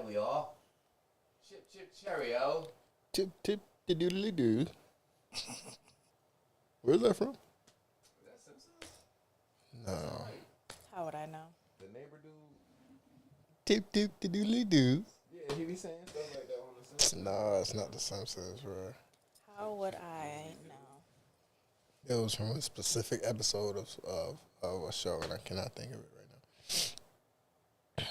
that we all. Chip, chip, cheerio. Tip, tip, the doodly doo. Where's that from? Is that Simpsons? No. How would I know? The neighbor dude. Tip, tip, the doodly doo. Yeah, he be saying stuff like that on the Simpsons. No, it's not the Simpsons, bro. How would I know? It was from a specific episode of a show, and I cannot think of it right now.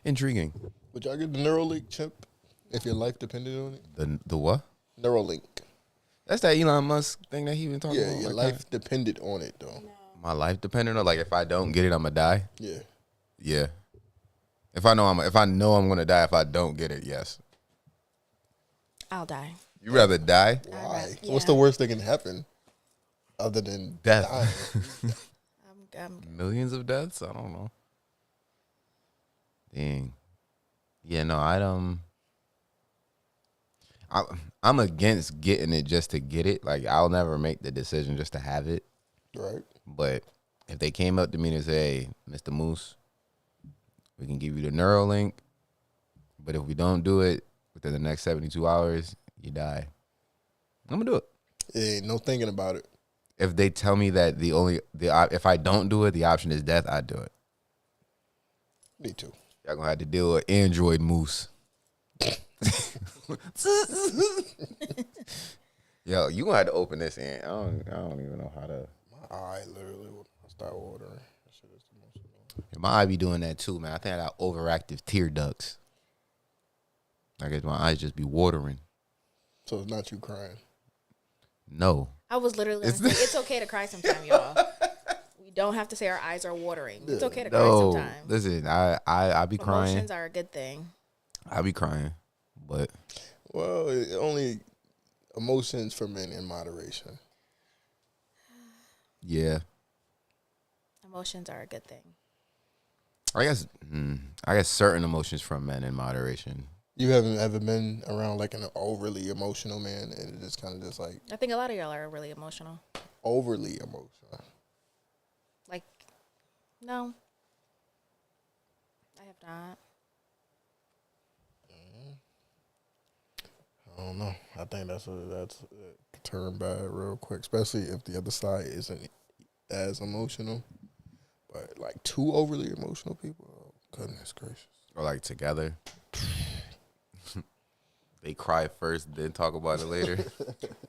Intriguing. Would y'all get the Neuralink chip if your life depended on it? The what? Neuralink. That's that Elon Musk thing that he been talking about. Yeah, your life depended on it, though. No. My life dependent on, like, if I don't get it, I'ma die. Yeah. Yeah. If I know I'm gonna die if I don't get it, yes. I'll die. You rather die? Why? Yeah. What's the worst that can happen other than Death. dying? I'm Millions of deaths? I don't know. Dang. Yeah, no, I'm against getting it just to get it. Like, I'll never make the decision just to have it. Right. But if they came up to me and say, hey, Mr. Moose, we can give you the Neuralink, but if we don't do it within the next 72 hours, you die. I'm gonna do it. Yeah, no thinking about it. If they tell me that if I don't do it, the option is death, I'd do it. Me too. Y'all gonna have to deal with Android Moose. Yo, you gonna have to open this in. I don't even know how to. My eye literally will start watering. That shit is the most annoying. My eye be doing that too, man. I think I got overactive tear ducts. I guess my eyes just be watering. So it's not you crying. No. I was literally gonna say, it's okay to cry sometime, y'all. We don't have to say our eyes are watering. It's okay to cry No. sometime. Listen, I be crying. Emotions are a good thing. I be crying, but Well, only emotions for men in moderation. yeah, Emotions are a good thing. I guess certain emotions from men in moderation. You haven't ever been around like an overly emotional man, and it just kind of just like I think a lot of y'all are really emotional. overly emotional. Like, no. I have not. I don't know. I think that's a turn bad real quick, especially if the other side isn't as emotional. But like two overly emotional people, oh, goodness gracious. Or like together. They cry first, then talk about it later.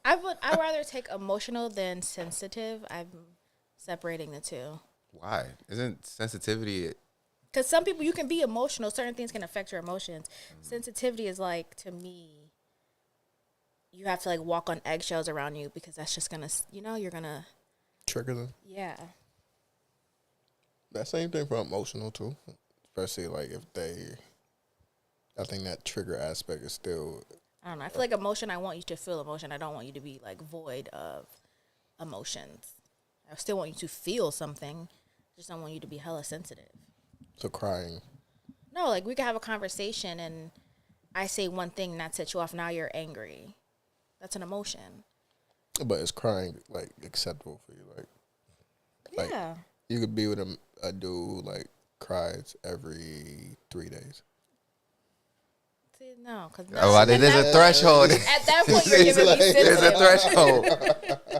I'd rather take emotional than sensitive. I'm separating the two. Why? Isn't sensitivity? Because some people, you can be emotional. Certain things can affect your emotions. Sensitivity is like, to me, you have to like walk on eggshells around you because that's just going to, you're going to. Trigger them. Yeah. That same thing for emotional too, especially like if they. I think that trigger aspect is still. I don't know. I feel like emotion, I want you to feel emotion. I don't want you to be like void of emotions. I still want you to feel something. Just don't want you to be hella sensitive. So crying. No, like we could have a conversation and I say one thing and that sets you off. Now you're angry. That's an emotion. But is crying like acceptable for you? Like Yeah. you could be with a dude who like cries every 3 days. See, no, because There's a threshold. at that point you're giving me There's a sensitive. threshold.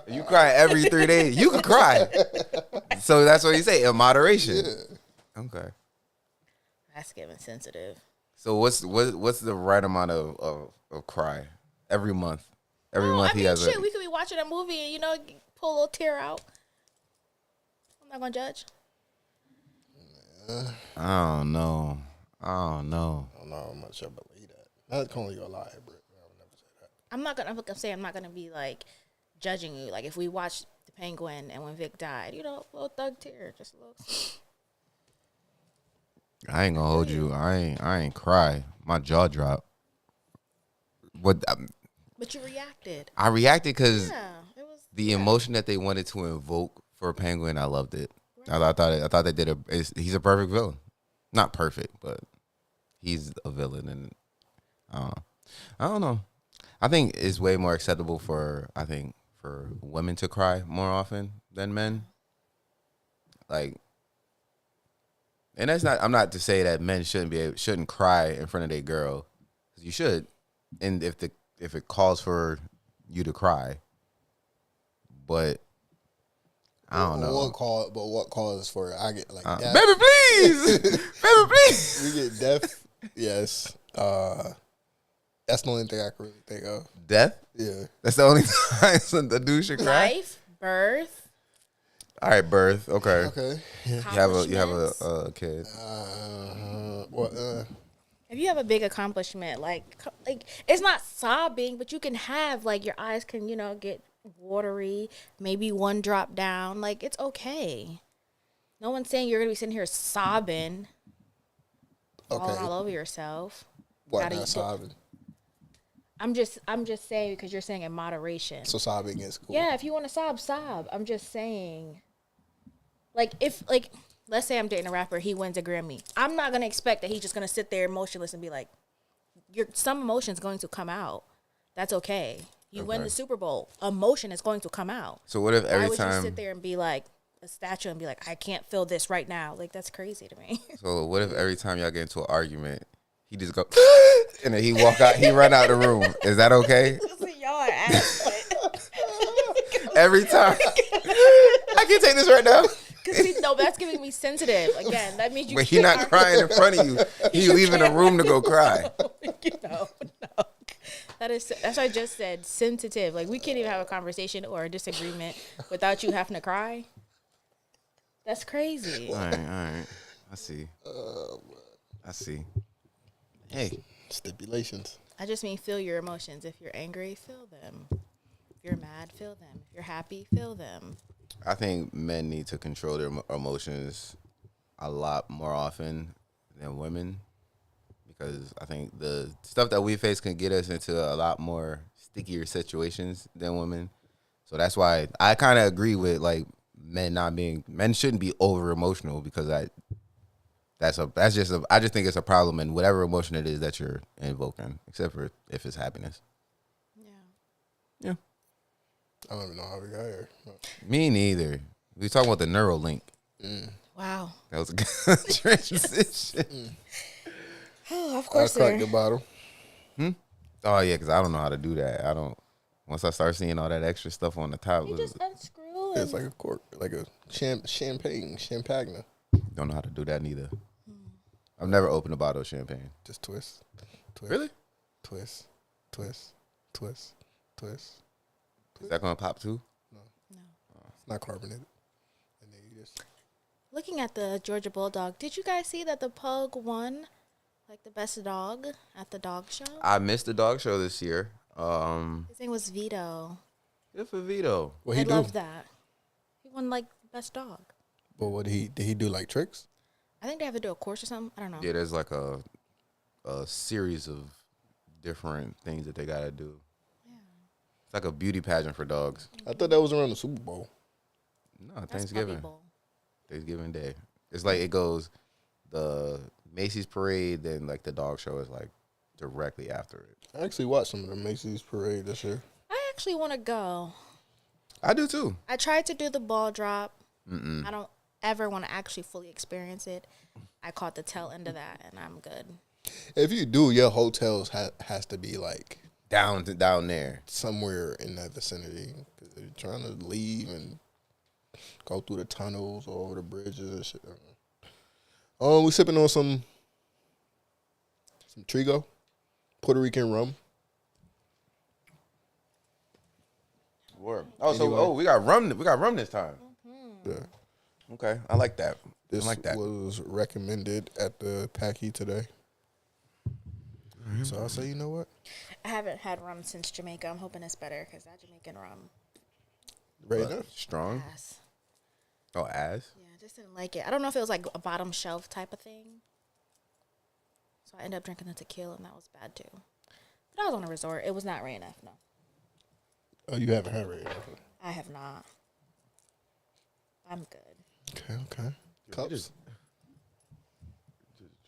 You cry every 3 days. You could cry. So that's what you say, in moderation. Yeah. Okay. That's giving sensitive. So what's the right amount of cry every month? Every month I mean, he has shit, we could be watching a movie and, pull a little tear out. I'm not going to judge. I don't know. I don't know how much I believe that. That's calling you a liar, bro. I would never say that. I'm not going to be, like, judging you. Like, if we watched The Penguin and when Vic died, a little thug tear. Just a little. I ain't gonna hold you. I ain't cry. My jaw dropped. But you reacted. I reacted because Yeah. It was the emotion that they wanted to invoke for a penguin, I loved it. I thought they did he's a perfect villain. Not perfect, but he's a villain, and I don't know. I think it's way more acceptable for women to cry more often than men. Like, And that's not. I'm not to say that men shouldn't cry in front of their girl. You should, and if it calls for you to cry, but I don't know. What calls for it? I get like death. Baby, please, baby, please. We get death. Yes. That's the only thing I can really think of. Death. Yeah. That's the only time the dude should cry. Life, birth. All right, birth. Okay. Okay. Yeah. You have a kid. If you have a big accomplishment, like it's not sobbing, but you can have like your eyes can get watery, maybe one drop down. Like it's okay. No one's saying you're gonna be sitting here sobbing, falling all over yourself. What not sobbing? I'm just saying because you're saying in moderation. So sobbing is cool. Yeah, if you want to sob. I'm just saying. Let's say I'm dating a rapper, he wins a Grammy. I'm not gonna expect that he's just gonna sit there emotionless and be like, some emotion's going to come out. That's okay. You win the Super Bowl, emotion is going to come out. So what if every Why would time you sit there and be like a statue and be like, I can't feel this right now? Like that's crazy to me. So what if every time y'all get into an argument, he just go and then he run out the room? Is that okay? Y'all are assholes. Every time. I can't take this right now. Because that's giving me sensitive. Again, that means you. But he's not crying in front of you. He's leaving the room to go cry. No. That's what I just said. Sensitive. Like we can't even have a conversation or a disagreement without you having to cry. That's crazy. All right. I see. Hey. Stipulations. I just mean feel your emotions. If you're angry, feel them. If you're mad, feel them. If you're happy, feel them. I think men need to control their emotions a lot more often than women, because I think the stuff that we face can get us into a lot more stickier situations than women. So that's why I kind of agree with like men shouldn't be over emotional, because I just think it's a problem in whatever emotion it is that you're invoking, except for if it's happiness. Yeah. I don't even know how we got here. No. Me neither. We were talking about the Neuralink. Wow. That was a good transition. Oh, of course. I cracked the bottle. Oh yeah, because I don't know how to do that. Once I start seeing all that extra stuff on the top, You just unscrew it's like a cork, like a champagne. Don't know how to do that neither. I've never opened a bottle of champagne. Just twist. Really? Twist. Is that gonna pop too? No. It's not carbonated. And then you just. Looking at the Georgia Bulldog, did you guys see that the pug won, like the best dog at the dog show? I missed the dog show this year. His name was Vito. Good for Vito. What he do? Love that. He won like best dog. But did he do like tricks? I think they have to do a course or something. I don't know. Yeah, there's like a series of different things that they gotta do. It's like a beauty pageant for dogs. I thought that was around the Super Bowl. No, That's Thanksgiving. Puppy Bowl. Thanksgiving Day. It's like it goes the Macy's parade, then like the dog show is like directly after it. I actually watched some of the Macy's parade this year. I actually want to go. I do too. I tried to do the ball drop. I don't ever want to actually fully experience it. I caught the tail end of that, and I'm good. If you do, your hotels has to be like Down there. somewhere in that vicinity, because they're trying to leave and go through the tunnels or over the bridges and shit. We sipping on some Trigo, Puerto Rican rum. Word. We got rum. We got rum this time. Yeah. Okay, I like that. This I like that. was recommended at the Packy today. So I say, you know what? I haven't had rum since Jamaica. I'm hoping it's better because that Jamaican rum. Right enough. Strong. Ass. Oh, ass. Yeah, I just didn't like it. I don't know if it was like a bottom shelf type of thing. So I ended up drinking the tequila, and that was bad too. But I was on a resort. It was not rain enough, no. Oh, you haven't had right enough. I have not. I'm good. Okay. Cups. Just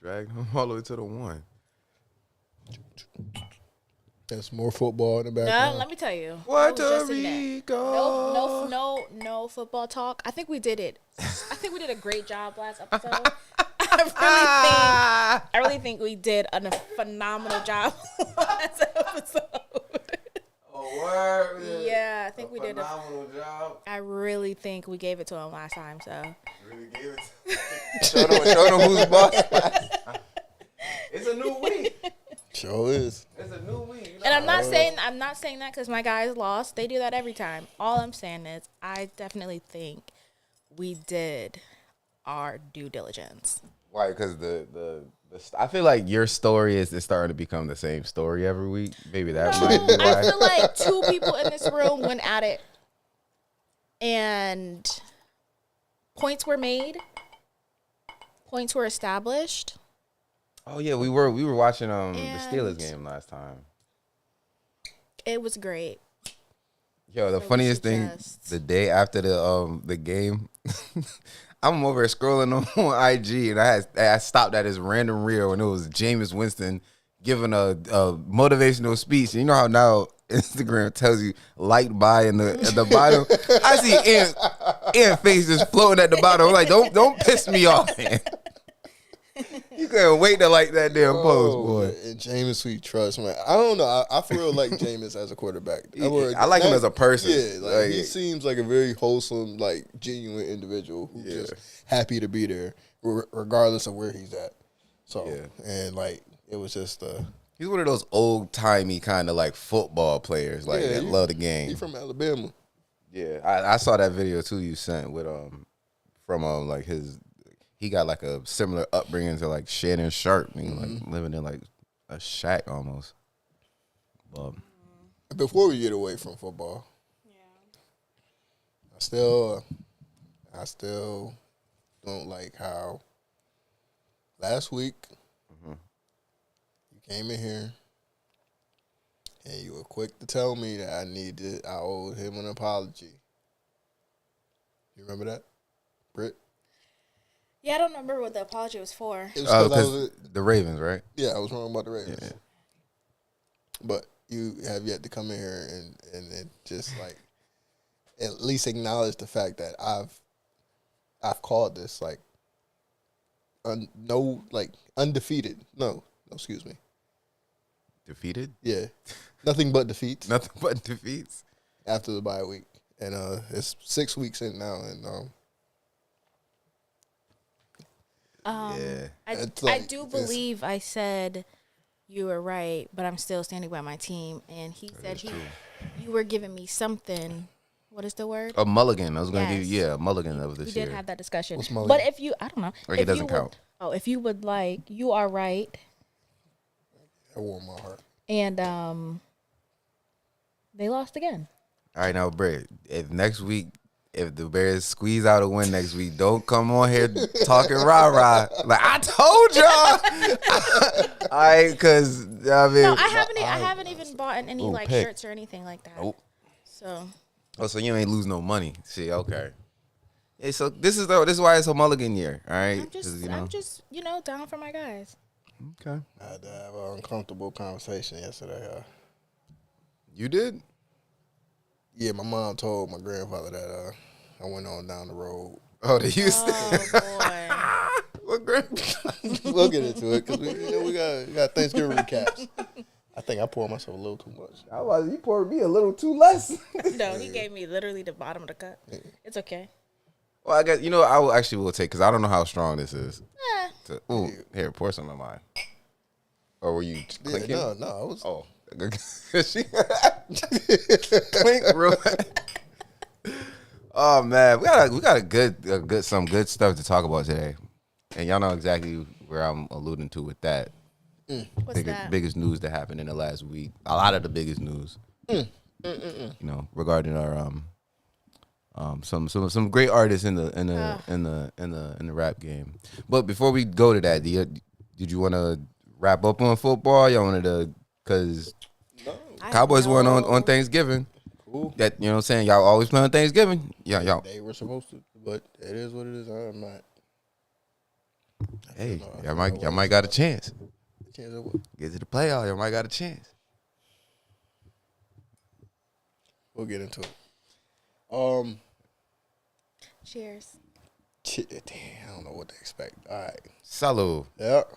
dragged him all the way to the one. There's more football in the No, background. let me tell you. Puerto Rico. No football talk. I think we did it. I think we did a great job last episode. I really think we did a phenomenal job last episode. Oh, word. Yeah, I think we did a phenomenal job. I really think we gave it to him last time. So Really gave it to show them who's boss. It's a new week. Sure is. It's a new week. You know? And I'm not saying that because my guys lost. They do that every time. All I'm saying is I definitely think we did our due diligence. Why? Because I feel like your story is starting to become the same story every week. Maybe that might be why. I feel like two people in this room went at it, and points were made. Points were established. Oh yeah, we were watching the And Steelers game last time. It was great. Yo, the funniest thing, the day after the game, I'm over here scrolling on IG, and I stopped at this random reel, and it was Jameis Winston giving a motivational speech. And you know how now Instagram tells you like by in the bottom. I see Ian face just floating at the bottom. I'm like, don't piss me off, man. You couldn't wait to like that damn post, boy. And Jameis, we trust, man. I don't know. I for real like Jameis as a quarterback. I like him as a person. Yeah, like he seems like a very wholesome, like genuine individual who's just happy to be there, regardless of where he's at. So, and like it was just he's one of those old timey kind of like football players, like that love the game. He's from Alabama. Yeah, I saw that video too you sent with from like his. He got like a similar upbringing to like Shannon Sharp, like living in like a shack almost. But before we get away from football, I still don't like how last week you came in here and you were quick to tell me that I owed him an apology. You remember that, Britt? Yeah, I don't remember what the apology was for. It was the Ravens, right? Yeah, I was wrong about the Ravens. Yeah. But you have yet to come in here and just like at least acknowledge the fact that I've called this like undefeated. No, excuse me. Defeated? Yeah. Nothing but defeats. Nothing but defeats. After the bye week. And it's 6 weeks in now, and I do believe I said you were right, but I'm still standing by my team. And he said you were giving me something. What is the word? A mulligan. I was going to give you, a mulligan of this year. We did have that discussion. What's mulligan? But if you, I don't know. Like it doesn't count. If you would like, you are right. I warm my heart. And they lost again. All right, now, Brett, if the Bears squeeze out a win next week, don't come on here talking rah-rah. Like, I told y'all. All right, because, I mean. No, I haven't even bought any, shirts or anything like that. Nope. So. Oh, so you ain't lose no money. See, okay. Yeah, so this is why it's a mulligan year, all right? I'm just down for my guys. Okay. I had to have an uncomfortable conversation yesterday. You did? Yeah, my mom told my grandfather that I went on down the road. Oh, they used boy. What grandpa? We'll get into it because we got Thanksgiving recaps. I think I poured myself a little too much. You poured me a little too less. No, he gave me literally the bottom of the cup. It's okay. Well, I guess, I will take, because I don't know how strong this is. Here, pour some of mine. Or were you clinking? No, I was. Oh. Clink, real. Oh man, we got some good stuff to talk about today, and y'all know exactly where I'm alluding to with that. What's that? Biggest news that happened in the last week. A lot of the biggest news. Regarding our some great artists in the rap game. But before we go to that, did you want to wrap up on football? Y'all wanted to, because Cowboys won on Thanksgiving. Cool. That, you know what I'm saying? Y'all always play on Thanksgiving? Y'all. They were supposed to, but it is what it is. I'm not. Hey, y'all might got a chance. Chance of what? Get to the playoff. Y'all might got a chance. We'll get into it. Cheers. Damn, I don't know what to expect. All right. Salud. Yep.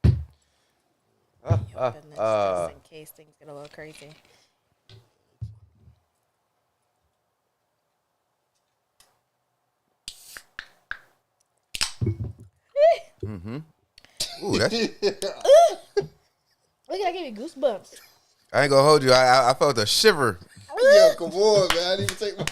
Goodness, just in case things get a little crazy. Ooh, that's, Look at that, gave me goosebumps. I ain't gonna hold you. I felt a shiver. Yo, come on, man. I didn't even take my.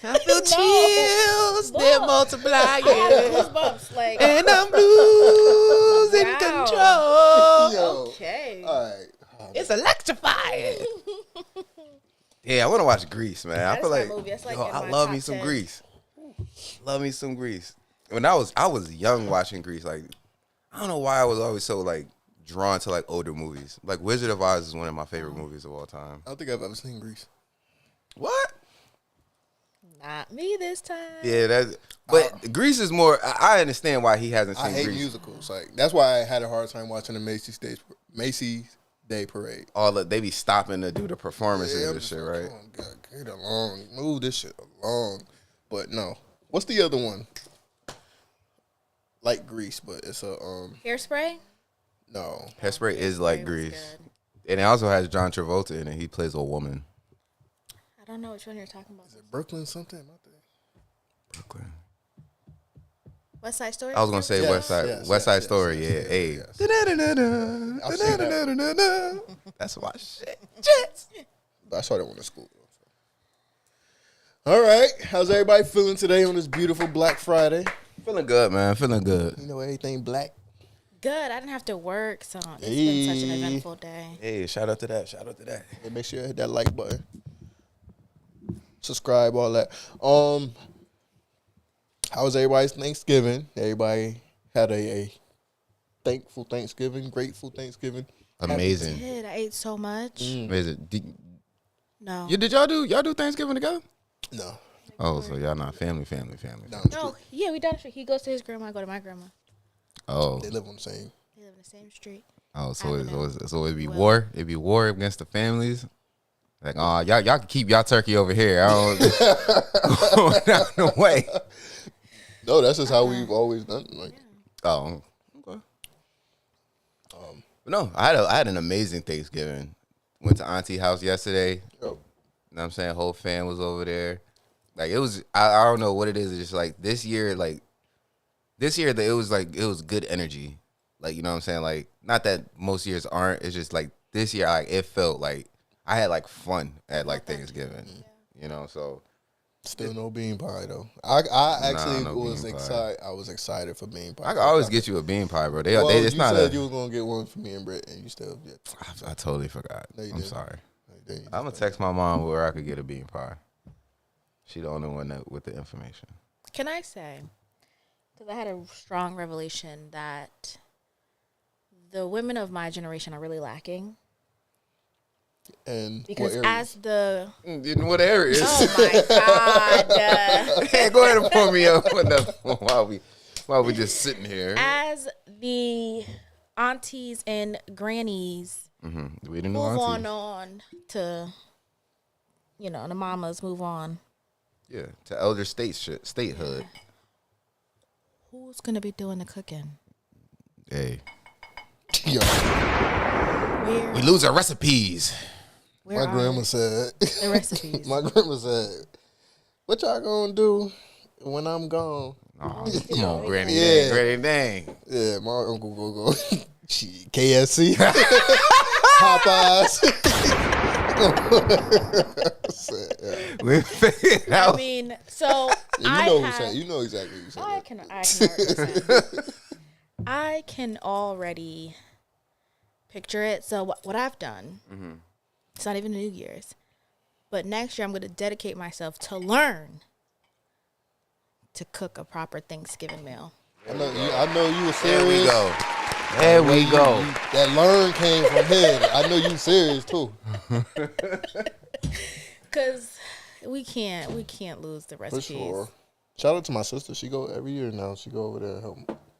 I feel chills, they're multiplying. Goosebumps, like. And I'm losing Wow. control. Yo. Okay. All right. It's electrifying. Yeah, I want to watch Grease, man. I That feel is like, my movie. That's like yo, in I my love top me some 10. Grease. Love me some Grease. When I was young watching Grease, like I don't know why I was always so like drawn to like older movies. Like Wizard of Oz is one of my favorite movies of all time. I don't think I've ever seen Grease. What? Not me this time. Yeah, but Grease is more. I understand why he hasn't seen I hate Grease. musicals. Like that's why I had a hard time watching the Macy's Day Parade. They be stopping to do the performances I'm and just shit, like, right? come on, God, get along, move this shit along. But no, what's the other one? Like Grease, but it's a Hairspray? no. Hairspray is like was Grease, good. and it also has John Travolta in it. He plays a woman. I don't know which one you're talking about. Is it Brooklyn something? Am I thinking? Brooklyn. West Side Story? I was gonna say Yes, West Side. yes, West Side yes, Story. yes, Yeah. yes, Hey. yes. Da-da-da-da-da, I've seen that. da-da-da-da-da. That's my shit. Jets. I saw that one in school. All right, how's everybody feeling today on this beautiful Black Friday? Feeling good, man. Feeling good. You know everything black. Good. I didn't have to work, so it's been such an Hey. eventful day. Hey, shout out to that. Shout out to that. And make sure you hit that like button, subscribe, all that. How was everybody's Thanksgiving? Everybody had a thankful Thanksgiving, grateful Thanksgiving. Amazing. I ate so much. Amazing. No. Did y'all do Thanksgiving together? No, Oh, so y'all not family. down the street. No. Yeah, we done. He goes to his grandma, I go to my grandma. Oh, They live on the same. They live in the same street. so it'd be Well. war. It'd be war against the families. Like, oh, y'all can keep y'all turkey over here. I don't going down the way. No, that's just how we've always done. Like, Oh, okay. But no, I had an amazing Thanksgiving. Went to Auntie house yesterday. yo, You know what I'm saying? Whole fam was over there. Like it was, I don't know what it is. It's just like this year it was good energy. Like, you know what I'm saying? Like, not that most years aren't. It's just like this year, like it felt like I had like fun at like Thanksgiving. You know, so still no bean pie though. I actually no was bean pie. excited. I was excited for bean pie. I can always get you a bean pie, bro. Well, It's you not said you was gonna get one for me and Britt, and you still did. I totally forgot. No, you I'm didn't. sorry. No, you didn't. I'm gonna text my mom where I could get a bean pie. She the only one with the information. Can I say, because I had a strong revelation that the women of my generation are really lacking. And Because what areas? as the In what areas? oh my god, Hey, go ahead and pour me up another one while we just sitting here. as the aunties and grannies We didn't move know on to, the mamas move on. Yeah, to elder statehood. Who's gonna be doing the cooking? Hey, Yo, Where? we lose our recipes. Where my are grandma said. the recipes? My grandma said, "What y'all gonna do when I'm gone?" Oh, come on, Granny. Yeah. Dang, Granny, dang. Yeah, my uncle go. Shit, KFC, Popeyes. Said, yeah. We figured I out. mean, so You I know who have, said. You know exactly who said I that. can listen. I can already picture it. So what I've done, it's not even New Year's, but next year I'm going to dedicate myself to learn to cook a proper Thanksgiving meal. I know you were There serious. we go. There we go. That learn came from him. I know you serious too. Cause we can't lose the For recipes. sure. Shout out to my sister. She go every year now. She go over there and help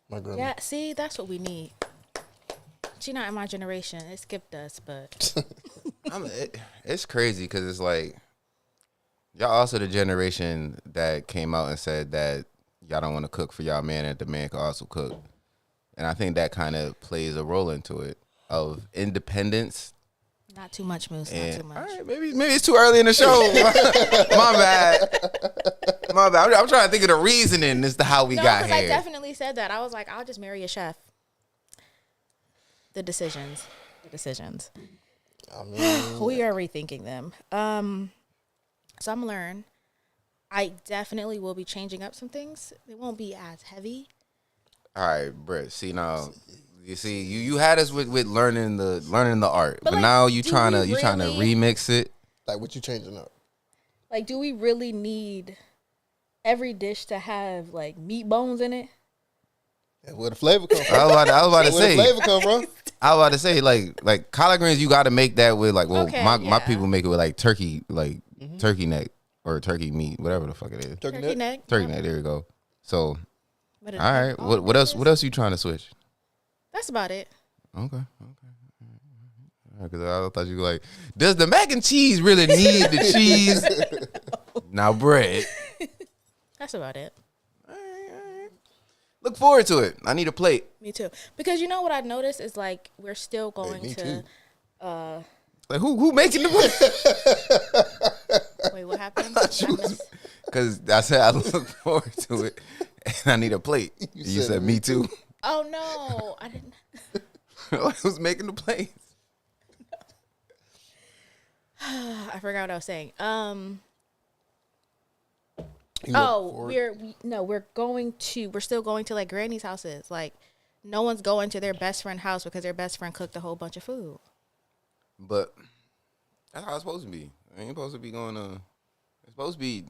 my grandma. Yeah, see, that's what we need. She not in my generation. It skipped us, but It's crazy because it's like Y'all also the generation that came out and said that y'all don't want to cook for y'all man and the man can also cook. And I think that kind of plays a role into it of independence. Not too much, Moose. And, Not too much. all right, maybe it's too early in the show. My bad. My bad. I'm trying to think of the reasoning as to how we got here. I definitely said that. I was like, I'll just marry a chef. The decisions. I mean, We are rethinking them. So I'm learn. I definitely will be changing up some things. It won't be as heavy. All right, Britt. See now, you had us with learning the art, but like, now you trying to remix it. Like, what you changing up? Like, do we really need every dish to have like meat bones in it? That's where the flavor come from. I was about to say. Where the flavor come from? I was about to say like collard greens. You got to make that with like my people make it with like turkey turkey neck or turkey meat, whatever the fuck it is. Turkey neck. Turkey neck. There you go. So. All right. What else? What else you trying to switch? That's about it. Okay. Because I thought you were like, does the mac and cheese really need the cheese? Now bread. That's about it. All right. Look forward to it. I need a plate. Me too. Because you know what I noticed is like we're still going me to. Too. Like who making the? Wait, what happened? Because I said I look forward to it. And I need a plate. You said me too. Oh no, I didn't. Who's making the plates? I forgot what I was saying. We're still going to like granny's houses. Like no one's going to their best friend's house because their best friend cooked a whole bunch of food. But that's how it's supposed to be. I ain't supposed to be going to. It's supposed to be.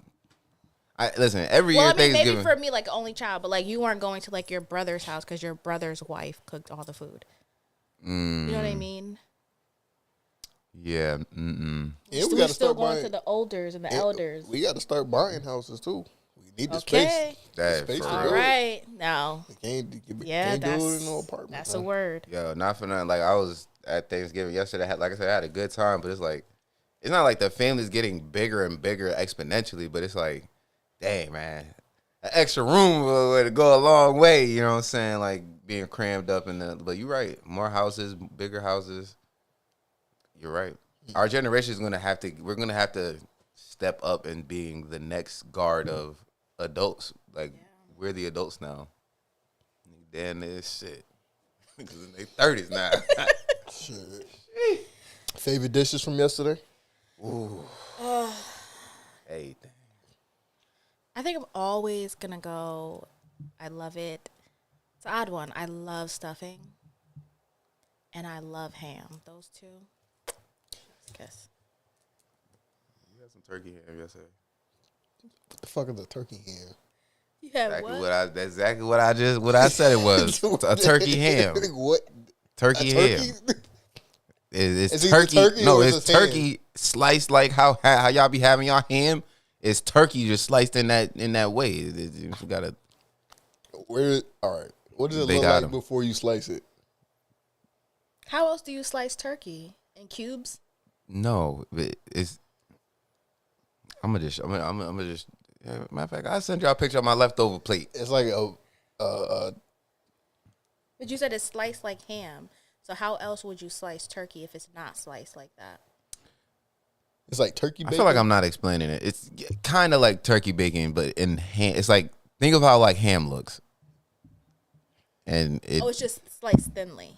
Listen, every year Thanksgiving. Maybe for me, like only child, but like you weren't going to like your brother's house because your brother's wife cooked all the food. You know what I mean? Yeah. Yeah, So we're still going to the olders and the elders. We got to start buying houses too. We need the Okay. space. All right. No. Can't do it in no apartment. That's a word. Yo, not for nothing. Like I was at Thanksgiving yesterday. Like I said, I had a good time, but it's like it's not like the family's getting bigger and bigger exponentially, but it's like. Dang, man. An extra room would go a long way, you know what I'm saying? Like being crammed up but you're right. More houses, bigger houses. You're right. Our generation is we're gonna have to step up in being the next guard of adults. Like we're the adults now. Damn this shit. Because in their 30s now. Shit. Favorite dishes from yesterday? Ooh. Hey. I think I'm always going to go, I love it. It's an odd one. I love stuffing. And I love ham. Those two. Kiss. You had some turkey ham yesterday. What the fuck is a turkey ham? You have exactly what? That's exactly what I said it was. A turkey ham. What? Turkey ham. It's turkey. No, it's turkey ham. Sliced like how y'all be having y'all ham. It's turkey just sliced in that way. You gotta. All right. What does it look like before you slice it? How else do you slice turkey? In cubes? No, it's. I'm gonna just. Matter of fact, I sent y'all a picture of my leftover plate. It's like But you said it's sliced like ham. So how else would you slice turkey if it's not sliced like that? It's like turkey bacon. I feel like I'm not explaining it. It's kind of like turkey bacon, but in ham. It's like think of how like ham looks. And it's just sliced thinly.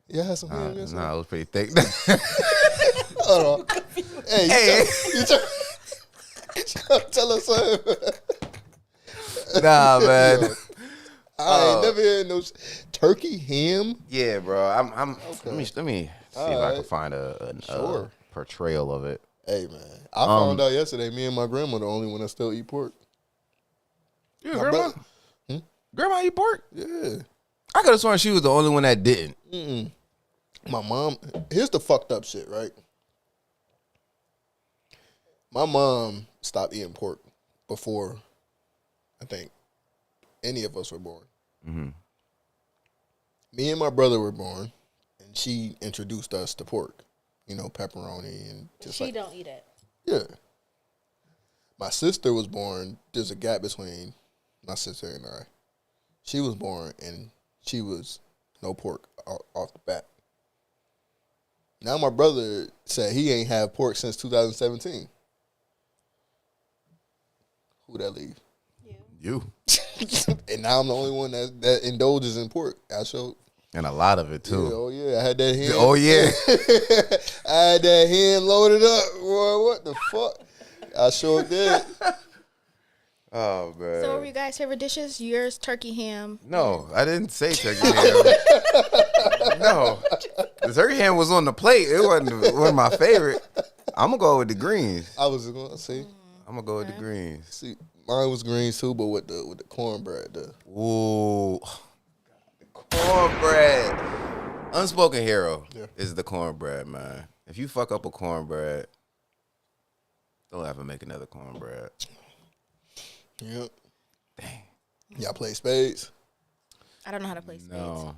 Yeah, it has some ham. Nah, it was pretty thick. Hold on. Hey, you tell us something. Nah, man. I ain't never had no turkey ham. Yeah, bro. I'm. Okay. Let me see if I can find sure. a portrayal of it. Hey, man. I found out yesterday. Me and my grandma the only one that still eat pork. Yeah, grandma. Grandma eat pork? Yeah. I could have sworn she was the only one that didn't. My mom. Here's the fucked up shit, right? My mom stopped eating pork before, I think, any of us were born. Mm-hmm. Me and my brother were born, and she introduced us to pork. You know, pepperoni and just She don't eat it. Yeah. My sister was born. There's a gap between my sister and I. She was born and she was no pork off the bat. Now my brother said he ain't had pork since 2017. Who that leave? You. And now I'm the only one that indulges in pork. I showed. And a lot of it, too. Yeah, oh, yeah. I had that hen. Oh, yeah. I had that hen loaded up. Boy, what the fuck? I sure did. Oh, man. So, what were you guys' favorite dishes? Yours, turkey ham. No, I didn't say turkey ham. No. The turkey ham was on the plate. It wasn't my favorite. I'm going to go with the greens. I was going to see. I'm going to go with the greens. See, mine was greens, too, but with the cornbread. Ooh. Cornbread. Unspoken hero is the cornbread, man. If you fuck up a cornbread, don't ever make another cornbread. Yep. Dang. Y'all play spades? I don't know how to play spades. No.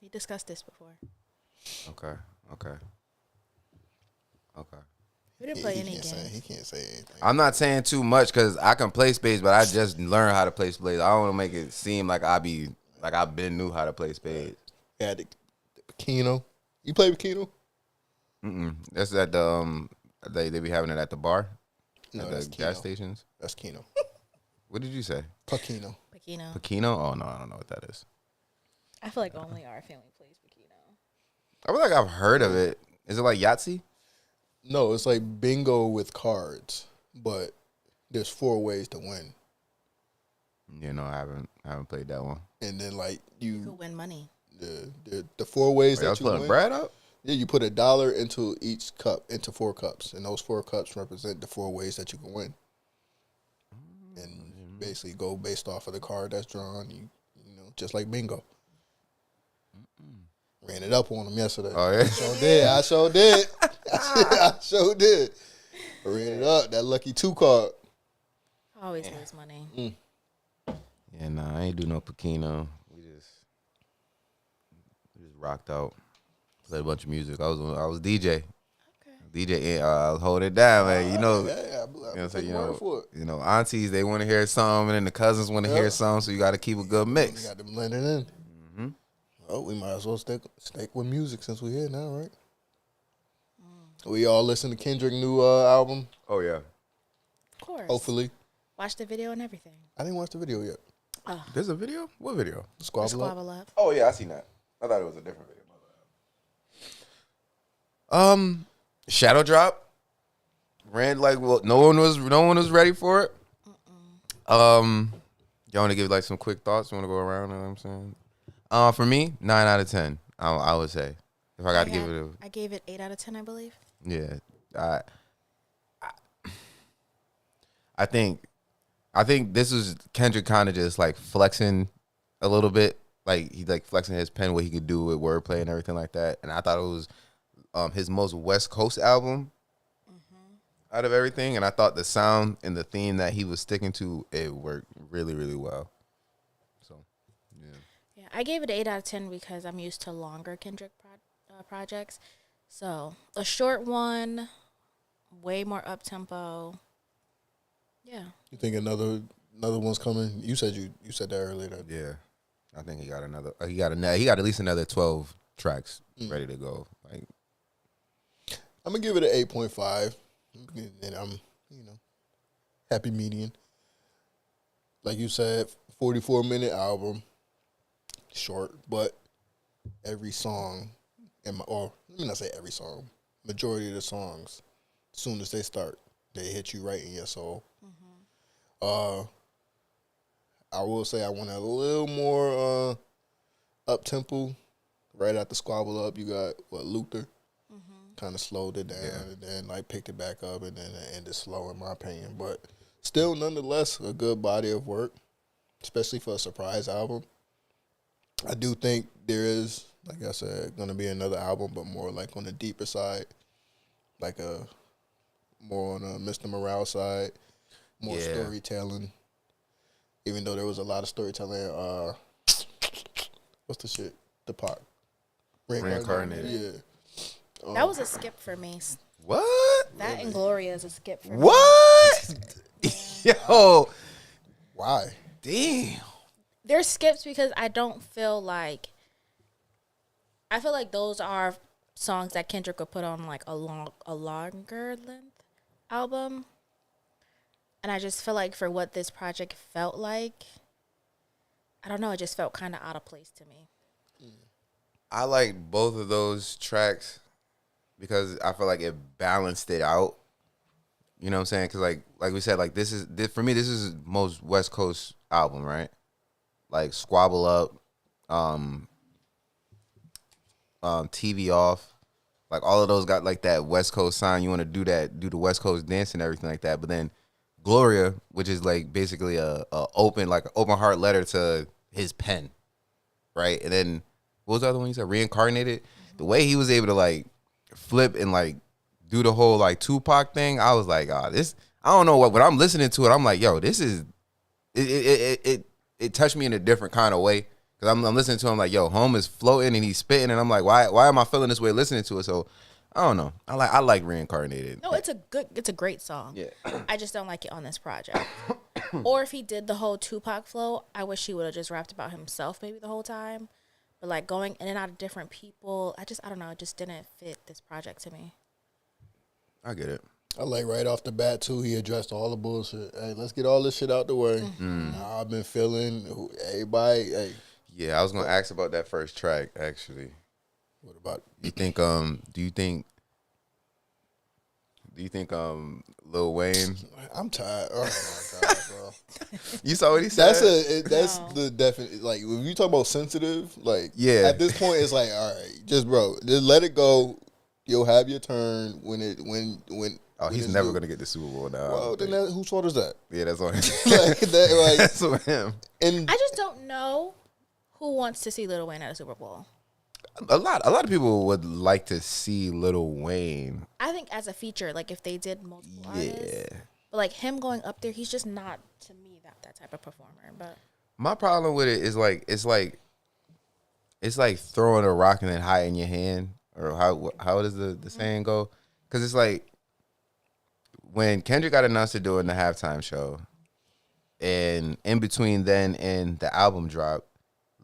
We discussed this before. Okay. We didn't play any games. He can't say anything. I'm not saying too much because I can play spades, but I just learned how to play spades. I don't want to make it seem like I've been knew how to play spades. Yeah, the Keno. You play with Keno? That's at the they be having it at the bar, No, at that's the Keno. gas stations. That's Keno. What did you say? Pekino. Pekino? Oh no, I don't know what that is. I feel like only our family plays Pekino. I feel like I've heard of it. Is it like Yahtzee? No, it's like bingo with cards, but there's 4 ways to win. You know, I haven't played that one. And then like You could win money. the 4 ways Wait, I that was you putting win. bread up? Yeah, you put $1 into each cup, into 4 cups, and those 4 cups represent the 4 ways that you can win. And basically go based off of the card that's drawn. You know, just like bingo. Ran it up on them yesterday. Oh yeah. I sure did. I sure did. I ran it up. That lucky 2 card. Always lose money. Yeah, nah, I ain't do no Pekino. We just rocked out. Played a bunch of music. I was DJ. DJ, I was holding it down, man. You know, you know, aunties, they want to hear something, and then the cousins want to hear something, so you got to keep a good mix. You got to blend it in. Oh, we might as well stick with music since we're here now, right? We all listen to Kendrick's new album. Oh yeah, Of course. Hopefully. Watch the video and everything. I didn't watch the video yet. there's a video. What video? Squabble Up. Oh yeah, I seen that. I thought it was a different video. Shadow drop. Ran like no one was ready for it. Y'all want to give like some quick thoughts? You want to go around? You know what I'm saying? For me, 9 out of 10. I would say if I got to give it I gave it 8 out of 10, I believe. Yeah, I think this was Kendrick kind of just like flexing a little bit, like he like flexing his pen, what he could do with wordplay and everything like that. And I thought it was his most West Coast album out of everything. And I thought the sound and the theme that he was sticking to, it worked really, really well. So, yeah, I gave it an 8 out of 10 because I'm used to longer Kendrick projects. So a short one, way more up tempo. Yeah. You think another one's coming? You said that earlier. Yeah. I think he got another. He got at least another 12 tracks ready to go. Like, I'm gonna give it an 8.5, and I'm happy median. Like you said, 44-minute album, short, but every song, or let me not say every song, majority of the songs, as soon as they start, they hit you right in your soul. I will say I want a little more up tempo. Right after Squabble Up, you got Luther. Kind of slowed it down and then like picked it back up, and then it ended slow in my opinion. But still, nonetheless, a good body of work, especially for a surprise album. I do think there is, like I said, going to be another album, but more like on the deeper side, like more on a Mr. Morale side, more storytelling. Even though there was a lot of storytelling, what's the shit? The Pac. Reincarnated. Yeah. That was a skip for me. What? That and Gloria is a skip for me. What? Yo. Why? Damn. They're skips because I don't feel like. I feel like those are songs that Kendrick would put on like a longer length album, and I just feel like for what this project felt like, I don't know. It just felt kind of out of place to me. I like both of those tracks because I feel like it balanced it out. You know what I'm saying? Because like we said, like for me, this is most West Coast album, right? Like Squabble Up, TV Off, like all of those got like that West Coast sign. You want to do the West Coast dance and everything like that. But then Gloria, which is like basically a open heart letter to his pen, right? And then what was the other one you said? Reincarnated. The way he was able to like flip and like do the whole like Tupac thing, I was like, this. I don't know what. When I'm listening to it, I'm like, yo, this is it touched me in a different kind of way. Cause I'm listening to him like, yo, Home is floating and he's spitting, and I'm like, why am I feeling this way listening to it? So I don't know. I like Reincarnated. No, it's a great song. Yeah. I just don't like it on this project. Or if he did the whole Tupac flow, I wish he would have just rapped about himself maybe the whole time. But like going in and out of different people, I don't know, it just didn't fit this project to me. I get it. I like right off the bat, too, he addressed all the bullshit. Hey, let's get all this shit out the way. I've been feeling everybody, hey. Yeah, I was gonna ask about that first track actually. What about You think do you think Lil Wayne? I'm tired. Oh my god, bro. You saw what he said? That's the definite. Like when you talk about sensitive, like Yeah. At this point, it's like all right, just let it go. You'll have your turn when. Oh, he's never gonna get the Super Bowl now. Well, then whose fault is that? Yeah, that's on him. That's on him. And I just don't know who wants to see Lil Wayne at a Super Bowl. A lot of people would like to see Lil Wayne. I think as a feature, like if they did multiple artists. But like him going up there, he's just not to me that type of performer. But My problem with it is like it's like throwing a rock and then hiding your hand, or how does the saying go? Because it's like when Kendrick got announced to doing the halftime show, and in between then and the album drop,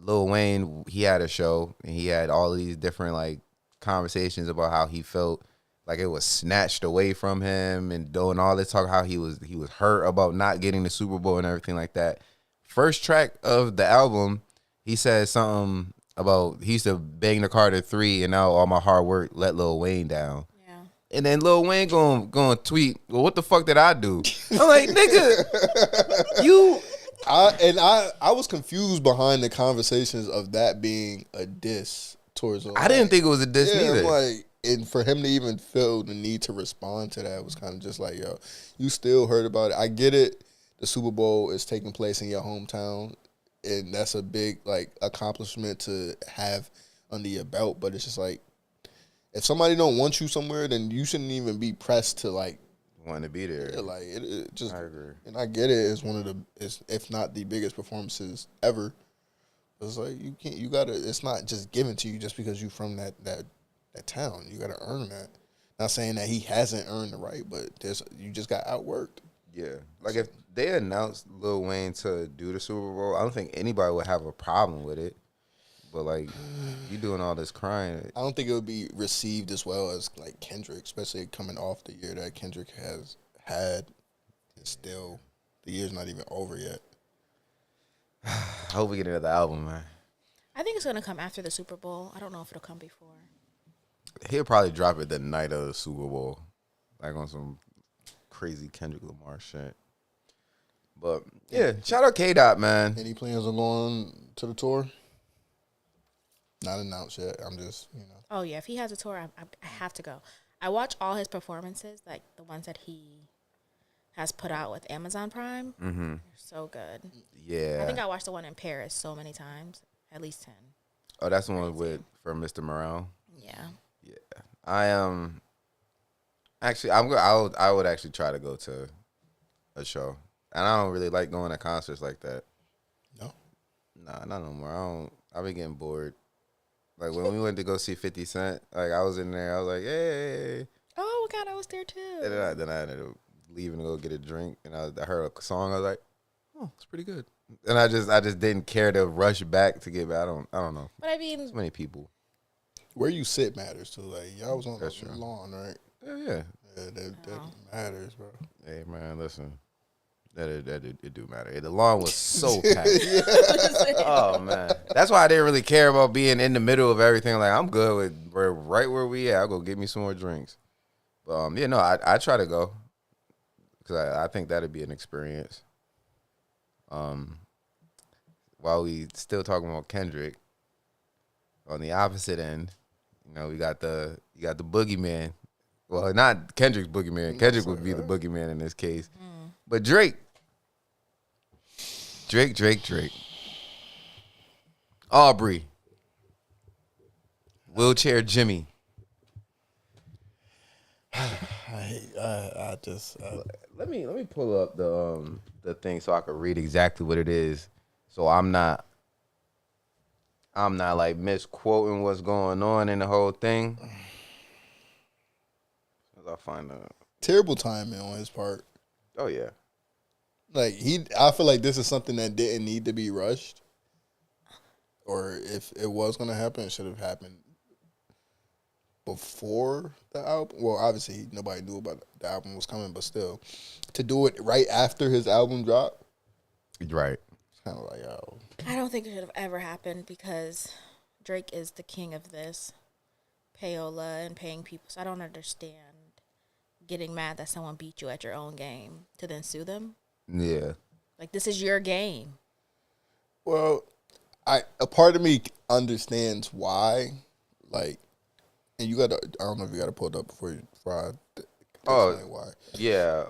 Lil Wayne, he had a show and he had all of these different like conversations about how he felt like it was snatched away from him, and doing all this talk how he was hurt about not getting the Super Bowl and everything like that. First track of the album, he said something about he used to bang the Carter 3 and now all my hard work let Lil Wayne down. Yeah. And then Lil Wayne going to tweet, well, what the fuck did I do? I'm like, nigga, you... I was confused behind the conversations of that being a diss towards. I didn't think it was a diss neither. Like, and for him to even feel the need to respond to that was kind of just like, yo, you still heard about it. I get it. The Super Bowl is taking place in your hometown, and that's a big like accomplishment to have under your belt. But it's just like, if somebody don't want you somewhere, then you shouldn't even be pressed to like. Want to be there. Yeah, like it just, I agree. And I get it. It's one of the, if not the biggest performances ever. It's like you can't. You gotta. It's not just given to you just because you from that town. You gotta earn that. Not saying that he hasn't earned the right, but you just got outworked. Yeah, like if they announced Lil Wayne to do the Super Bowl, I don't think anybody would have a problem with it. But like, you doing all this crying, I don't think it would be received as well as like Kendrick, especially coming off the year that Kendrick has had. And still, the year's not even over yet. I hope we get another album, man. I think it's gonna come after the Super Bowl. I don't know if it'll come before. He'll probably drop it the night of the Super Bowl, like on some crazy Kendrick Lamar shit. But yeah, shout out K-Dot, man. Any plans on going to the tour? Not announced yet. I'm just, Oh yeah, if he has a tour, I have to go. I watch all his performances, like the ones that he has put out with Amazon Prime. Mm-hmm. They're so good. Yeah, I think I watched the one in Paris so many times, at least 10. Oh, that's the one for Mr. Morale. Yeah. Yeah, I actually I would actually try to go to a show, and I don't really like going to concerts like that. No. Nah, not no more. I've been getting bored. Like when we went to go see 50 Cent, like I was in there, I was like, hey. Oh, God, I was there too. And then I ended up leaving to go get a drink, and I heard a song. I was like, "Oh, it's pretty good." And I just didn't care to rush back to get back. I don't know. But I mean, So many people. Where you sit matters too. Like y'all was on That's the true. lawn, right? Yeah. Yeah, that matters, bro. Hey man, listen. It do matter. The lawn was so packed. Oh man, that's why I didn't really care about being in the middle of everything. Like I'm good with right where we at. I'll go get me some more drinks. But yeah, no, I try to go because I think that'd be an experience. While we still talking about Kendrick, on the opposite end, you know, you got the boogeyman. Well, not Kendrick's boogeyman. Kendrick would be the boogeyman in this case. But Drake. Aubrey. Wheelchair Jimmy. I just Let me pull up the thing so I can read exactly what it is. So I'm not like misquoting what's going on in the whole thing. As I find out. terrible timing on his part. Oh yeah. Like I feel like this is something that didn't need to be rushed, or if it was going to happen, it should have happened before the album. Well, obviously nobody knew about the album was coming, but still, to do it right after his album dropped, Right. it's kind of like, yo, I don't think it should have ever happened because Drake is the king of this payola and paying people. So I don't understand getting mad that someone beat you at your own game to then sue them. Yeah. Like, this is your game. well, a part of me understands why, like, and you got to, I don't know if you got to pull it up before I explain why. Yeah.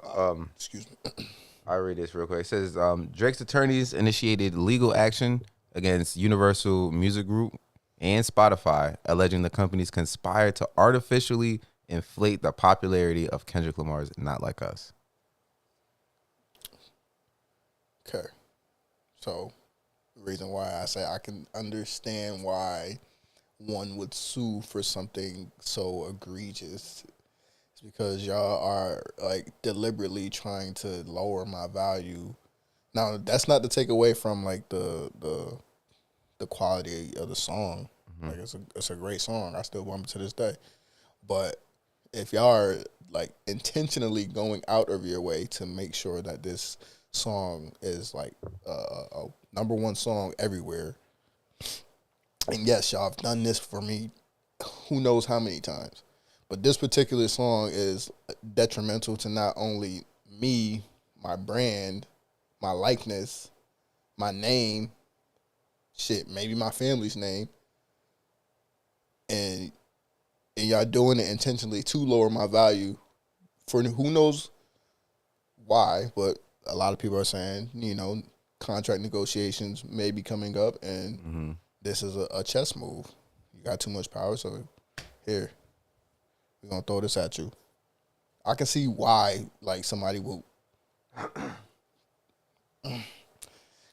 Excuse me. I'll read this real quick. It says Drake's attorneys initiated legal action against Universal Music Group and Spotify, alleging the companies conspired to artificially inflate the popularity of Kendrick Lamar's Not Like Us. Okay. So, the reason why I say I can understand why one would sue for something so egregious is because y'all are like deliberately trying to lower my value. Now, that's not to take away from like the quality of the song. Like it's a great song. I still bump it to this day. But if y'all are like intentionally going out of your way to make sure that this song is like a number one song everywhere, and yes, y'all have done this for me who knows how many times, but this particular song is detrimental to not only me, my brand, my likeness, my name, shit, maybe my family's name, and y'all doing it intentionally to lower my value for who knows why, but a lot of people are saying, you know, contract negotiations may be coming up, and this is a chess move. You got too much power, so here, we're going to throw this at you. I can see why, like, somebody will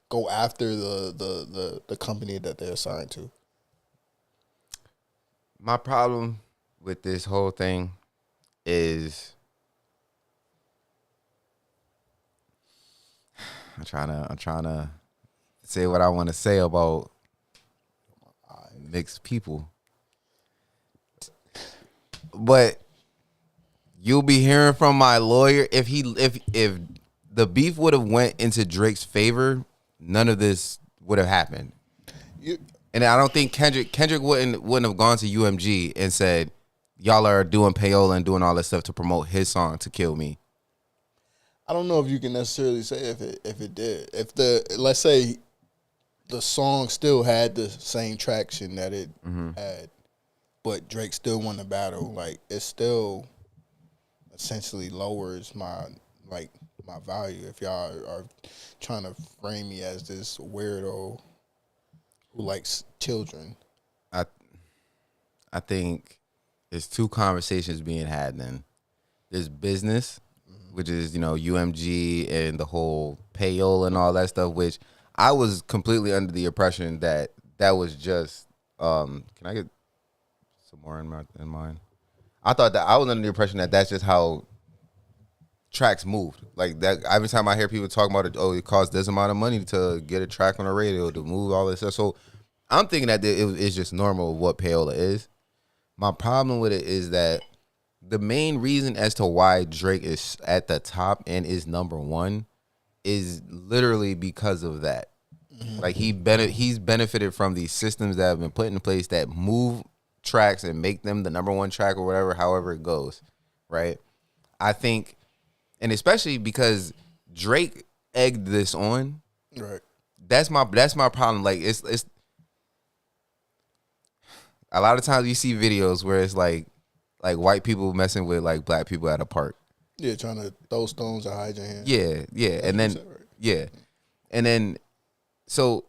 go after the company that they're assigned to. My problem with this whole thing is I'm trying to say what I want to say about mixed people. But you'll be hearing from my lawyer if the beef would have went into Drake's favor, none of this would have happened. And I don't think Kendrick wouldn't have gone to UMG and said, y'all are doing payola and doing all this stuff to promote his song to kill me. I don't know if you can necessarily say if it did. If let's say the song still had the same traction that it had, but Drake still won the battle, like it still essentially lowers my value if y'all are trying to frame me as this weirdo who likes children. I think there's two conversations being had then. There's business, which is, you know, UMG and the whole payola and all that stuff, which I was completely under the impression that was just can I get some more in mine? I thought that I was under the impression that that's just how tracks moved. Like that, every time I hear people talking about it, oh, it costs this amount of money to get a track on the radio, to move all this stuff. So I'm thinking that it's just normal what payola is. My problem with it is that the main reason as to why Drake is at the top and is number one is literally because of that. Mm-hmm. Like he's benefited from these systems that have been put in place that move tracks and make them the number one track or whatever, however it goes, right? I think, and especially because Drake egged this on, right? That's my problem. Like it's a lot of times you see videos where it's like white people messing with like black people at a park. Yeah, trying to throw stones or hide your hand. Yeah, and then right. Yeah, and then so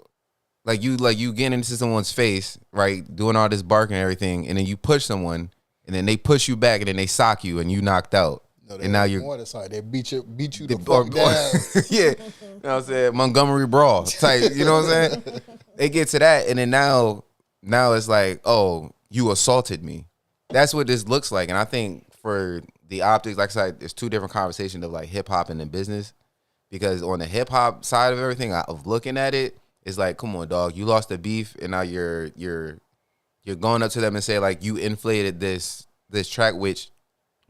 like you get into someone's face, right, doing all this barking and everything, and then you push someone, and then they push you back, and then they sock you, and you knocked out. No, and now you're more side. They beat you the fuck down. Yeah, you know what I'm saying, Montgomery Brawl type. You know what I'm saying? They get to that, and then now it's like, oh, you assaulted me. That's what this looks like, and I think for the optics, like I said, there's two different conversations of like hip hop and then business, because on the hip hop side of everything, of looking at it, it's like, come on, dog, you lost the beef, and now you're going up to them and say like you inflated this track, which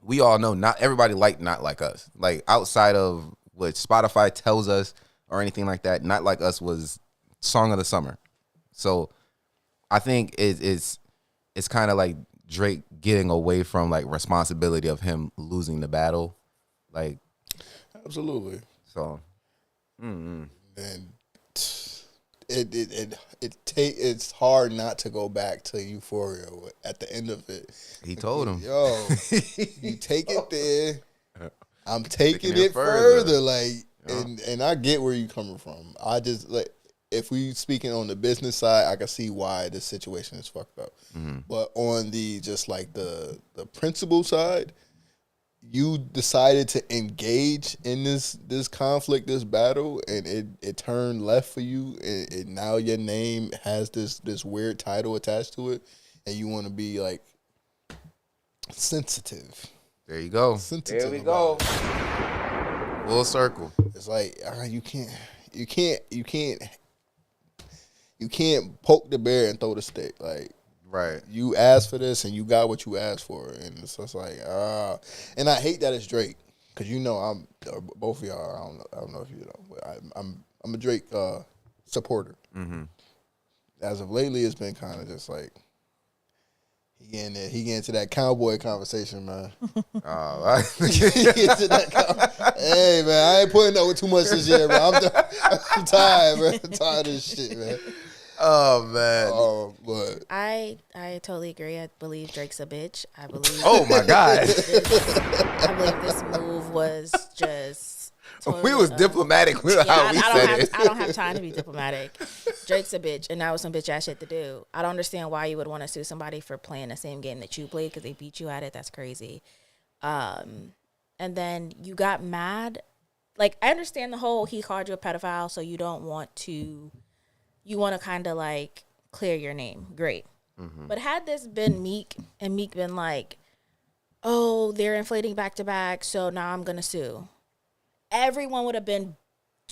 we all know not everybody not like us. Like outside of what Spotify tells us or anything like that, Not Like Us was song of the summer. So I think it's kind of like Drake getting away from like responsibility of him losing the battle, like absolutely. So, and it's hard not to go back to Euphoria at the end of it. He told him, "Yo, you take it there. I'm taking it further." Like, yeah. and I get where you coming from. I just like, if we speaking on the business side, I can see why this situation is fucked up. Mm-hmm. But on the just like the principle side, you decided to engage in this conflict, this battle, and it turned left for you, and now your name has this weird title attached to it, and you want to be like sensitive. There you go. Sensitive. There we go. Full circle. It's like you can't poke the bear and throw the stick. Like, right. You asked for this and you got what you asked for. And it's just like, and I hate that it's Drake. Because both of y'all, I don't know if you know, but I'm a Drake supporter. Mm-hmm. As of lately, it's been kind of just like, he getting into that cowboy conversation, man. Hey, man, I ain't putting up with too much this year, bro. I'm tired, bro. I'm tired of this shit, man. Oh man. But I totally agree. I believe Drake's a bitch. I believe. Oh my God. I believe this move was just. Totally, we was diplomatic with how we said it. I don't have time to be diplomatic. Drake's a bitch, and that was some bitch ass shit to do. I don't understand why you would want to sue somebody for playing the same game that you played because they beat you at it. That's crazy. And then you got mad. Like, I understand the whole he called you a pedophile, so you don't want to. You want to kind of like clear your name. Great. Mm-hmm. But had this been Meek and Meek been like, oh, they're inflating back to back, so now I'm going to sue. Everyone would have been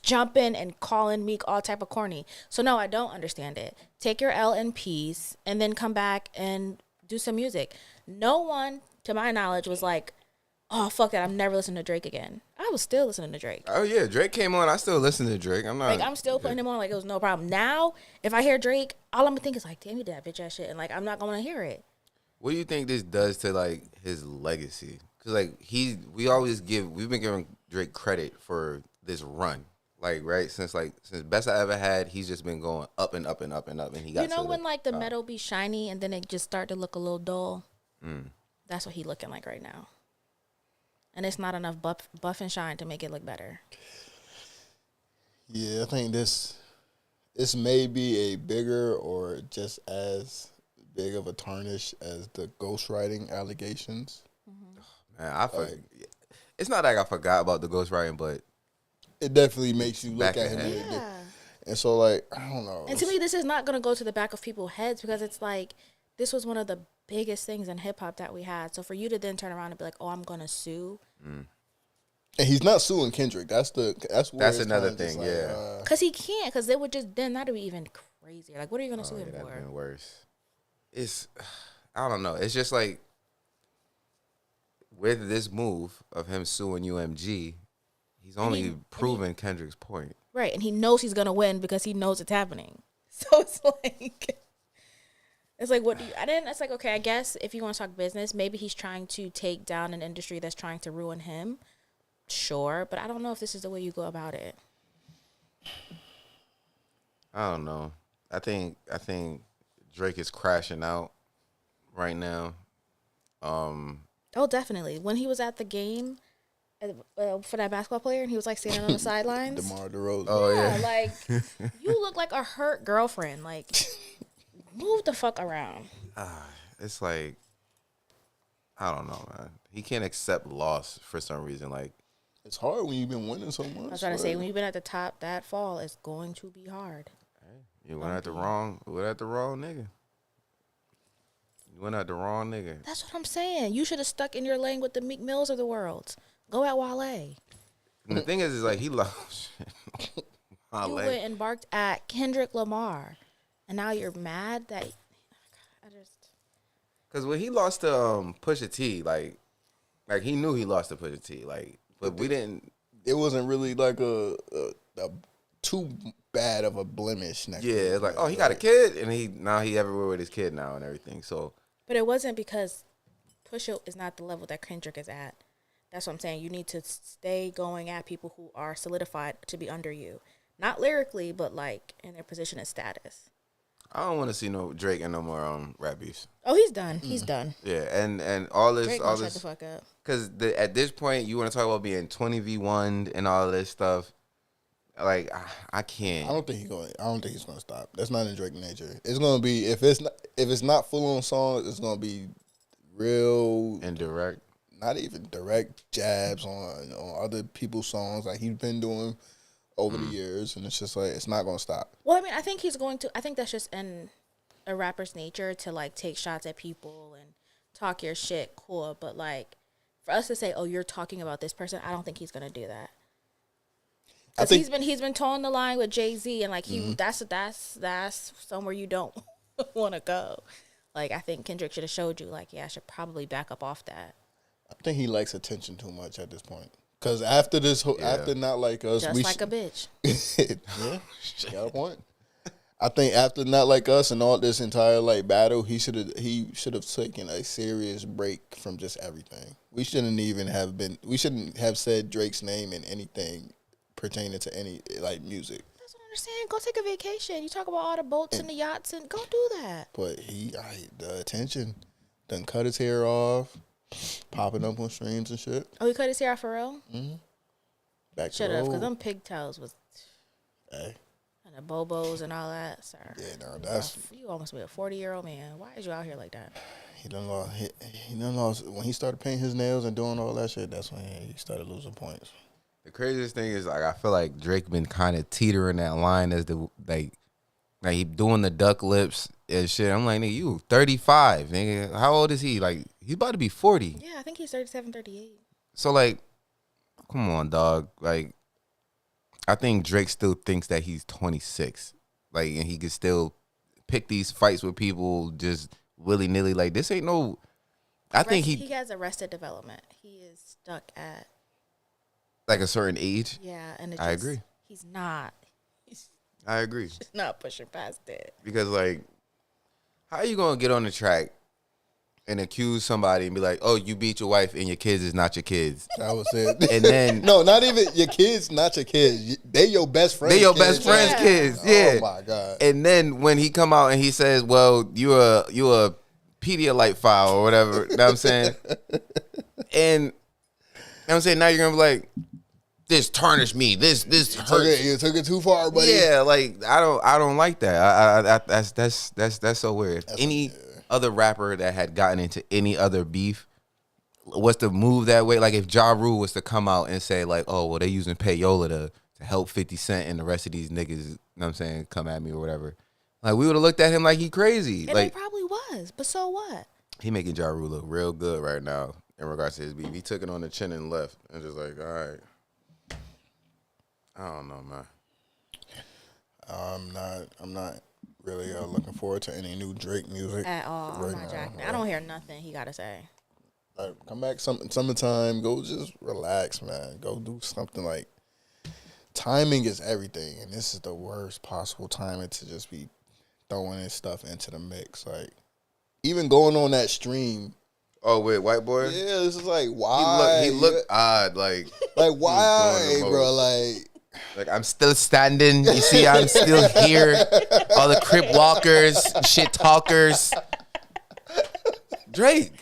jumping and calling Meek all type of corny. So no, I don't understand it. Take your L in peace and then come back and do some music. No one, to my knowledge, was like, oh, fuck it, I'm never listening to Drake again. I was still listening to Drake. Oh, yeah, Drake came on. I still listen to Drake. I'm still putting him on like it was no problem. Now, if I hear Drake, all I'm going to think is like, damn, you did that bitch ass shit. And like, I'm not going to hear it. What do you think this does to like his legacy? Because like we've been giving Drake credit for this run. Like, right, since Best I Ever Had, he's just been going up and up and up and up. And he got when like the metal be shiny and then it just start to look a little dull? That's what he looking like right now. And it's not enough buff and shine to make it look better. Yeah, I think this may be a bigger or just as big of a tarnish as the ghostwriting allegations. Mm-hmm. Man, it's not like I forgot about the ghostwriting, but it definitely makes you look at him. Yeah. And so, like, I don't know. And to me, this is not going to go to the back of people's heads because it's like, this was one of the biggest things in hip hop that we had. So for you to then turn around and be like, "Oh, I'm gonna sue," and he's not suing Kendrick. That's another thing. Yeah, because he can't. Because they would just then that'd be even crazier. Like, what are you gonna sue him that'd for? been worse. It's I don't know. It's just like with this move of him suing UMG, he's only proven Kendrick's point. Right, and he knows he's gonna win because he knows it's happening. So it's like, what do you? It's like, okay, I guess if you want to talk business, maybe he's trying to take down an industry that's trying to ruin him. Sure, but I don't know if this is the way you go about it. I don't know. I think Drake is crashing out right now. Oh, definitely. When he was at the game for that basketball player, and he was like standing on the sidelines. DeMar DeRozan. Oh yeah. Like you look like a hurt girlfriend. Like move the fuck around. It's like I don't know, man. He can't accept loss for some reason. Like it's hard when you've been winning so much. I was trying to say, when you've been at the top, that fall is going to be hard. You went at the wrong nigga. You went at the wrong nigga. That's what I'm saying. You should have stuck in your lane with the Meek Mills of the world. Go at Wale. And the thing is like he lost. You went and barked at Kendrick Lamar, and now you're mad that because when he lost to Pusha T, like he knew he lost to Pusha T, like, but we didn't. It wasn't really like a too bad of a blemish. Yeah, it's like, oh, he got a kid, and he everywhere with his kid now and everything. So, but it wasn't because Pusha is not the level that Kendrick is at. That's what I'm saying. You need to stay going at people who are solidified to be under you, not lyrically, but like in their position and status. I don't want to see no Drake and no more rap beefs. Oh, he's done. He's done. Yeah, and all this, Drake all shut this, the fuck up. because at this point, you want to talk about being 20v1 and all of this stuff. Like I can't. I don't think he's gonna stop. That's not in Drake nature. It's gonna be if it's not full on songs, it's gonna be real indirect. Not even direct jabs on other people's songs like he's been doing over the years, and it's just like it's not gonna stop. Well, I mean, I think he's going to. I think that's just in a rapper's nature to like take shots at people and talk your shit. Cool, but like for us to say, "Oh, you're talking about this person," I don't think he's gonna do that. Because he's been towing the line with Jay-Z, and like that's somewhere you don't want to go. Like I think Kendrick should have showed you, like, yeah, I should probably back up off that. I think he likes attention too much at this point. Because after this, after Not Like Us, just like a bitch. Yeah, got a point. I think after Not Like Us and all this entire like battle, he should have taken a serious break from just everything. We shouldn't have said Drake's name in anything pertaining to any like music. That's what I understand. Go take a vacation. You talk about all the boats and the yachts, and go do that. But the attention done cut his hair off, popping up on streams and shit. Oh, he cut his hair off for real? Mm-hmm. Back Should to have, because them pigtails was. Hey. And the bobos and all that, sir. Yeah, no, that's you almost be a 40-year-old man. Why is you out here like that? He done lost when he started painting his nails and doing all that shit. That's when he started losing points. The craziest thing is, like, I feel like Drake been kind of teetering that line as the like he doing the duck lips and shit. I'm like, nigga, you 35, nigga. How old is he? Like, he's about to be 40. Yeah, I think he's 37, 38. So, like, come on, dog. Like, I think Drake still thinks that he's 26. Like, and he can still pick these fights with people just willy-nilly. Like, this ain't no... I think he has arrested development. He is stuck at... like a certain age? Yeah, and I agree. He's not. I agree. He's not pushing past it. Because, like, how are you going to get on the track and accuse somebody and be like, oh, you beat your wife and your kids is not your kids? That was it. And then... no, not even your kids, not your kids. They your best friends. They your best friends' kids, yeah. Oh, my God. And then when he come out and he says, well, you a Pedialyte file or whatever, you know what I'm saying? And you know what I'm saying, now you're going to be like, this tarnished me. This hurt. You took it too far, buddy. Yeah, like I don't like that. That's so weird. If any other rapper that had gotten into any other beef was to move that way, like if Ja Rule was to come out and say like, oh well, they using payola to help 50 Cent and the rest of these niggas, you know what I'm saying, come at me or whatever. Like, we would have looked at him like he crazy. And like it probably was, but so what? He making Ja Rule look real good right now in regards to his beef. He took it on the chin and left, and just like, all right. I don't know, man. I'm not really looking forward to any new Drake music At all. right I'm not now. jacking. I don't hear nothing he gotta say. Like, come back summertime. Go just relax, man. Go do something. Like, timing is everything, and this is the worst possible timing to just be throwing this stuff into the mix. Like, even going on that stream. Oh, with White Boy? Yeah, this is like, why? He looked odd. Like why, bro? Like, I'm still standing. You see, I'm still here. All the Crip walkers, shit talkers. Drake.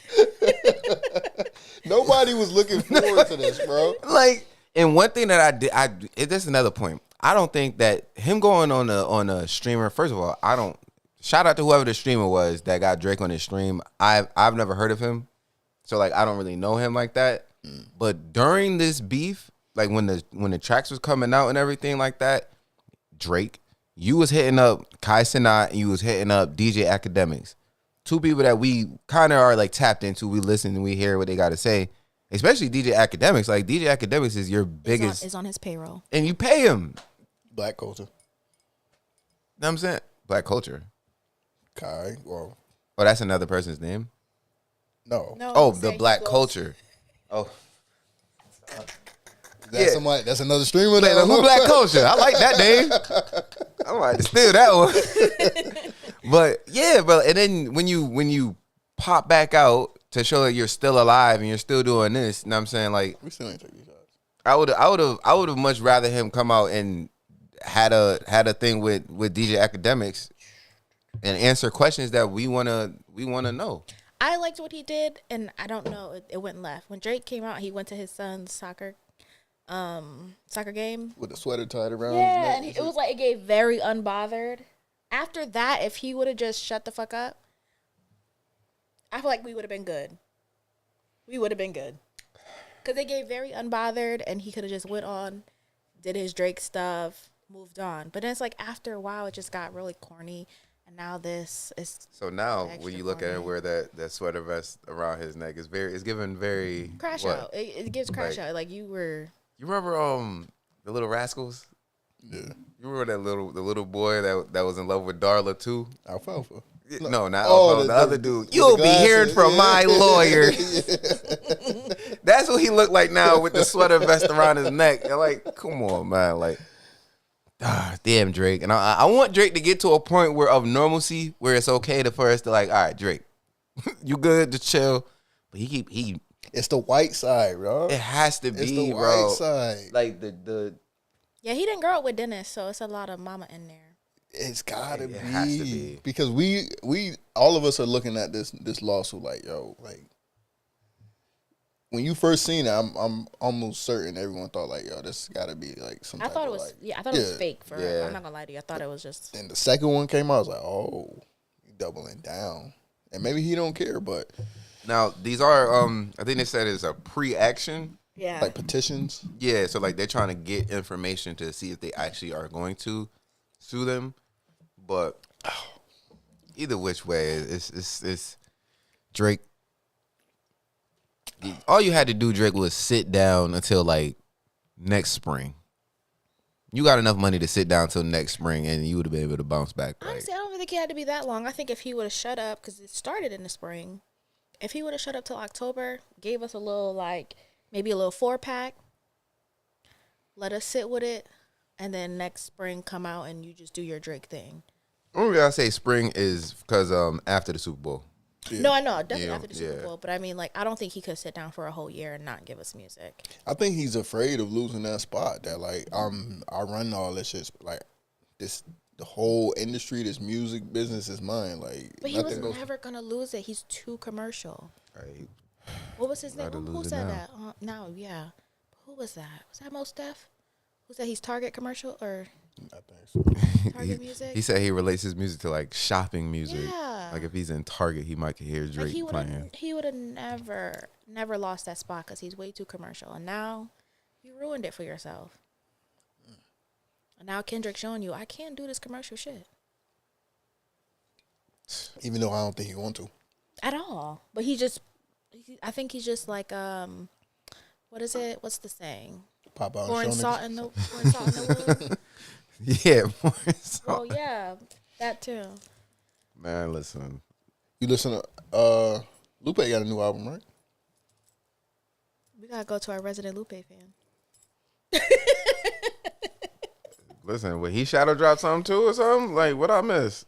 Nobody was looking forward to this, bro. Like, and one thing that I did, this is another point. I don't think that him going on a streamer, first of all, shout out to whoever the streamer was that got Drake on his stream. I've never heard of him. So, like, I don't really know him like that. But during this beef, like when the tracks was coming out and everything like that, Drake, you was hitting up Kai Cenat and you was hitting up DJ Academics. Two people that we kind of are like tapped into. We listen and we hear what they got to say. Especially DJ Academics. Like, DJ Academics is your biggest. Is on his payroll. And you pay him. Black culture. You know what I'm saying? Black culture. Kai. Well. Oh, that's another person's name? No. Oh, the Black culture. Oh. That's another streamer. Who Black culture? I like that name. I might steal that one. But yeah, bro. And then when you pop back out to show that you're still alive and you're still doing this, you know what I'm saying? Like, we still ain't taking these shots. I would have much rather him come out and had a thing with DJ Academics and answer questions that we wanna know. I liked what he did, and I don't know, it went left. When Drake came out, he went to his son's soccer game with the sweater tied around yeah, his neck. And it was like, it gave very unbothered. After that, if he would have just shut the fuck up, I feel like we would have been good. We would have been good. Because they gave very unbothered, and he could have just went on, did his Drake stuff, moved on. But then it's like, after a while, it just got really corny. And now this is so now when you look at him wear that sweater vest around his neck, it's giving very crash out. It gives crash out. Like you remember the Little Rascals? Yeah. You remember the little boy that was in love with Darla too? Alfalfa. No, not Alfalfa. The other dude. You'll be hearing from my lawyer. That's what he looked like now with the sweater vest around his neck. And like, come on, man. Like, damn, Drake. And I want Drake to get to a point of normalcy where it's okay for us to like, all right, Drake, you good to chill. But he it's the white side, bro. It has to be, it's the bro. White side. Like the yeah, he didn't grow up with Dennis, so it's a lot of mama in there. It's gotta be. It has to be. Because we all of us are looking at this lawsuit like, yo, like when you first seen it, I'm almost certain everyone thought like, yo, this gotta be like some. I thought it was I thought it was fake for yeah. I'm not gonna lie to you. I thought it was just. And the second one came out, I was like, oh, he doubling down. And maybe he don't care, but now these are I think they said it's a pre-action. Yeah. Like petitions. Yeah, so like they're trying to get information to see if they actually are going to sue them. But either which way, it's Drake. All you had to do, Drake, was sit down until like next spring. You got enough money to sit down until next spring, and you would have been able to bounce back. Honestly, I don't really think it had to be that long. I think if he would have shut up, because it started in the spring, if he would have shut up till October, gave us a little maybe a little 4-pack, let us sit with it, and then next spring come out and you just do your Drake thing. Only reason I say spring is because after the Super Bowl. Yeah. No, I know, definitely after the Super Bowl. But I mean, I don't think he could sit down for a whole year and not give us music. I think he's afraid of losing that spot. That I run all this shit. The whole industry, this music business is mine. But he was never gonna lose it. He's too commercial. Right. What was his name? Who said that? No, yeah. Who was that? Was that Mos Def? Who said he's Target commercial or? I think so. Target music. He said he relates his music to like shopping music. Yeah. Like if he's in Target, he might hear Drake playing. He would have never lost that spot because he's way too commercial. And now you ruined it for yourself. And now Kendrick showing you I can't do this commercial shit. Even though I don't think he want to. At all. But I think he's just like, what is it? What's the saying? Pop out Pouring and show salt niggas. in the wound. Yeah, more so. Well, yeah, that too. Man, listen. You listen to Lupe got a new album, right? We gotta go to our resident Lupe fan. Listen, when he shadow dropped something too or something, like what I miss?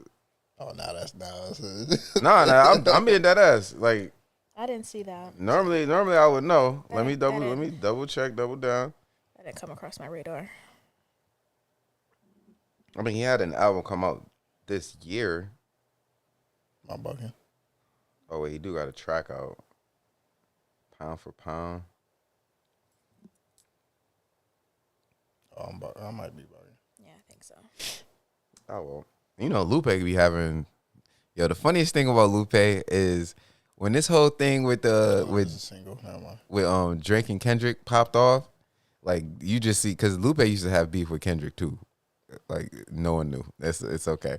Oh, that's Nah, I'm being that ass. Like I didn't see that. normally I would know. That Let me ain't- double check, double down. That didn't come across my radar. I mean, he had an album come out this year. I'm bugging. Oh wait, he do got a track out. Pound for pound. Oh, I might be bugging. Yeah, I think so. Oh well. You know, Lupe be having. Yo, the funniest thing about Lupe is when this whole thing with It's a single. Never mind. with Drake and Kendrick popped off. Like you just see, because Lupe used to have beef with Kendrick too. Like no one knew. It's okay.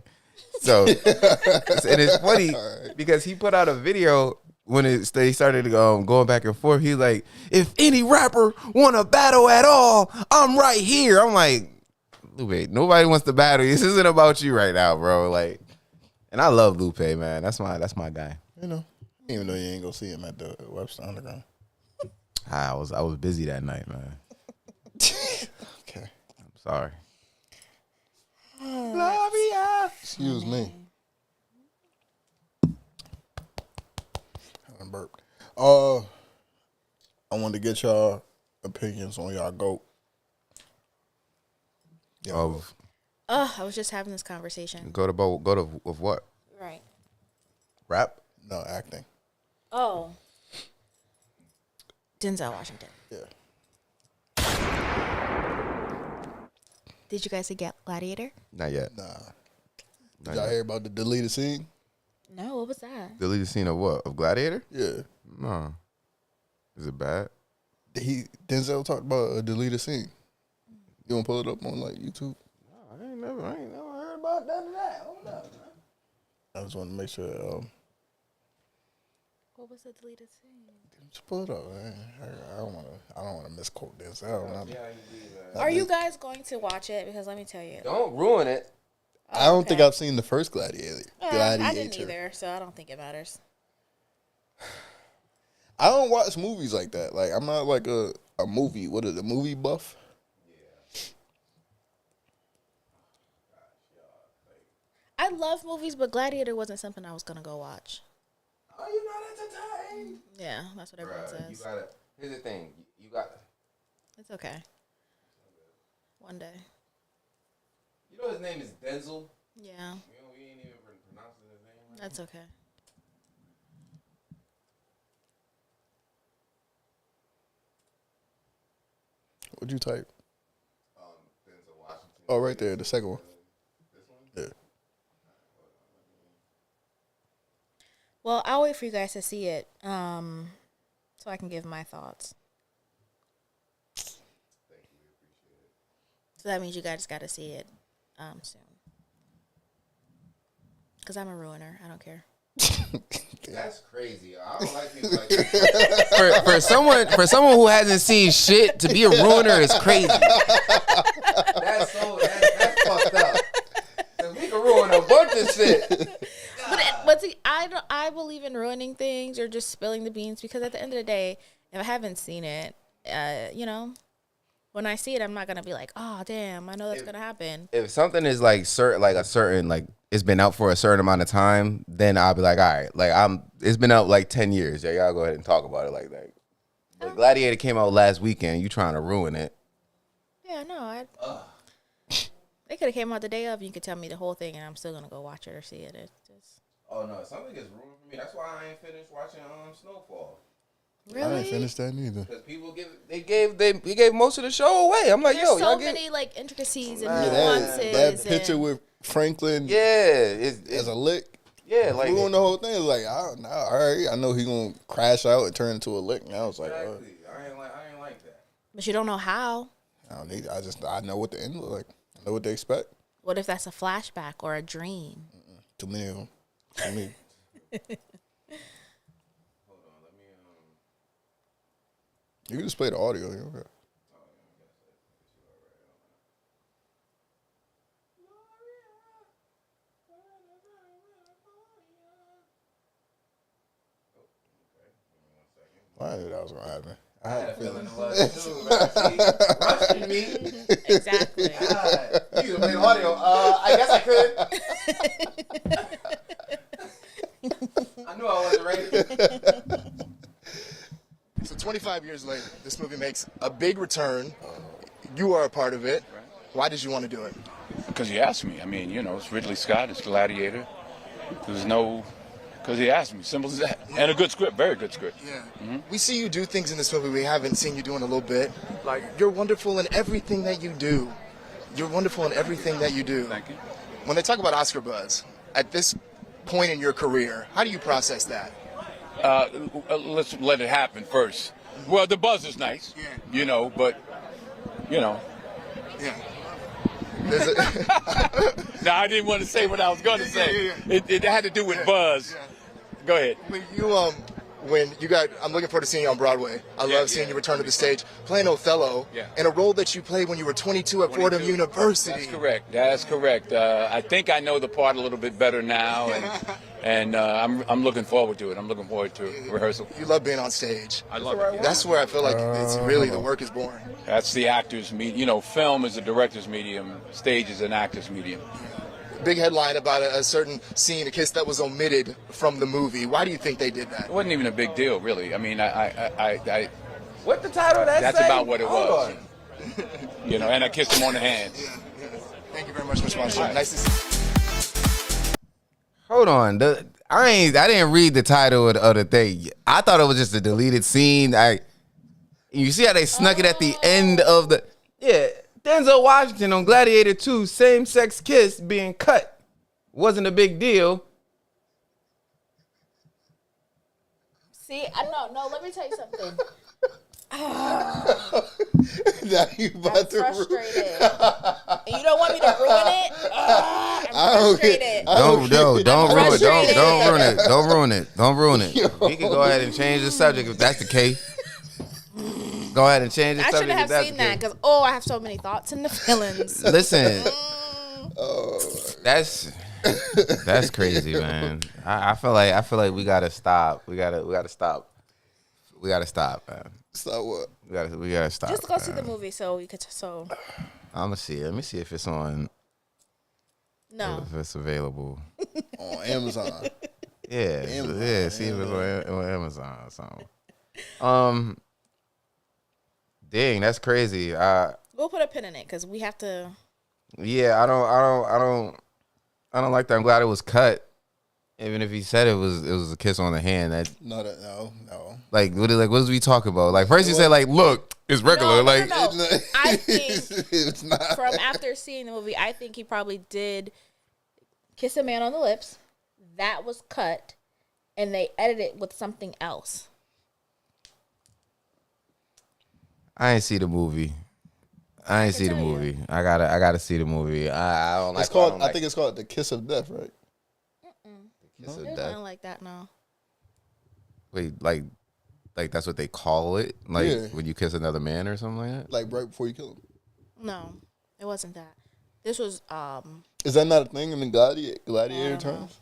So and it's funny because he put out a video when they started going back and forth. He's like, if any rapper want to battle at all, I'm right here. I'm like, Lupe, nobody wants to battle. This isn't about you right now, bro. Like, and I love Lupe, man. That's my guy. You know, even though you ain't gonna see him at the Webster Underground. I was busy that night, man. Okay. I'm sorry. Excuse me. I burped. I wanted to get y'all opinions on y'all GOAT. Yeah. Of I was just having this conversation. go to of what? Right. Rap? No, acting. Oh. Denzel Washington. Yeah. Did you guys see Gladiator? Not yet. Nah. Not Did y'all yet. hear about the deleted scene? No, what was that? Deleted scene of what? Of Gladiator? Yeah. No. Is it bad? Denzel talked about a deleted scene. You want to pull it up on like YouTube? I ain't never heard about none of that. Hold up. I just want to make sure. What was the deleted scene? Just pull it up. Man. I don't want to misquote Denzel. Are you guys going to watch it? Because let me tell you. Don't ruin it. I don't think I've seen the first Gladiator. I didn't either, so I don't think it matters. I don't watch movies like that. Like I'm not like a movie. What is a movie buff? I love movies, but Gladiator wasn't something I was gonna go watch. Are you not entertained? Yeah, that's what everyone says. You gotta. Here's the thing. You got. It's okay. One day. You know his name is Denzel. Yeah, You know we ain't even pronouncing his name. Right? that's okay. What'd you type? Denzel Washington. Oh, right there, the second one. This one. Yeah. Well, I'll wait for you guys to see it, so I can give my thoughts. So that means you guys got to see it soon. Because I'm a ruiner. I don't care. That's crazy. I don't like people like that. for someone who hasn't seen shit, to be a ruiner is crazy. That's fucked up. 'Cause we can ruin a bunch of shit. But see, I believe in ruining things or just spilling the beans because at the end of the day, if I haven't seen it, when I see it, I'm not gonna be like, oh damn, I know that's gonna happen. If something is like it's been out for a certain amount of time, then I'll be like, all right, like it's been out like 10 years. Yeah, y'all go ahead and talk about it like that. But Gladiator came out last weekend. You trying to ruin it? Yeah, no, they could have came out the day of. And you could tell me the whole thing, and I'm still gonna go watch it or see it. It's just Oh no, something gets ruined for me. That's why I ain't finished watching Snowfall. really. I didn't finish that neither. Because people gave most of the show away. I'm like, There's yo, so y'all many like intricacies and Yeah, nuances. That picture and with Franklin it's as a lick. yeah, like Ruined the whole thing. It was like, all right, I know he gonna crash out and turn into a lick. And I was like, exactly. I ain't like that. but you don't know how. I don't need. I know what the end look like. I know what they expect. What if that's a flashback or a dream? Too many of them. I mean, Hold on, let me. you can just play the audio. Okay. I knew that was gonna happen. I had a feeling. It was too. Rushing me. Exactly. God, you can play the audio. I guess I could. I knew I wasn't ready. So 25 years later, this movie makes a big return. You are a part of it. Why did you want to do it? Because he asked me. I mean, you know, it's Ridley Scott, it's Gladiator. There's no, because he asked me. Simple as that. And a good script, very good script. Yeah. We see you do things in this movie we haven't seen you do in a little bit. Like, you're wonderful in everything that you do. You're wonderful in everything that you do. Thank you. When they talk about Oscar buzz, at this point in your career, how do you process that? Let's let it happen first. Well, the buzz is nice, you know, but, you know. Yeah. No, I didn't want to say what I was going to say. It had to do with buzz. Go ahead. When you got, I'm looking forward to seeing you on Broadway. I love seeing you return to the stage, playing Othello, in a role that you played when you were 22 at Fordham University. That's correct. I think I know the part a little bit better now, and I'm looking forward to it. I'm looking forward to rehearsal. You love being on stage. I love it. That's where I feel like it's really the work is born. That's the actor's medium. You know, film is a director's medium. Stage is an actor's medium. Big headline about a certain scene, a kiss that was omitted from the movie. Why do you think they did that? It wasn't even a big deal, really. I mean, I What the title of that? that's say? about what it Hold was. on. You know, and I kissed him on the hand. Thank you very much for sponsorship. Nice to see you. Hold on. I didn't read the title of the thing. I thought it was just a deleted scene. You see how they snuck it at the end of the Denzel Washington on Gladiator 2, same-sex kiss being cut. Wasn't a big deal. See, no. Let me tell you something. Now you about I'm to frustrated. And you don't want me to ruin it? I'm frustrated. Don't ruin it. frustrated. Don't ruin it. Don't ruin it. Don't ruin it. We can go ahead and change the subject if that's the case. Go ahead and change the I subject. shouldn't have seen that because I have so many thoughts and the feelings. Listen, that's crazy, man. I feel like we gotta stop. We gotta stop. We gotta stop, man. Stop what? We gotta stop. Just go man. see the movie so we could. I'm gonna see it. Let me see if it's on. No. If it's available. On Amazon. Yeah, Amazon. yeah. See if it's on Amazon or something. Dang, that's crazy. We'll put a pin in it because we have to. Yeah, I don't like that. I'm glad it was cut. Even if he said it was a kiss on the hand, that No. like what was we talking about? Like first he said like, look, it's regular. No. I think It's not. from after seeing the movie, I think he probably did kiss a man on the lips. That was cut, and they edited it with something else. I ain't see the movie. I gotta see the movie. I don't like. It's called. I think it's called The Kiss of Death, right? Kiss of There's Death. nothing like that, no. Wait, like that's what they call it? Like Yeah. when you kiss another man or something like that? Like right before you kill him. No, it wasn't that. This was Is that not a thing in the Gladiator terms?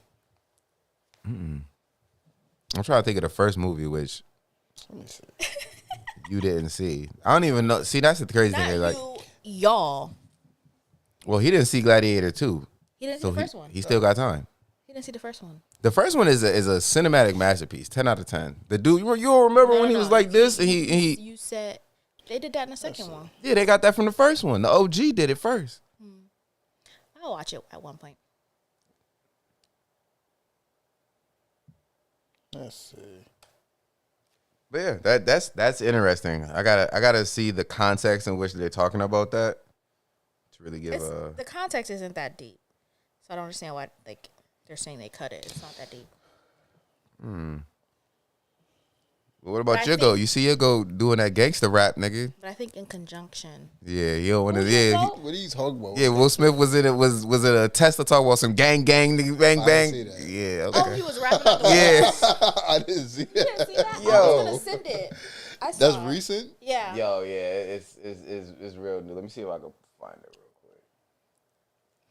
I'm trying to think of the first movie which Let me see. you didn't see. I don't even know. See, that's the crazy not thing. Like, y'all. well, he didn't see Gladiator 2. He didn't see So the first one. he still got time. He didn't see the first one. The first one is a cinematic masterpiece. 10 out of 10. The dude, you'll remember when he was like this and he You said they did that in the second one. yeah, they got that from the first one. The OG did it first. I'll watch it at one point. Let's see. But yeah, that's interesting. I gotta see the context in which they're talking about that to really give The context isn't that deep, so I don't understand why they're saying they cut it. It's not that deep. What about Yiggo? You see Yiggo doing that gangster rap, nigga? But I think in conjunction. Yeah, he don't want to. Yeah, What are you talking about? yeah. Will Smith was in it. Was it a test to talk about some gang, nigga, bang, bang? see that. Yeah. Oh, Okay. he was rapping at the Yeah. I didn't see that. You didn't see that? Yo. I was gonna send it. I saw That's it. recent? Yeah. Yo, yeah, it's real new. Let me see if I can find it real quick.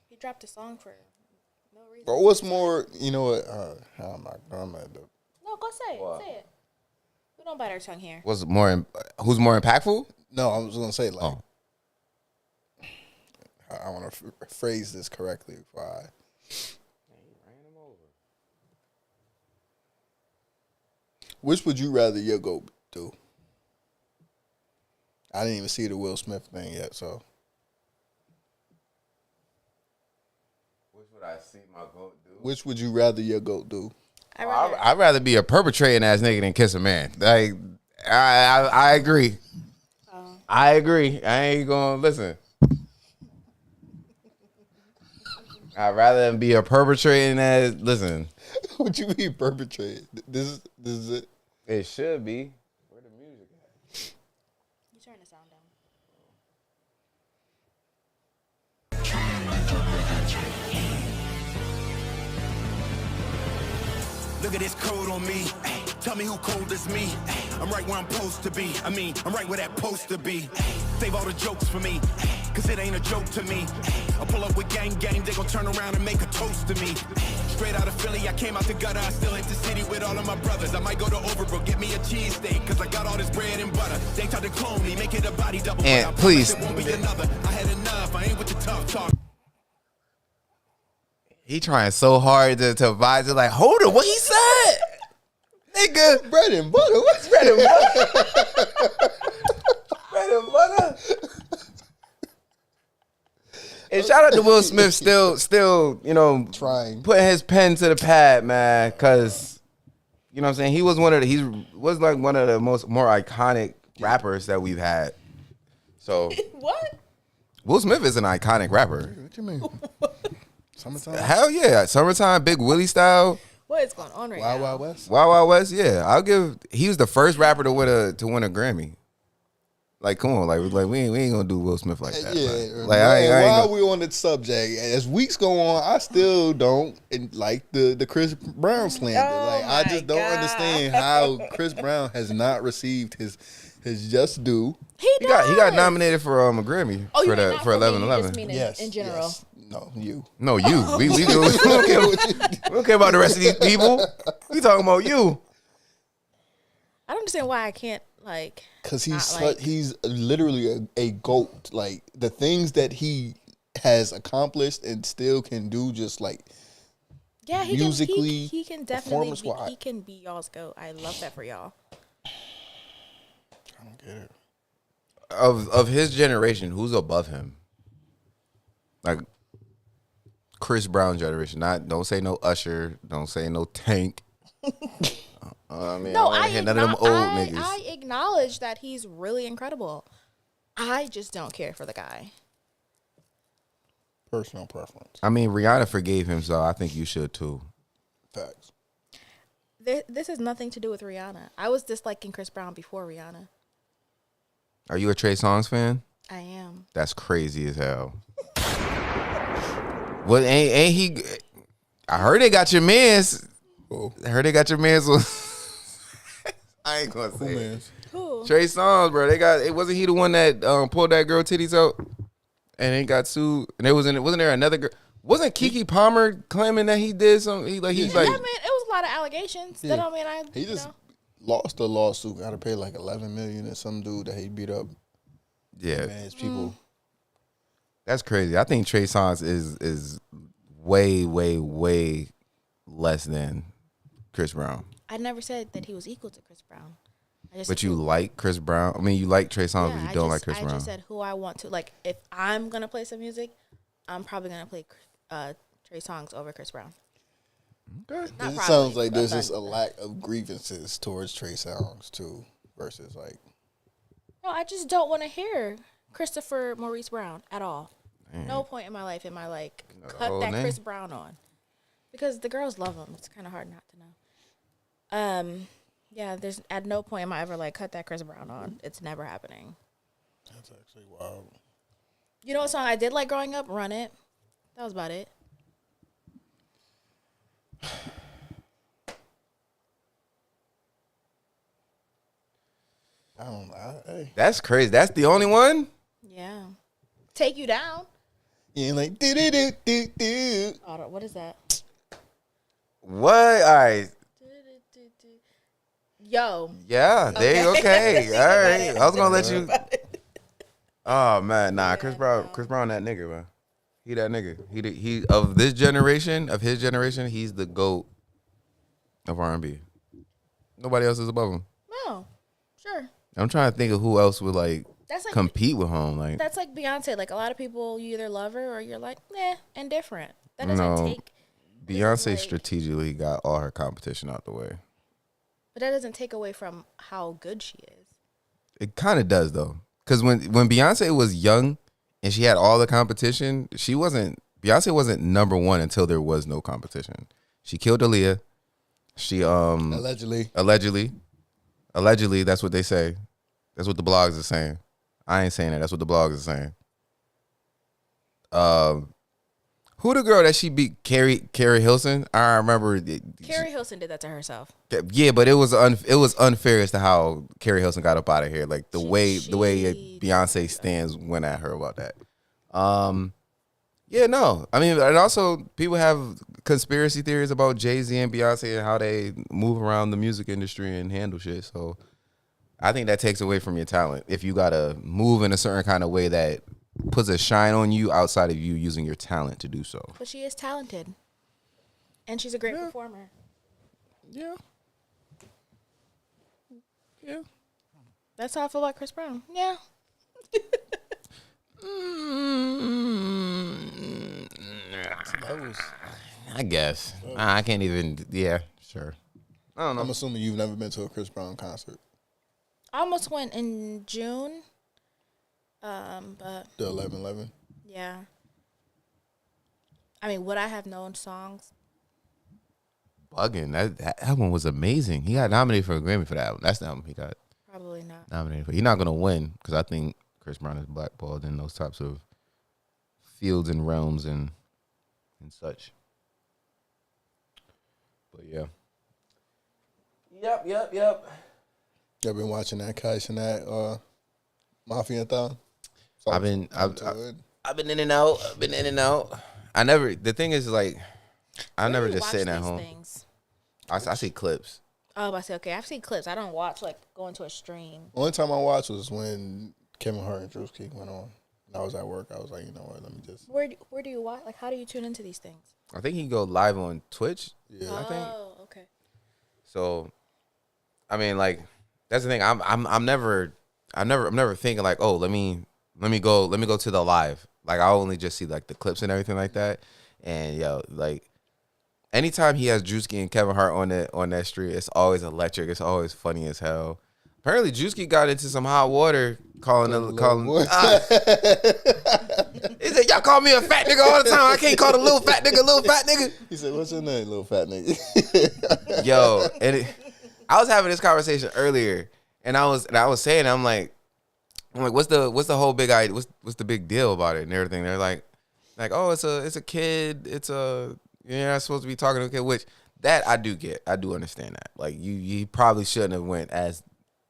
He dropped a song for no reason. But what's more, you know what? I'm at the. No, go say it. What? Say it. We don't bite our tongue here. What's more? Who's more impactful? No, I was gonna say like. Oh. I want to phrase this correctly before I. Which would you rather your GOAT do? I didn't even see the Will Smith thing yet, so. Which would I see my goat do? Which would you rather your GOAT do? I'd rather be a perpetrating ass nigga than kiss a man. Like, I agree. I agree. I ain't gonna listen. I'd rather than be a perpetrating ass. Listen, Would you be perpetrated? This is it. it should be. Where the music at? You turn the sound down. Look at this code on me. Ay, tell me who cold is me. Ay, I'm right where I'm supposed to be. I mean, I'm right where that poster be. Ay, save all the jokes for me, cause it ain't a joke to me. I pull up with gang, they gon' turn around and make a toast to me. Straight out of Philly, I came out the gutter. I still hit the city with all of my brothers. I might go to Overbrook, get me a cheesesteak, cause I got all this bread and butter. They tried to clone me, make it a body double. And but I please. promise it won't be another. I had enough, I ain't with the tough talk. He trying so hard to advise it. Like, hold it, what he said, nigga. Bread and butter. What's Bread and butter. Bread and butter. And shout out to Will Smith, still, you know, Trying. putting his pen to the pad, man, because you know what I'm saying. He was one of the more iconic rappers that we've had. So What? Will Smith is an iconic rapper. What you mean? Summertime? Hell yeah, summertime, Big Willie style, What is going on right Wild now? Wild West? Wild Wild West. Yeah, he was the first rapper to win a Grammy. Like, come on, like we ain't gonna do Will Smith like that. Yeah. Like I ain't while gonna, we on the subject, as weeks go on, I still don't like the Chris Brown slander. Oh Like I my just don't God. understand how Chris Brown has not received his just due. He got nominated for a Grammy Oh, you for mean that not for me, you just 11/11. mean Yes. in general. Yes. No, you. No, you. We do. We don't care about the rest of these people. We talking about you. I don't understand why I can't like. Because not he's literally a GOAT. Like the things that he has accomplished and still can do, just like Yeah, he musically, he can definitely performance-wise. he can be y'all's goat. I love that for y'all. I don't get it. Of his generation, who's above him? Like Chris Brown generation. Don't say no Usher. Don't say no Tank. I mean, No, I I don't hear none of them old niggas. I acknowledge that he's really incredible. I just don't care for the guy. Personal preference. I mean, Rihanna forgave him, so I think you should too. Facts. This has nothing to do with Rihanna. I was disliking Chris Brown before Rihanna. Are you a Trey Songz fan? I am. That's crazy as hell. What ain't he? I heard they got your mans. Oh. I heard they got your mans. I ain't gonna say it. Man. Who? Trey Songz, bro. It wasn't he the one that pulled that girl titties out and he got sued. And wasn't there another girl? Wasn't Keke Palmer claiming that he did something? He's like Yeah, I mean, it was a lot of allegations. Yeah. That don't mean He just you know. lost a lawsuit. Got to pay like $11 million to some dude that he beat up. yeah. Man, his people. That's crazy. I think Trey Songz is way, way, way less than Chris Brown. I never said that he was equal to Chris Brown. I just But said you like Chris Brown? I mean, you like Trey Songz, but you don't like Chris Brown. I just said who I want to like. If I'm gonna play some music, I'm probably gonna play Trey Songz over Chris Brown. Okay. Not It probably, sounds like but there's like- just a lack of grievances towards Trey Songz too, versus like No, I just don't want to hear Christopher Maurice Brown at all. No point in my life am I like the cut whole that name? Chris Brown on because the girls love him. It's kind of hard not to know. Yeah, there's at no point am I ever like cut that Chris Brown on. It's never happening. That's actually wild. You know what song I did like growing up? Run It. That was about it. I don't know. Hey. That's crazy. That's the only one? Yeah. Take You Down. You ain't like do do do do do. Oh, what is that? What? All right. Yo. Yeah. There. Okay. All right. I was gonna let you. Oh man, nah. Yeah, Chris Brown, that nigga, man. He that nigga. He of this generation, of his generation, he's the GOAT of R&B. Nobody else is above him. No. Sure. I'm trying to think of who else would like That's like compete with him. Like that's like Beyonce. Like a lot of people, you either love her or you're like, nah, indifferent. That doesn't No. take. Beyonce like- strategically got all her competition out the way. But that doesn't take away from how good she is. It kind of does though, because when Beyonce was young and she had all the competition, Beyonce wasn't number one until there was no competition. She killed Aaliyah. She allegedly, that's what they say. That's what the blogs are saying. I ain't saying that. That's what the blogs are saying. Who the girl that she beat? Carrie Hilson. I remember. Carrie Hilson did that to herself. Yeah, but it was unfair as to how Carrie Hilson got up out of here. Like the way Beyonce stands went at her about that. Yeah, no. I mean, and also people have conspiracy theories about Jay-Z and Beyonce and how they move around the music industry and handle shit. So I think that takes away from your talent if you gotta move in a certain kind of way that puts a shine on you outside of you using your talent to do so. But she is talented, and she's a great performer. Yeah. Yeah. That's how I feel about Chris Brown. Yeah. I guess. I can't even. Yeah, sure. I don't know. I'm assuming you've never been to a Chris Brown concert. I almost went in June. But The 11/11. yeah. I mean, would I have known songs? Bugging. That album was amazing. He got nominated for a Grammy for that album. That's the album he got Probably not. nominated for. He's not gonna win because I think Chris Brown is blackballed in those types of fields and realms and such. But yeah. Yep. You been watching that Kaish and that Mafia thon? I've been in and out. The thing is, like, I never just sitting at home. Things? I see clips. Oh, I say okay. I've seen clips. I don't watch like going to a stream. Only time I watched was when Kevin Hart and Drewski went on. And I was at work. I was like, you know what? Let me just. Where do you watch? Like, how do you tune into these things? I think he can go live on Twitch. Yeah. I think. Oh, okay. So, I mean, like, that's the thing. I'm never thinking like, oh, let me go to the live. Like, I only just see like the clips and everything like that. And yo, like, anytime he has Drewski and Kevin Hart on that street, it's always electric. It's always funny as hell. Apparently, Drewski got into some hot water calling. He said, "Y'all call me a fat nigga all the time. I can't call the little fat nigga." He said, "What's your name, little fat nigga?" Yo, I was having this conversation earlier, and I was saying, I'm like, what's the whole big idea? What's the big deal about it and everything? They're like, oh, it's a kid. You're not supposed to be talking to a kid. Which that I do get. I do understand that. Like you probably shouldn't have went as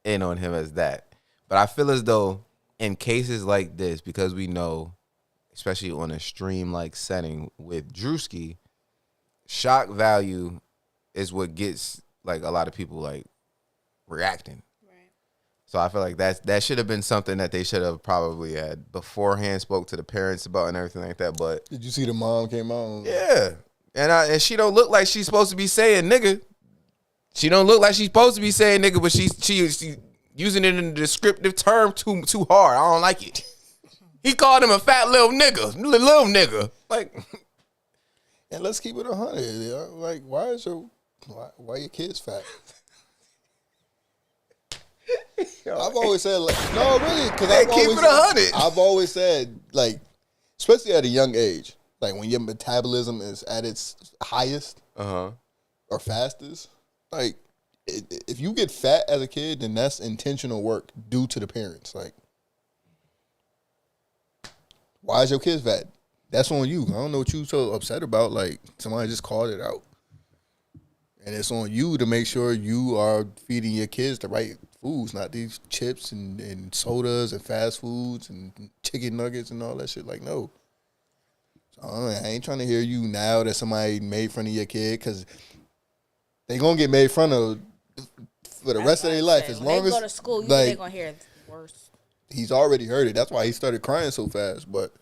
in on him as that. But I feel as though in cases like this, because we know, especially on a stream like setting with Drewski, shock value is what gets like a lot of people like reacting. Right. So I feel like that should have been something that they should have probably had beforehand, spoke to the parents about and everything like that. But did you see the mom came out? Yeah. And she don't look like she's supposed to be saying nigga. She don't look like she's supposed to be saying nigga, but she using it in a descriptive term too hard. I don't like it. He called him a fat little nigga. Like, and let's keep it 100. Like, why your kids fat? I've always said, like, no, really, because I've always said, like, especially at a young age, like when your metabolism is at its highest or fastest, like if you get fat as a kid, then that's intentional work due to the parents. Like, why is your kid fat? That's on you. I don't know what you so upset about. Like, somebody just called it out. And it's on you to make sure you are feeding your kids the right foods, not these chips and sodas and fast foods and chicken nuggets and all that shit. Like, no. So, I ain't trying to hear you now that somebody made fun of your kid, because they going to get made fun of for the rest of their life. As long they as go to school, like, they're going to hear it worse. He's already heard it. That's why he started crying so fast. But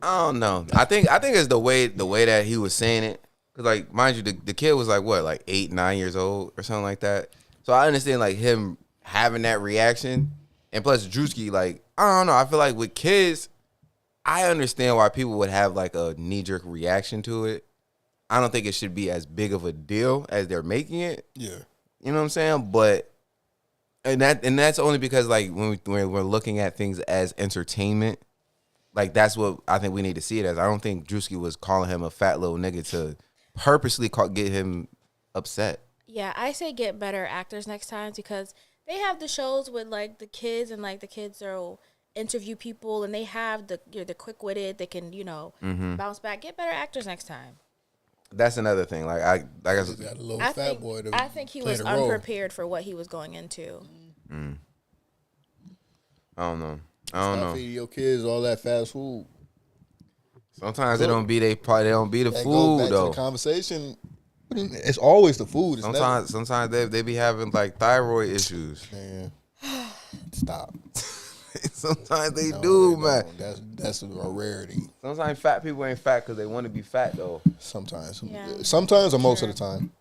I don't know. I think it's the way that he was saying it. Cause like, mind you, the kid was like what, like 8, 9 years old or something like that. So I understand like him having that reaction, and plus Drewski, like, I don't know. I feel like with kids, I understand why people would have like a knee jerk reaction to it. I don't think it should be as big of a deal as they're making it. yeah, You know what I'm saying? But and that's only because like when we're looking at things as entertainment, like that's what I think we need to see it as. I don't think Drewski was calling him a fat little nigga to purposely get him upset. Yeah, I say get better actors next time, because they have the shows with like the kids, and like the kids will interview people, and they have the quick witted. They can bounce back. Get better actors next time. That's another thing. Like I got a little fat boy. I think he was unprepared for what he was going into. I don't know. Stop feeding your kids all that fast food. Sometimes they don't be the That food goes back though. to the conversation. It's always the food. It's Sometimes they be having like thyroid issues. Man, stop. Sometimes they No, do, they man. don't. That's a rarity. Sometimes fat people ain't fat because they want to be fat though. Sometimes, Yeah. sometimes or most of the time.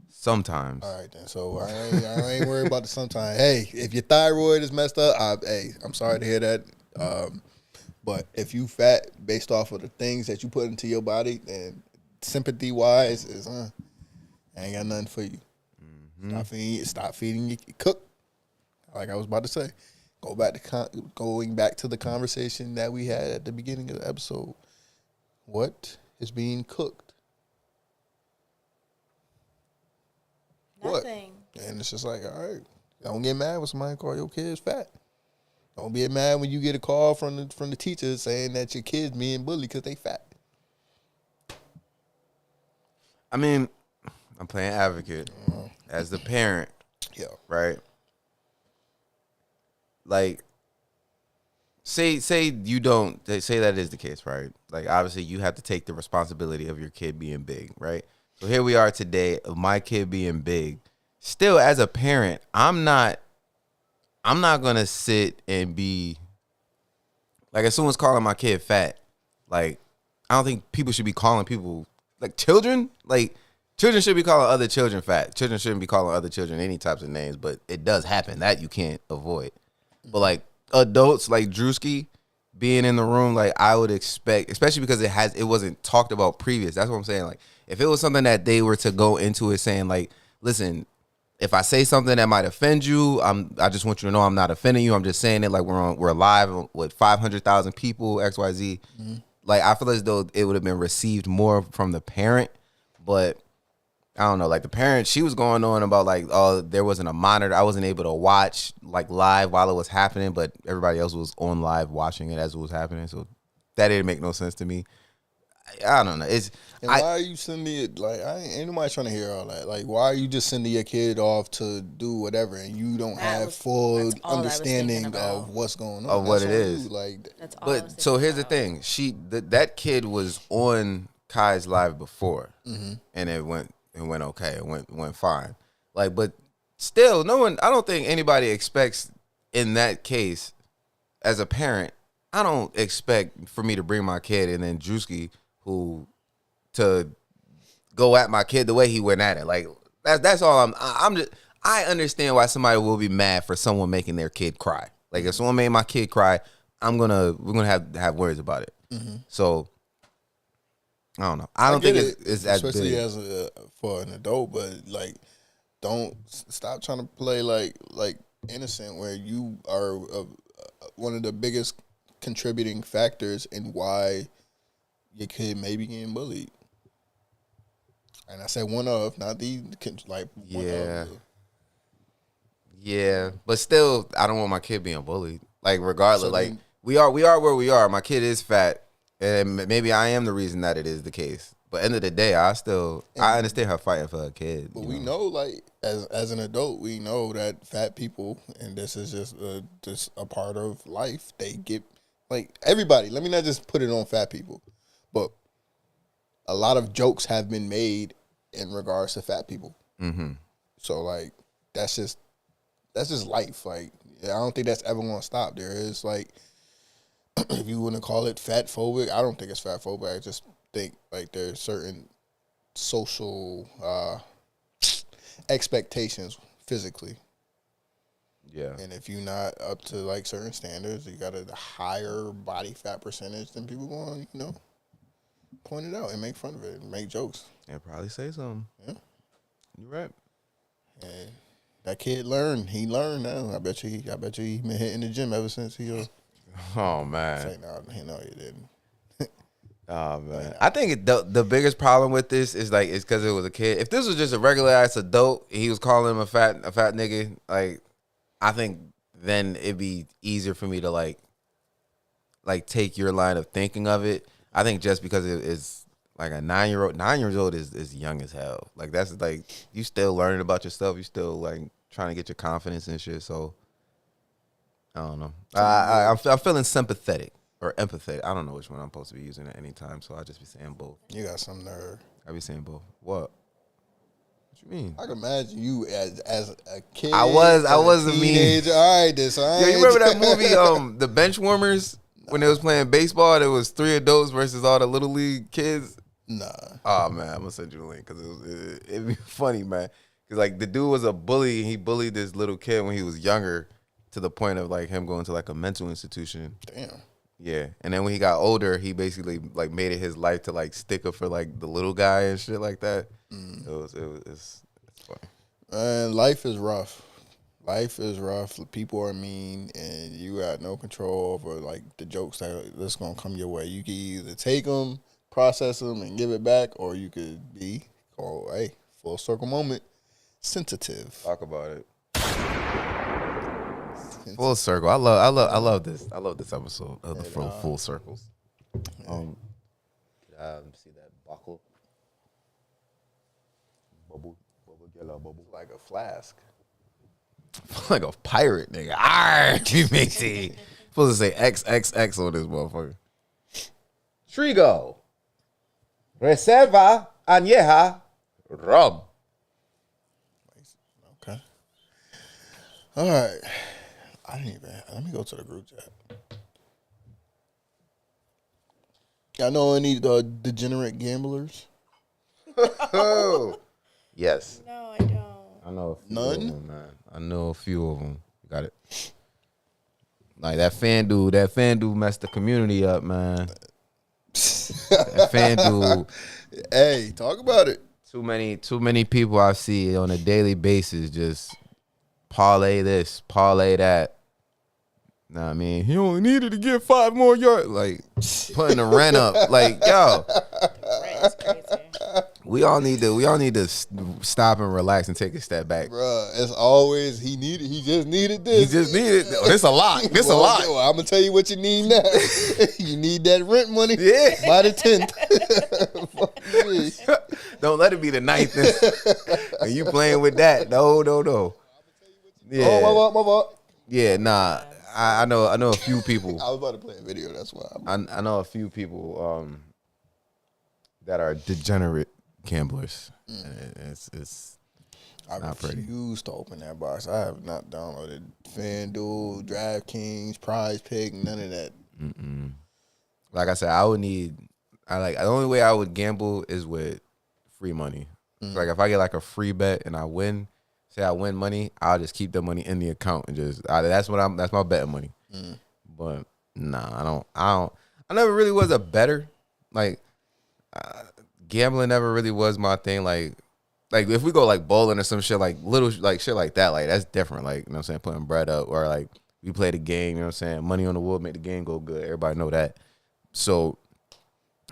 Sometimes. All right then. So I ain't worried about the sometimes. Hey, if your thyroid is messed up, I'm sorry to hear that. But if you fat based off of the things that you put into your body, then sympathy wise is I ain't got nothing for you. Stop feeding your cook. Like I was about to say, going back to the conversation that we had at the beginning of the episode. What is being cooked? Nothing. What? And it's just like, all right, don't get mad when somebody call your kids fat. Don't get mad when you get a call from the teacher saying that your kid's being bullied because they fat. I mean, I'm playing advocate as the parent. Yeah. Right. Like, say you don't say that is the case, right? Like, obviously, you have to take the responsibility of your kid being big, right? So here we are today of my kid being big. Still, as a parent, I'm not gonna sit and be like, as someone's calling my kid fat, like, I don't think people should be calling people like children. Like, children should be calling other children fat. Children shouldn't be calling other children any types of names, but it does happen. That you can't avoid. But like adults like Drewski being in the room, like I would expect, especially because it wasn't talked about previous. That's what I'm saying. Like if it was something that they were to go into it saying like, listen, if I say something that might offend you, I just want you to know I'm not offending you. I'm just saying it like we're live with 500,000 people, XYZ. Mm-hmm. Like I feel as though it would have been received more from the parent, but I don't know, like the parent, she was going on about like, oh, there wasn't a monitor. I wasn't able to watch like live while it was happening, but everybody else was on live watching it as it was happening. So that didn't make no sense to me. I don't know. Why are you sending it? Like, ain't nobody trying to hear all that. Like, why are you just sending your kid off to do whatever and you don't have full understanding of what's going on? Of what it is. Like, that's all. But so here's the thing: that kid was on Kai's live before, and it went okay. It went fine. Like, but still, no one. I don't think anybody expects in that case, as a parent, I don't expect for me to bring my kid and then Drewski to go at my kid the way he went at it. Like that's all I'm just. I understand why somebody will be mad for someone making their kid cry. Like if someone made my kid cry, we're gonna have words about it. Mm-hmm. So I don't know. I don't think it's as big. Especially as for an adult, but like, don't stop trying to play like innocent, where you are one of the biggest contributing factors in why your kid may be getting bullied. And I said one of, not the like. Yeah. Yeah, but still, I don't want my kid being bullied. Like, regardless, So like then- we are where we are. My kid is fat, and maybe I am the reason that it is the case. But end of the day, I understand her fighting for her kid. But we know, like as an adult, we know that fat people, and this is just a part of life. They get like everybody. Let me not just put it on fat people, but a lot of jokes have been made in regards to fat people. Mm-hmm. So like that's just life. Like I don't think that's ever gonna stop. There is like if you want to call it fat phobic, I don't think it's fat phobic. I just think like there's certain social expectations physically. Yeah. And if you're not up to like certain standards, you got a higher body fat percentage than people going, point it out and make fun of it and make jokes. And probably say something. Yeah. You're right. And that kid learned. He learned now. I bet you he been hitting the gym ever since he Oh man. say no, he didn't. Oh man. I think the biggest problem with this is like it's because it was a kid. If this was just a regular ass adult, he was calling him a fat nigga, like I think then it'd be easier for me to like take your line of thinking of it. I think just because it is like a 9 years old is young as hell. Like that's like you still learning about yourself. You still like trying to get your confidence and shit. So I don't know. I'm feeling sympathetic or empathetic. I don't know which one I'm supposed to be using at any time. So I'll just be saying both. You got some nerve. I be saying both. What you mean? I can imagine you as a kid. I was a teenager. All right, this. Yo, you remember that movie, The Benchwarmers, when they was playing baseball? There was 3 adults versus all the little league kids. Nah. Oh man, I'm gonna send you the link because it'd be funny, man. Because like the dude was a bully. He bullied this little kid when he was younger, to the point of like him going to like a mental institution. Damn. Yeah, and then when he got older, he basically like made it his life to like stick up for like the little guy and shit like that. It's funny. Man, life is rough. Life is rough. People are mean, and you got no control over like the jokes that's gonna come your way. You can either take them, process them, and give it back, or you could be, full circle moment, sensitive. Talk about it. Full circle. I love this. I love this episode of the full circles. See that buckle. Bubble, yellow bubble. Like a flask. Like a pirate, nigga. Arr, you make it. Supposed to say XXX on this motherfucker. Trigo. Reserva añeja rum. Okay. All right. Let me go to the group chat. Y'all know any degenerate gamblers? Oh. Yes. No, I don't. I know a few None? of them, man. I know a few of them. Got it. Like that FanDuel messed the community up, man. That FanDuel. Hey, talk about it. Too many people I see on a daily basis just parlay this, parlay that. Nah, I mean, he only needed to get 5 more yards. Like putting the rent up. Like, yo, Rent's crazy. we all need to stop and relax and take a step back. Bruh, it's always he just needed this. He just needed this a lot. This a lot. Well, I'm gonna tell you what you need now. You need that rent money. Yeah. By the 10th. Don't let it be the 9th. And you playing with that. No. Yeah. Oh, my fault. Yeah, nah. I know a few people. I was about to play a video, that's why. I know a few people that are degenerate gamblers. It's I not pretty. refuse to open that box. I have not downloaded FanDuel, DraftKings, Prize Pick, none of that. Like I said, the only way I would gamble is with free money. Like if I get like a free bet and I win, say I win money, I'll just keep the money in the account and that's my betting money. But nah, I never really was a bettor. Like gambling never really was my thing. Like if we go like bowling or some shit, like little like shit like that, like that's different. Like, you know what I'm saying, putting bread up, or like we play the game, you know what I'm saying, money on the wood make the game go good. Everybody know that. So,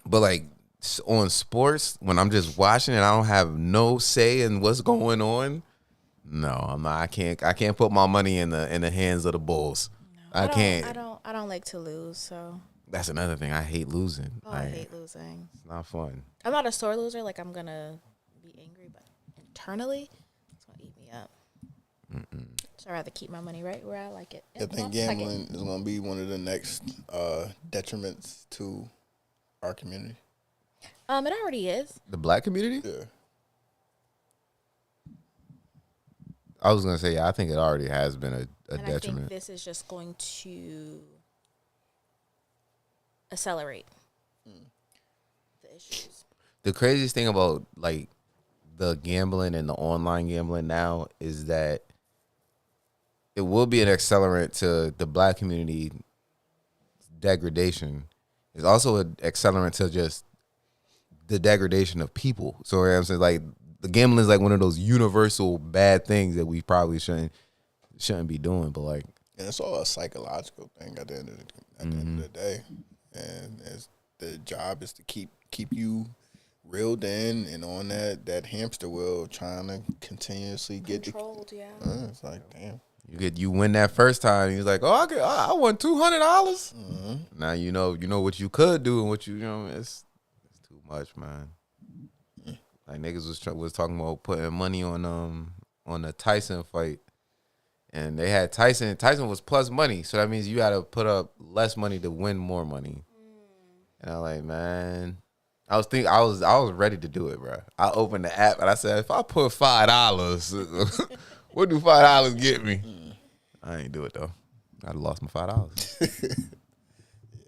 but like on sports, when I'm just watching and I don't have no say in what's going on, no, I'm not. I can't put my money in the hands of the Bulls. No, I can't. I don't like to lose, so. That's another thing. I hate losing. Oh, I hate losing. It's not fun. I'm not a sore loser. Like, I'm gonna be angry, but internally, it's gonna eat me up. So I'd rather keep my money right where I like it. I think gambling is gonna be one of the next detriments to our community. It already is. The black community? Yeah. I was gonna say, yeah, I think it already has been a detriment. I think this is just going to accelerate the issues. The craziest thing about like the gambling and the online gambling now is that it will be an accelerant to the black community degradation. It's also an accelerant to just the degradation of people. So I'm saying, like, the gambling is like one of those universal bad things that we probably shouldn't be doing. But like, and it's all a psychological thing at the end of the day. And the job is to keep you reeled in and on that hamster wheel, trying to continuously get controlled. It's like, damn. You win that first time. He's like, oh, I won $200. Now you know what you could do and what it's too much, man. Like niggas was talking about putting money on the Tyson fight, and they had Tyson. Tyson was plus money, so that means you got to put up less money to win more money. And I'm like, man, I was ready to do it, bro. I opened the app and I said, if I put $5, what do $5 get me? I ain't do it though. I'd have lost my $5.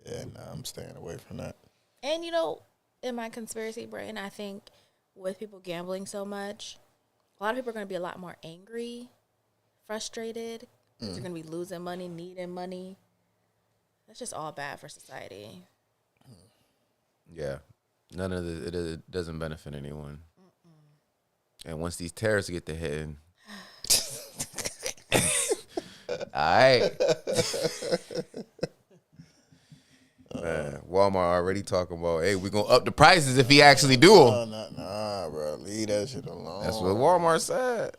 Yeah, nah, I'm staying away from that. And in my conspiracy brain, I think with people gambling so much, a lot of people are going to be a lot more angry, frustrated. They're going to be losing money, needing money. That's just all bad for society. Yeah, none of it doesn't benefit anyone. And once these terrorists get to hitting, all right. Man, Walmart already talking about, hey, we're going to up the prices if he actually do them. Nah, bro. Leave that shit alone. That's what Walmart said.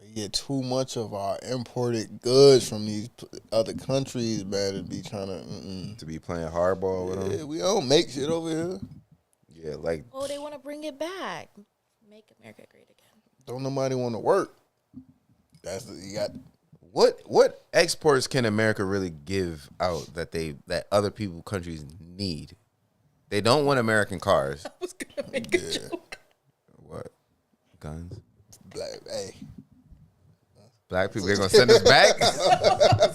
We get too much of our imported goods from these other countries, man, to be trying to be playing hardball with them. Yeah, we don't make shit over here. Yeah, like. Oh, they want to bring it back. Make America great again. Don't nobody want to work. You got. What exports can America really give out that other countries need? They don't want American cars. I was gonna make a joke. What? Guns? Black people, they're gonna send us back?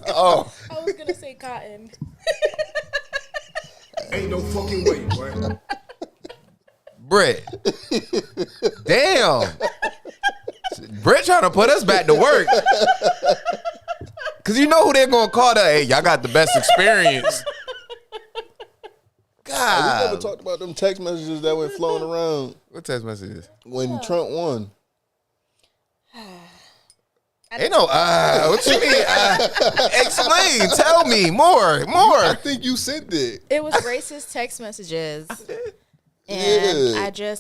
Oh. I was gonna say cotton. Ain't no fucking way, boy. Britt. Damn. Britt trying to put us back to work. Cause you know who they're gonna call that. Hey, y'all got the best experience. God. We never talked about them text messages that went flowing around. What text messages? When Trump won. Ain't no, what you mean? Explain. Tell me more. I think you sent it. It was racist text messages. And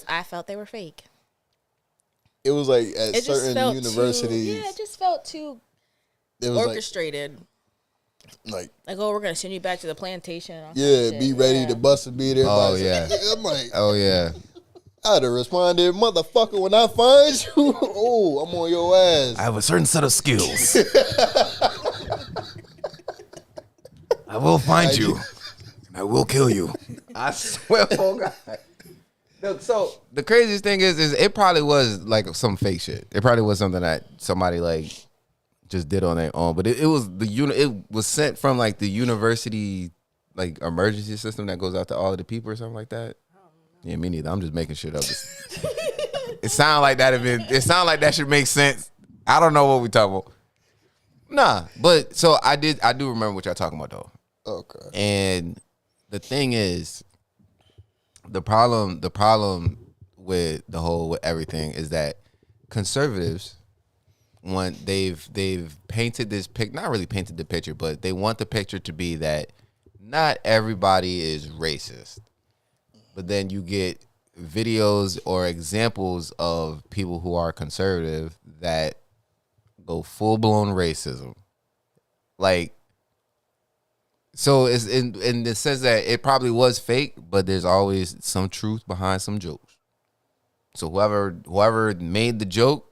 I felt they were fake. It was like at certain universities. It just felt too orchestrated. Like, oh, we're gonna send you back to the plantation. Be ready to bust a beat. Oh yeah. I'm like, oh yeah. I'd have responded, motherfucker, when I find you. Oh, I'm on your ass. I have a certain set of skills. I will find you, and I will kill you. I swear, oh God. Look, so the craziest thing is it probably was like some fake shit. It probably was something that somebody like just did on their own. But it was sent from like the university like emergency system that goes out to all of the people or something like that. Yeah, me neither. I'm just making shit up. It sound like that. It sound like that should make sense. I don't know what we talking about. Nah, but so I do remember what y'all talking about though. Okay. And the thing is, the problem with with everything is that conservatives they've painted this not really painted the picture, but they want the picture to be that not everybody is racist. but then you get videos or examples of people who are conservative that go full blown racism. Like, so it's in the sense that it probably was fake, but there's always some truth behind some jokes. So whoever made the joke,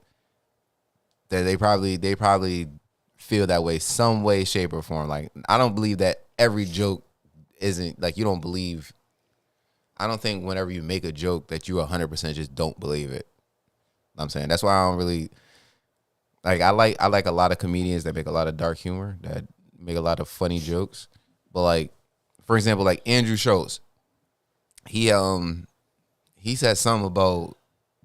that they probably feel that way, some way, shape, or form. Like, I don't believe that every joke isn't like, you don't believe. I don't think whenever you make a joke that you 100% just don't believe it. I'm saying that's why I don't really like. I like a lot of comedians that make a lot of dark humor, that make a lot of funny jokes. But like, for example, like Andrew Schultz, he said something about,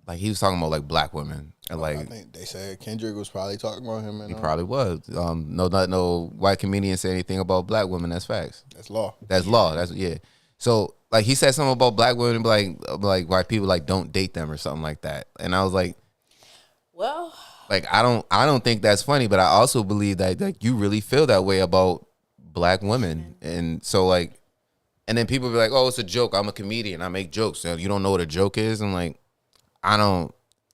like, he was talking about like black women, and like, I think they said Kendrick was probably talking about him. And he probably was. No white comedian said anything about black women. That's facts. That's law. That's law. That's yeah. So like, he said something about black women, like white people like don't date them or something like that, and I was like, Well, like, I don't think that's funny, but I also believe that like you really feel that way about black women, and so like, and then people be like, oh, it's a joke. I'm a comedian. I make jokes. So you don't know what a joke is. I'm like, I don't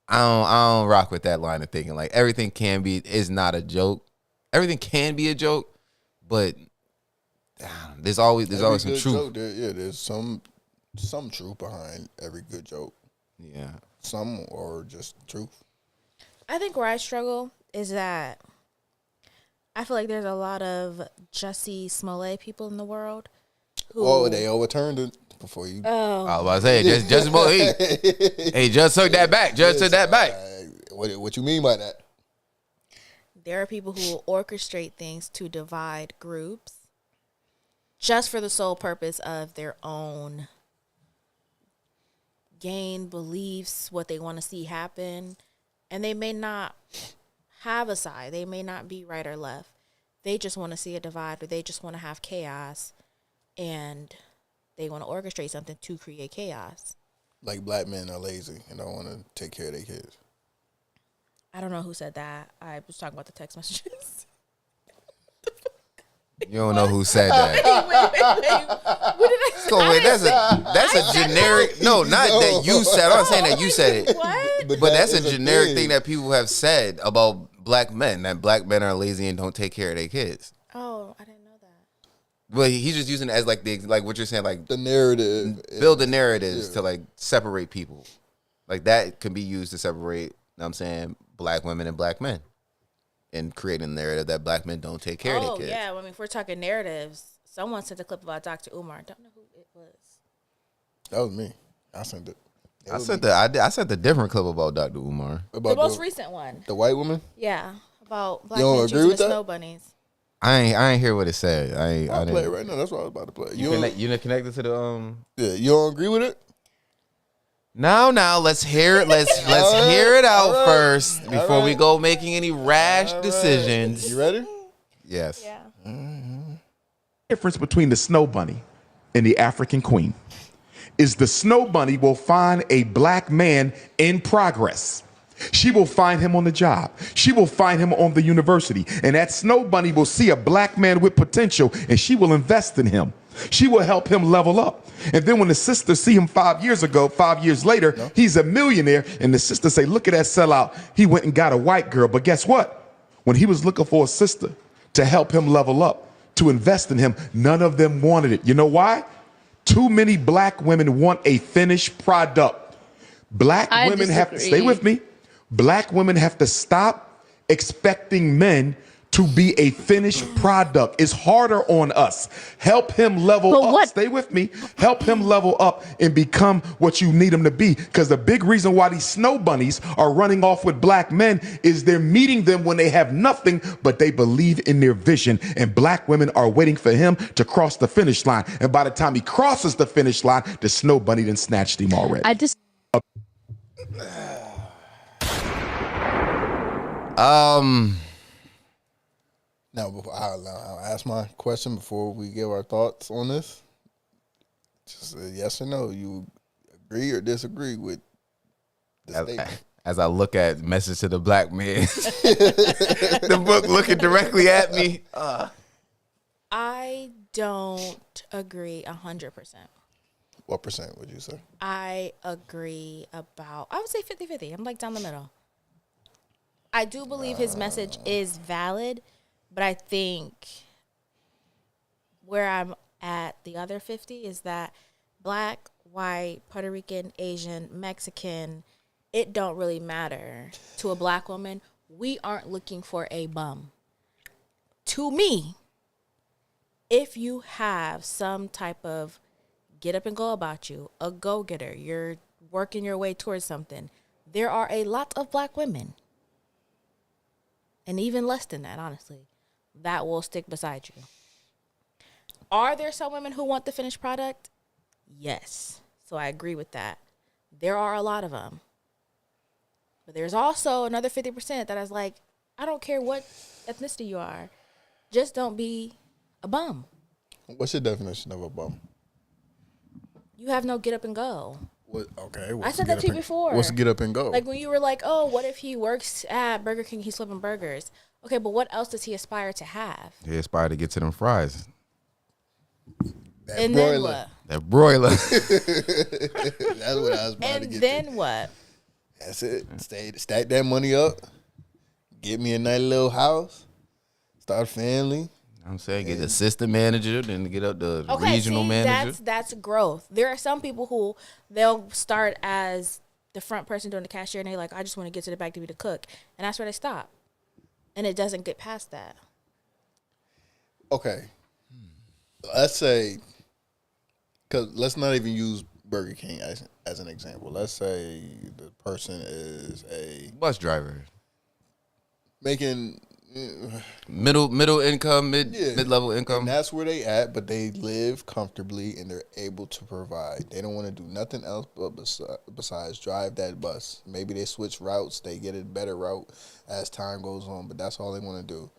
rock with that line of thinking. Like, everything is not a joke. Everything can be a joke, but there's always some truth. There's some truth behind every good joke. Yeah, some or just truth. I think where I struggle is that I feel like there's a lot of Jussie Smollett people in the world. Oh, they overturned it before you. Oh, I was about to say, just hey, just took that back. Just took that back. What you mean by that? There are people who will orchestrate things to divide groups just for the sole purpose of their own gain, beliefs, what they want to see happen. And they may not have a side. They may not be right or left. They just want to see a divide, or they just want to have chaos. And they want to orchestrate something to create chaos. Like black men are lazy and don't want to take care of their kids. I don't know who said that. I was talking about the text messages. You don't know who said that. Wait. What did I say? So wait, that's a generic. No, not that you said. I'm not saying that you said it. What? But that's a generic thing that people have said about black men. That black men are lazy and don't take care of their kids. Oh, I didn't know that. But he's just using it as like what you're saying, like the narrative. Build the narratives to like separate people. Like, that can be used to separate, you know what I'm saying, black women and black men. And creating a narrative that black men don't take care of their kids. Oh, yeah. I mean, if we're talking narratives, someone sent a clip about Dr. Umar. Don't know who it was. That was me. I sent it. I sent the different clip about Dr. Umar. The most recent one. The white woman? Yeah. About black You don't men agree choosing with the that? snow bunnies. I ain't hear what it said. I'll play it right now. That's what I was about to play. You not connected to the Yeah, you don't agree with it? Now, let's hear it. Let's hear it out first before we go making any rash decisions. You ready? Yes. Yeah. Difference between the snow bunny and the African queen is the snow bunny will find a black man in progress. She will find him on the job. She will find him on the university. And that snow bunny will see a black man with potential, and she will invest in him. She will help him level up. And then when the sister see him 5 years later, he's a millionaire. And the sister say, look at that sellout. He went and got a white girl. But guess what? When he was looking for a sister to help him level up, to invest in him, none of them wanted it. You know why? Too many black women want a finished product. Black women have to, stay with me. Black women have to stop expecting men to be a finished product. It's harder on us. Help him level up. Stay with me. Help him level up and become what you need him to be. Because the big reason why these snow bunnies are running off with black men is they're meeting them when they have nothing, but they believe in their vision. And black women are waiting for him to cross the finish line. And by the time he crosses the finish line, the snow bunny done snatched him already. Now, I'll ask my question before we give our thoughts on this. Just a yes or no. You agree or disagree with the statement? As I look at Message to the Black Man, the book looking directly at me. I don't agree 100%. What percent would you say? I agree about, I would say 50-50. I'm like down the middle. I do believe his message is valid, but I think where I'm at the other 50 is that black, white, Puerto Rican, Asian, Mexican, it don't really matter to a black woman. We aren't looking for a bum. To me, if you have some type of get up and go about you, a go-getter, you're working your way towards something, there are a lot of black women, and even less than that, honestly, that will stick beside you. Are there some women who want the finished product? Yes. So I agree with that. There are a lot of them. But there's also another 50% that is like, I don't care what ethnicity you are. Just don't be a bum. What's your definition of a bum? You have no get up and go. What? Okay. I said that to you before. What's get up and go? Like when you were like, oh, what if he works at Burger King, he's flipping burgers. Okay, but what else does he aspire to have? He aspired to get to them fries. And then what? That broiler. That's what I was about to get And to. then what? That's it. Stack that money up. Get me a nice little house. Start a family. I'm saying get the assistant manager, then get up the Okay, regional see, manager. that's growth. There are some people who they'll start as the front person doing the cashier, and they're like, I just want to get to the back to be the cook, and that's where they stop, and it doesn't get past that. Okay. Let's say, because let's not even use Burger King as an example. Let's say the person is a Bus driver. making Middle income, mid-level income. and that's where they at, but they live comfortably and they're able to provide. They don't want to do nothing else but besides drive that bus. Maybe they switch routes, they get a better route as time goes on, but that's all they want to do.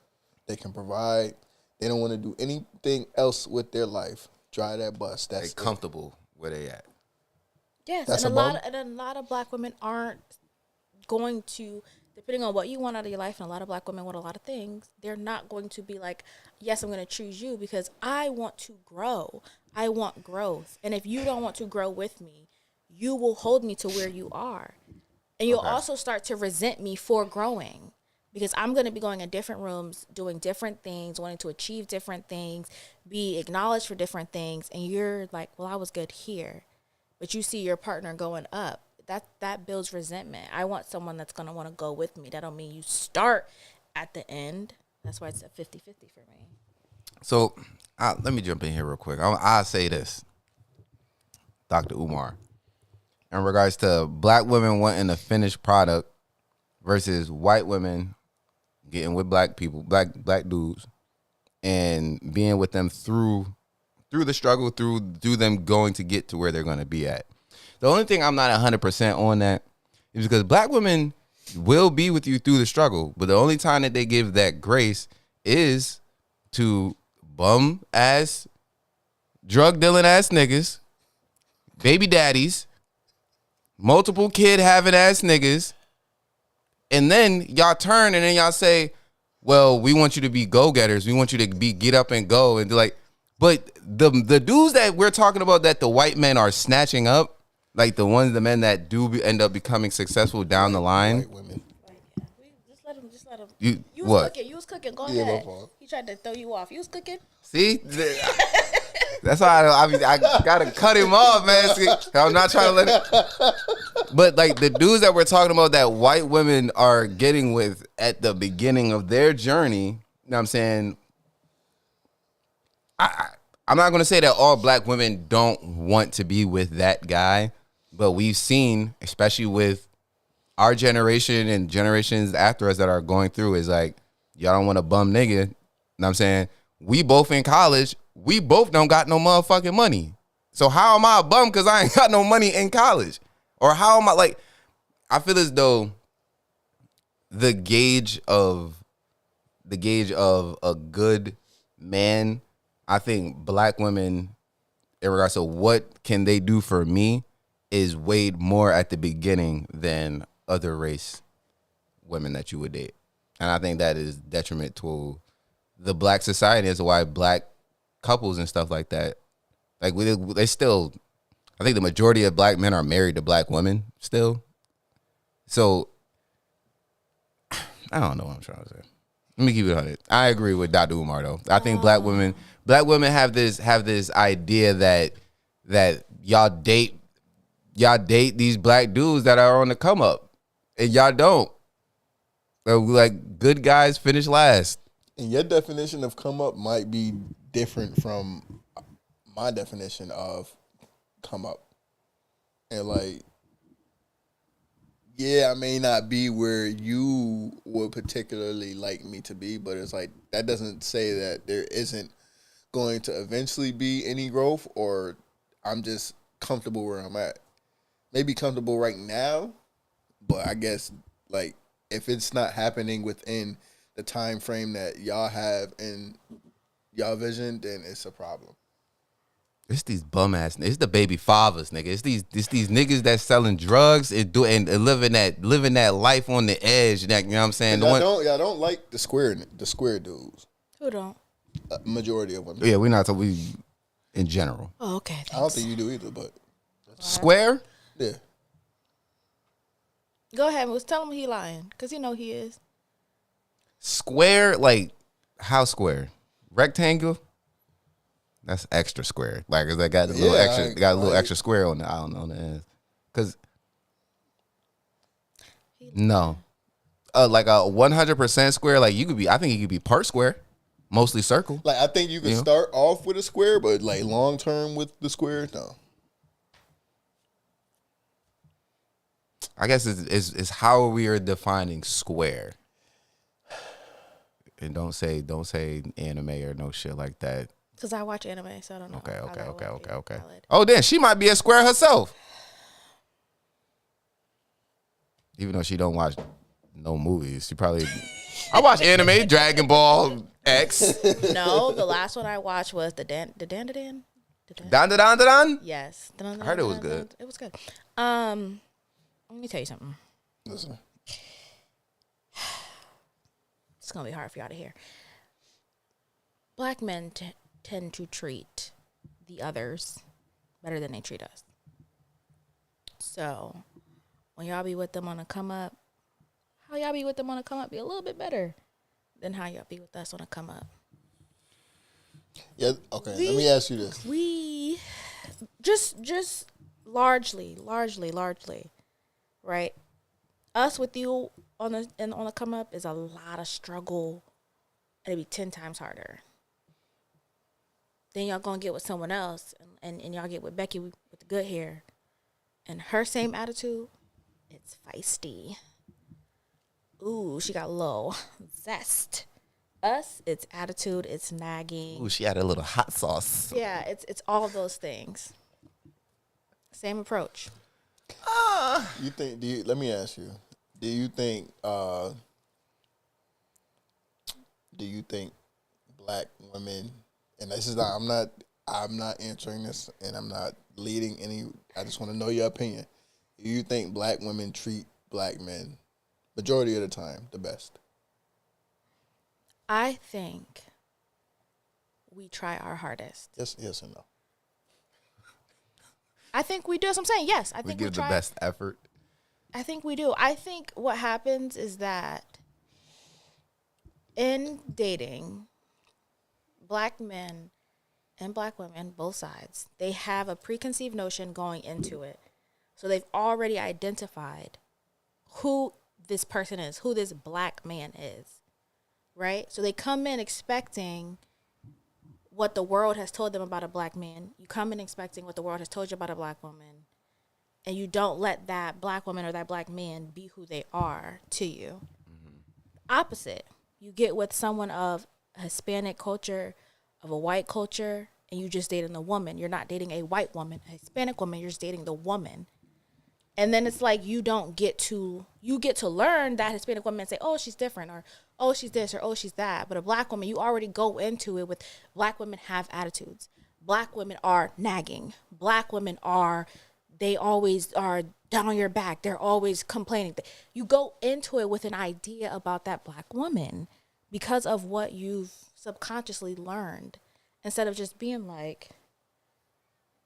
They can provide. They don't want to do anything else with their life. Drive that bus. They That's comfortable where they at. Yes, That's and a bum? a lot of black women aren't going to, depending on what you want out of your life, and a lot of black women want a lot of things, they're not going to be like, yes, I'm going to choose you because I want to grow. I want growth. And if you don't want to grow with me, you will hold me to where you are. And you'll also start to resent me for growing because I'm going to be going in different rooms, doing different things, wanting to achieve different things, be acknowledged for different things. And you're like, well, I was good here. But you see your partner going up. That builds resentment. I want someone that's going to want to go with me. That don't mean you start at the end. That's why it's a 50-50 for me. So let me jump in here real quick. I'll say this, Dr. Umar, in regards to black women wanting a finished product versus white women getting with black people, black dudes, and being with them through the struggle, through them going to get to where they're going to be at. The only thing I'm not 100% on that is because black women will be with you through the struggle, but the only time that they give that grace is to bum ass, drug dealing ass niggas, baby daddies, multiple kid having ass niggas, and then y'all turn and then y'all say, well, we want you to be go-getters. We want you to be get up and go. And like, but the dudes that we're talking about that the white men are snatching up, like the men that do end up becoming successful down the line. white women. Just let him. You was what? Cooking. You was cooking. Go Yeah, my ahead. fault. He tried to throw you off. You was cooking. See? That's why I gotta cut him off, man. See, I'm not trying to let it. But like the dudes that we're talking about that white women are getting with at the beginning of their journey, you know what I'm saying? I'm not gonna say that all black women don't want to be with that guy, but we've seen, especially with our generation and generations after us that are going through, is like, y'all don't want a bum nigga. You know what I'm saying? We both in college. We both don't got no motherfucking money. So how am I a bum because I ain't got no money in college? Or how am I like, I feel as though the gauge of a good man, I think black women, in regards to what can they do for me, is weighed more at the beginning than other race women that you would date. And I think that is detriment to the black society as to why black couples and stuff like that, like they still, I think the majority of black men are married to black women still. So I don't know what I'm trying to say. Let me keep it 100. I agree with Dr. Umar though. I think black women have this idea that y'all date these black dudes that are on the come up, and y'all don't. Like, good guys finish last. And your definition of come up might be different from my definition of come up. And like, yeah, I may not be where you would particularly like me to be, but it's like, that doesn't say that there isn't going to eventually be any growth, or I'm just comfortable where I'm at. Maybe comfortable right now, but I guess like if it's not happening within the time frame that y'all have in y'all vision, then it's a problem. It's these bum ass. It's the baby fathers, nigga. It's these niggas that selling drugs and living that life on the edge. That, you know what I'm saying? Y'all don't like the square dudes. Who don't? Majority of them. Yeah, we're not. We in general. Oh, okay. Thanks. I don't think you do either, but Square. yeah. Go ahead. Tell him he lying, because you know he is. Square, like how square? Rectangle. That's extra square. Like, cause I got a little extra square on the end. Cause no, like a 100% square. Like I think you could be part square, mostly circle. Like I think you can start off with a square, but like long term with the square, no. I guess it's how we are defining square. And don't say anime or no shit like that. Because I watch anime, so I don't know. Okay. Oh, damn, she might be a square herself. Even though she don't watch no movies, she probably. I watch anime, Dragon Ball X. No, the last one I watched was the Dan. Dan. Yes. I heard it was good. It was good. Let me tell you something. Listen. It's gonna be hard for y'all to hear. Black men tend to treat the others better than they treat us. So when y'all be with them on a come up, how y'all be with them on a come up be a little bit better than how y'all be with us on a come up. Yeah. Okay. Let me ask you this. We just largely, right? Us with you on the come up is a lot of struggle. It'd be 10 times harder. Then y'all gonna get with someone else, and y'all get with Becky with the good hair, and her same attitude. It's feisty. Ooh, she got low zest. Us, it's attitude. It's nagging. Ooh, she had a little hot sauce. Yeah, it's all of those things. Same approach. Let me ask you. Do you think black women, and this is not, I'm not answering this, and I'm not leading any, I just want to know your opinion. Do you think black women treat black men majority of the time the best? I think we try our hardest. Yes and no. I think we do. That's what I'm saying. Yes, I think we give try. The best effort. I think we do. I think what happens is that in dating, black men and black women, both sides, they have a preconceived notion going into it. So they've already identified who this person is, who this black man is, right? So they come in expecting what the world has told them about a black man. You come in expecting what the world has told you about a black woman. And you don't let that black woman or that black man be who they are to you. Mm-hmm. Opposite. You get with someone of a Hispanic culture, of a white culture, and you just dating the woman. You're not dating a white woman, a Hispanic woman. You're just dating the woman. And then it's like you get to learn that Hispanic woman and say, oh, she's different, or oh, she's this, or oh, she's that. But a black woman, you already go into it with black women have attitudes. Black women are nagging. Black women they always are down on your back. They're always complaining. You go into it with an idea about that black woman because of what you've subconsciously learned, instead of just being like,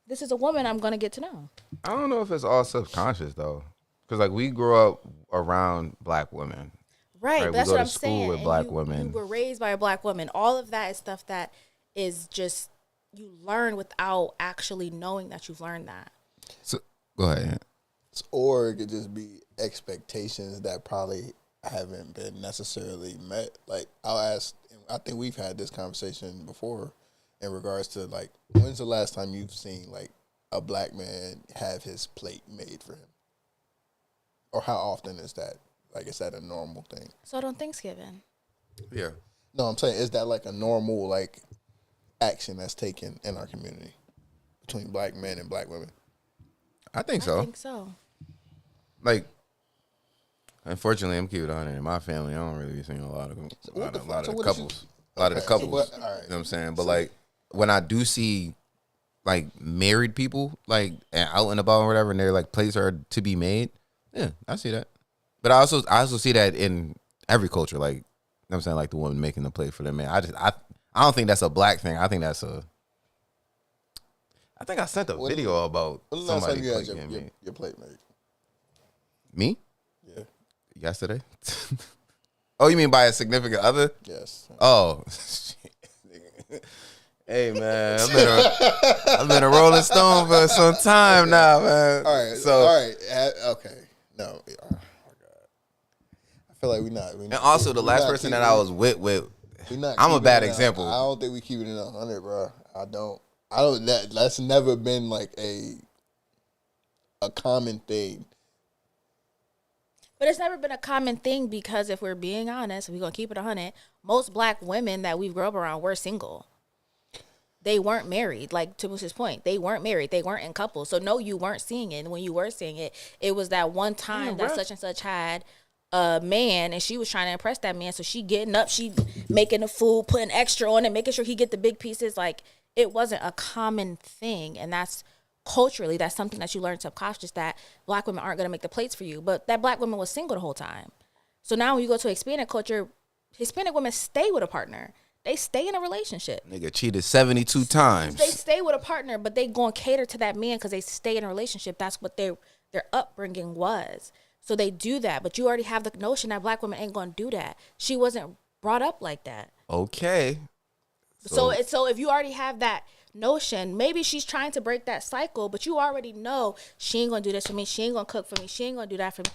this is a woman I'm gonna get to know. I don't know if it's all subconscious though, because like we grew up around black women. Right, but that's we go what to I'm school saying. with And black you women. were raised by a black woman. All of that is stuff that is just you learn without actually knowing that you've learned that. So go ahead. Or it could just be expectations that probably haven't been necessarily met. Like I'll ask, I think we've had this conversation before in regards to like, when's the last time you've seen like a black man have his plate made for him? Or how often is that? Like, is that a normal thing? So on Thanksgiving. Yeah. No, I'm saying, is that like a normal like action that's taken in our community between black men and black women? I think so. I think so. Like, unfortunately, I'm keeping it on in my family. I don't really be seeing a lot of the couples. A lot of the couples. You know what I'm saying? But like, when I do see like married people like out and about or whatever, and their like plates are to be made, yeah, I see that. But I also see that in every culture, like, you know what I'm saying, like the woman making the plate for the man. I don't think that's a black thing. I think I sent a video about somebody plate getting made. Your plate made. Me? Yeah. Yesterday? Oh, you mean by a significant other? Yes. Oh. Hey, man, I've been a Rolling Stone for some time now, man. All right. Okay. No. Oh, my God. I feel like we're not. And also, the last person that I was with, I'm a bad example. I don't think we keep it in 100, bro. I don't. That's never been like a common thing. But it's never been a common thing because if we're being honest, if we're going to keep it 100, most black women that we've grown up around were single. They weren't married. Like, to Bush's point, they weren't married. They weren't in couples. So, no, you weren't seeing it. And when you were seeing it, it was that one time that such and such had a man and she was trying to impress that man. So, she getting up, she making the food, putting extra on it, making sure he get the big pieces. Like, it wasn't a common thing. And that's culturally, that's something that you learn subconscious, that black women aren't going to make the plates for you. But that black woman was single the whole time. So, now when you go to Hispanic culture, Hispanic women stay with a partner. They stay in a relationship. Nigga cheated 72 times. They stay with a partner, but they going to cater to that man because they stay in a relationship. That's what their upbringing was. So they do that. But you already have the notion that black women ain't going to do that. She wasn't brought up like that. Okay. So if you already have that notion, maybe she's trying to break that cycle, but you already know she ain't going to do this for me. She ain't going to cook for me. She ain't going to do that for me.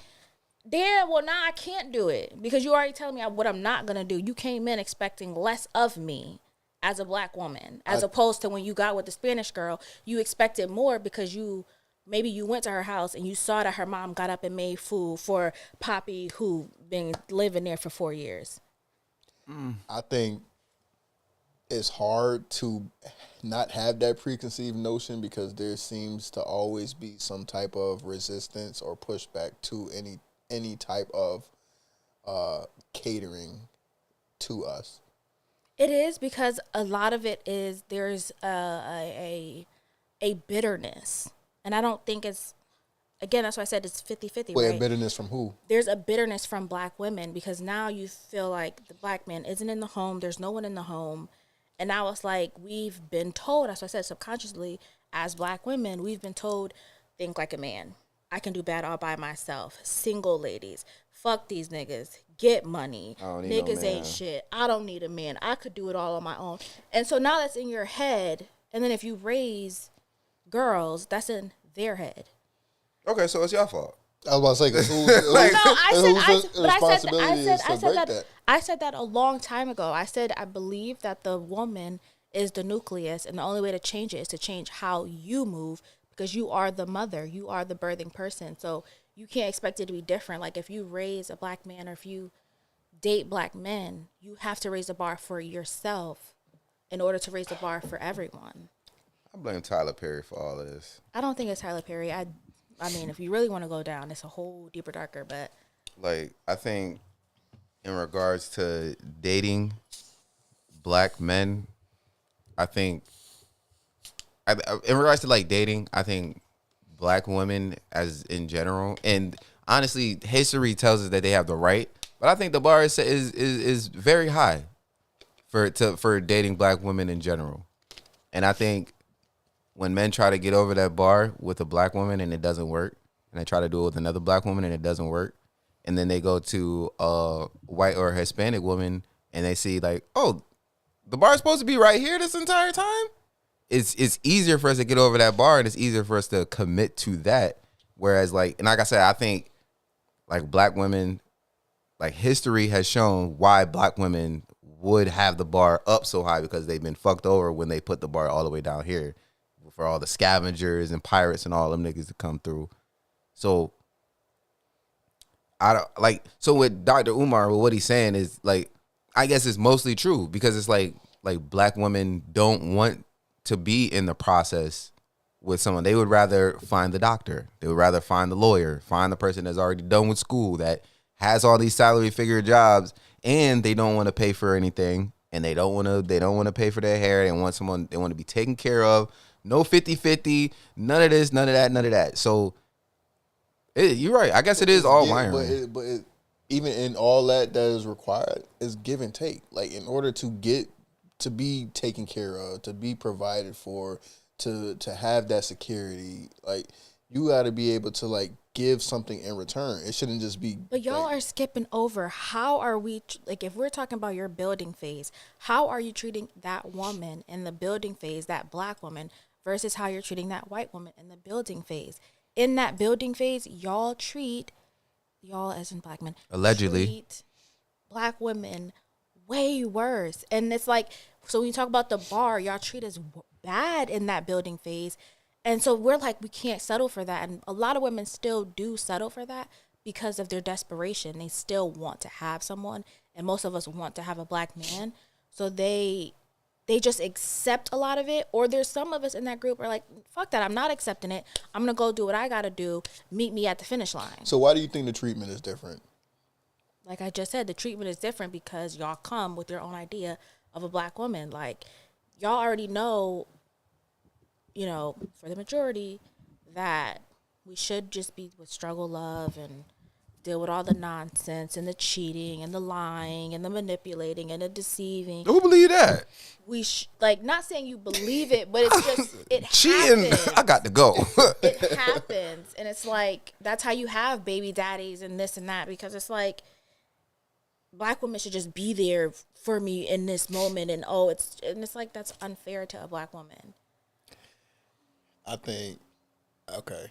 Then, well, now I can't do it because you already telling me what I'm not going to do. You came in expecting less of me as a black woman, as opposed to when you got with the Spanish girl, you expected more because maybe you went to her house and you saw that her mom got up and made food for Poppy, who been living there for 4 years. I think it's hard to not have that preconceived notion because there seems to always be some type of resistance or pushback to any type of catering to us. It is because a lot of it is there's a bitterness. And I don't think it's, again, that's why I said it's 50-50, Wait, right? a bitterness from who? There's a bitterness from black women because now you feel like the black man isn't in the home. There's no one in the home. And now it's like we've been told, that's why I said subconsciously, as black women, we've been told, think like a man. I can do bad all by myself. Single ladies. Fuck these niggas. Get money. Niggas ain't shit. I don't need a man. I could do it all on my own. And so now that's in your head. And then if you raise girls, that's in their head. Okay, so it's your fault. I was about to say, I said that a long time ago. I said I believe that the woman is the nucleus, and the only way to change it is to change how you move. Because you are the mother, you are the birthing person. So you can't expect it to be different. Like if you raise a black man or if you date black men, you have to raise the bar for yourself in order to raise the bar for everyone. I blame Tyler Perry for all of this. I don't think it's Tyler Perry. I mean, if you really want to go down, it's a whole deeper, darker, but. Like, I think in regards to dating black men, I think in regards to like dating, I think black women as in general, and honestly, history tells us that they have the right, but I think the bar is very high for dating black women in general, and I think when men try to get over that bar with a black woman and it doesn't work, and they try to do it with another black woman and it doesn't work, and then they go to a white or Hispanic woman and they see like, oh, the bar's supposed to be right here this entire time. It's easier for us to get over that bar, and it's easier for us to commit to that. Whereas, like, and like I said, I think like black women, like history has shown why black women would have the bar up so high, because they've been fucked over when they put the bar all the way down here for all the scavengers and pirates and all them niggas to come through. So I don't like. So with Dr. Umar, what he's saying is like, I guess it's mostly true, because it's like black women don't want to be in the process with someone. They would rather find the doctor. They would rather find the lawyer, find the person that's already done with school, that has all these salary figure jobs, and they don't want to pay for anything, and they don't want to pay for their hair. They want someone, they want to be taken care of. No 50-50, none of this, none of that, none of that. So you're right. I guess it is all wiring. But even in all that is required is give and take. Like, in order to get to be taken care of, to be provided for, to have that security, like, you got to be able to like give something in return. It shouldn't just be. But y'all are skipping over. How are we, like, if we're talking about your building phase, how are you treating that woman in the building phase, that black woman, versus how you're treating that white woman in the building phase? In that building phase, y'all as in black men, allegedly treat black women way worse. And it's like, so when you talk about the bar, y'all treat us bad in that building phase. And so we're like, we can't settle for that. And a lot of women still do settle for that because of their desperation. They still want to have someone. And most of us want to have a black man. So they just accept a lot of it. Or there's some of us in that group are like, fuck that, I'm not accepting it. I'm going to go do what I got to do. Meet me at the finish line. So why do you think the treatment is different? Like I just said, the treatment is different because y'all come with your own idea of a black woman. Like, y'all already know, you know, for the majority, that we should just be with struggle love and deal with all the nonsense and the cheating and the lying and the manipulating and the deceiving. Who believe that? We like, not saying you believe it, but it's just, it cheating. happens. I got to go. It happens. And it's like, that's how you have baby daddies and this and that, because it's like, black women should just be there for me in this moment. And it's like, that's unfair to a black woman. I think, okay,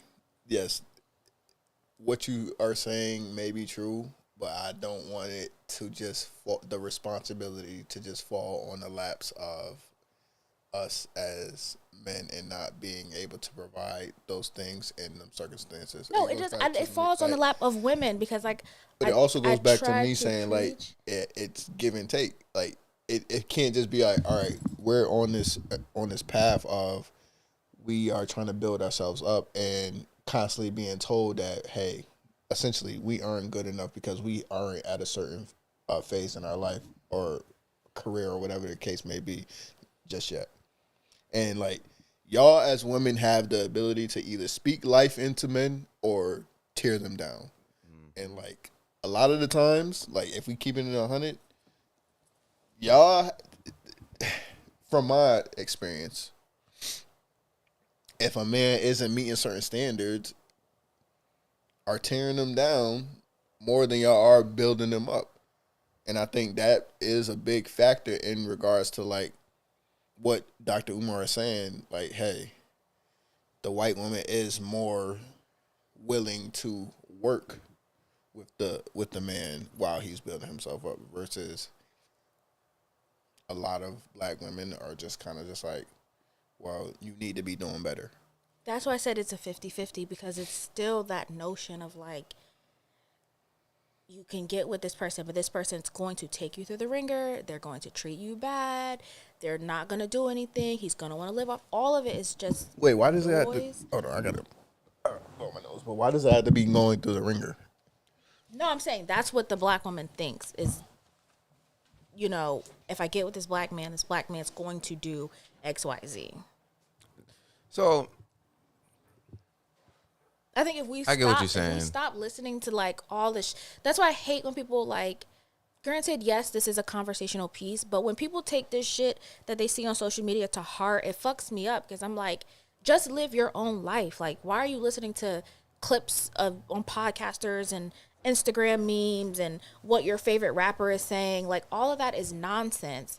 yes, what you are saying may be true, but I don't want it to just the responsibility to just fall on the laps of us as men and not being able to provide those things in them circumstances. No, it falls on the lap of women, because like, but it also goes back to me saying like it's give and take. Like it can't just be like, all right, we're on this path of we are trying to build ourselves up and constantly being told that, hey, essentially we aren't good enough because we aren't at a certain phase in our life or career or whatever the case may be just yet. And like, y'all as women have the ability to either speak life into men or tear them down. And like, a lot of the times, like, if we keep it in 100, y'all, from my experience, if a man isn't meeting certain standards, are tearing them down more than y'all are building them up. And I think that is a big factor in regards to like what Dr. Umar is saying. Like, hey, the white woman is more willing to work with the man while he's building himself up, versus a lot of black women are just kind of just like, well, you need to be doing better. That's why I said it's a 50-50, because it's still that notion of like, you can get with this person, but this person's going to take you through the ringer. They're going to treat you bad. They're not going to do anything. He's going to want to live off. All of it is just Wait, why does it have to... noise. Hold on, I got to blow my nose. But why does it have to be going through the ringer? No, I'm saying that's what the black woman thinks is, you know, if I get with this black man's going to do X, Y, Z. So I think if we I get what you're saying. If we stop listening to like all this, that's why I hate when people like, granted, yes, this is a conversational piece, but when people take this shit that they see on social media to heart, it fucks me up, because I'm like, just live your own life. Like, why are you listening to clips on podcasters and Instagram memes and what your favorite rapper is saying? Like, all of that is nonsense.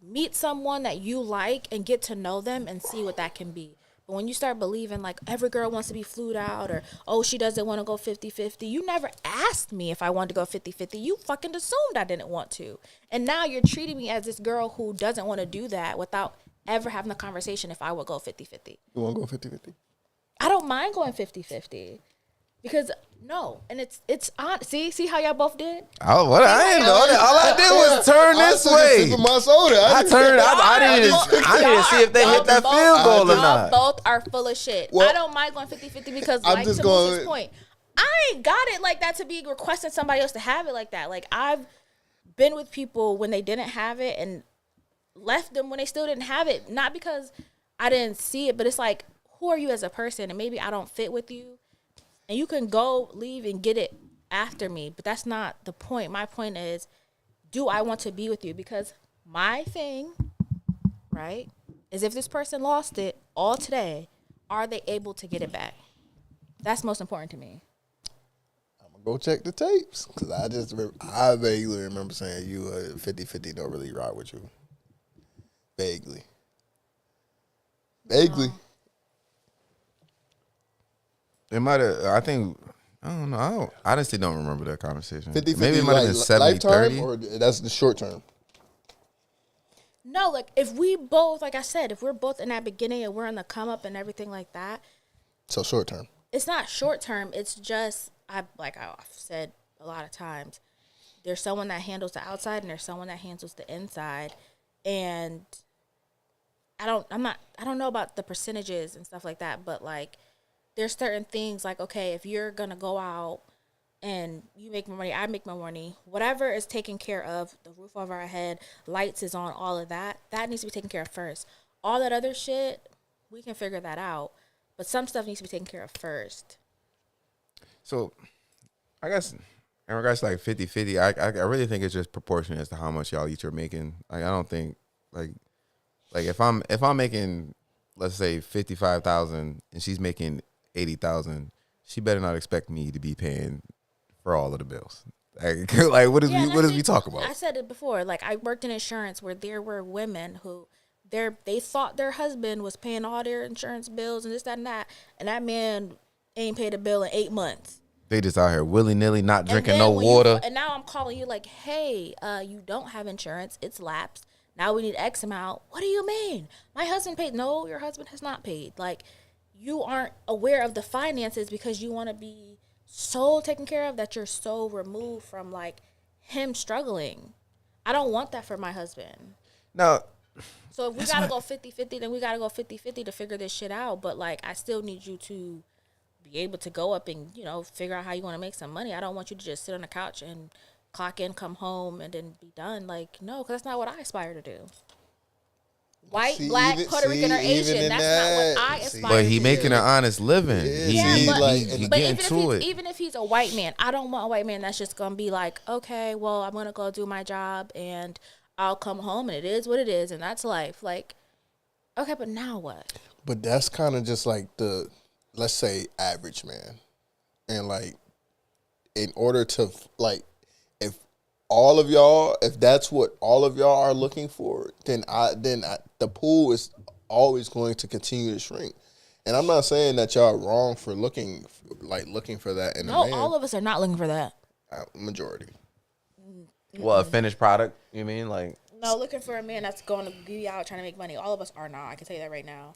Meet someone that you like and get to know them and see what that can be. But when you start believing, like, every girl wants to be flued out, or, oh, she doesn't want to go 50-50. You never asked me if I wanted to go 50-50. You fucking assumed I didn't want to. And now you're treating me as this girl who doesn't want to do that without ever having the conversation if I would go 50-50. You want to go 50-50? I don't mind going 50-50. Because, no. And it's on. See how y'all both did? Oh, what? I didn't know. All I did was turn this way. My soda. I didn't see if they hit that field goal or not. Both are full of shit. Well, I don't mind going 50-50 because, like, to Moose's point, I ain't got it like that to be requesting somebody else to have it like that. Like, I've been with people when they didn't have it and left them when they still didn't have it. Not because I didn't see it, but it's like, who are you as a person? And maybe I don't fit with you. And you can go, leave, and get it after me. But that's not the point. My point is, do I want to be with you? Because my thing, right, is if this person lost it all today, are they able to get it back? That's most important to me. I'm going to go check the tapes. Because I vaguely remember saying you 50-50 don't really ride with you. Vaguely. It might have. I don't know. I honestly don't remember that conversation. 50-50, maybe it might have been 70-30, or that's the short term. No, like if we both, like I said, if we're both in that beginning and we're in the come up and everything like that. So short term. It's not short term. It's just I've said a lot of times. There's someone that handles the outside and there's someone that handles the inside, and I don't know about the percentages and stuff like that, but like. There's certain things like, okay, if you're going to go out and you make more money, I make more money, whatever is taken care of, the roof over our head, lights is on, all of that, that needs to be taken care of first. All that other shit, we can figure that out. But some stuff needs to be taken care of first. So, I guess in regards to like 50-50, I really think it's just proportionate as to how much y'all each are making. Like, I don't think, like if I'm making, let's say, $55,000 and she's making $80,000, she better not expect me to be paying for all of the bills. Like what is we talk about? I said it before. Like, I worked in insurance where there were women who they thought their husband was paying all their insurance bills and this, that, and that man ain't paid a bill in 8 months. They just out here willy-nilly, not drinking no water. And now I'm calling you like, hey, you don't have insurance. It's lapsed. Now we need X amount. What do you mean? My husband paid. No, your husband has not paid. Like, you aren't aware of the finances because you want to be so taken care of that you're so removed from, like, him struggling. I don't want that for my husband. No. So if we got to go 50-50, then we got to go 50-50 to figure this shit out. But, like, I still need you to be able to go up and, figure out how you want to make some money. I don't want you to just sit on the couch and clock in, come home, and then be done. Like, no, because that's not what I aspire to do. White, black, Puerto Rican, or Asian. That's not what I aspire to do. But he making an honest living. He getting to it. Even if he's a white man, I don't want a white man that's just going to be like, okay, well, I'm going to go do my job and I'll come home and it is what it is and that's life. Like, okay, but now what? But that's kind of just like the, let's say, average man. And, like, in order to, like, if that's what all of y'all are looking for, then the pool is always going to continue to shrink. And I'm not saying that y'all are wrong for looking for that in a man. No, all of us are not looking for that. Majority. Well, a finished product, you mean? Like, no, looking for a man that's going to be out trying to make money. All of us are not. I can tell you that right now.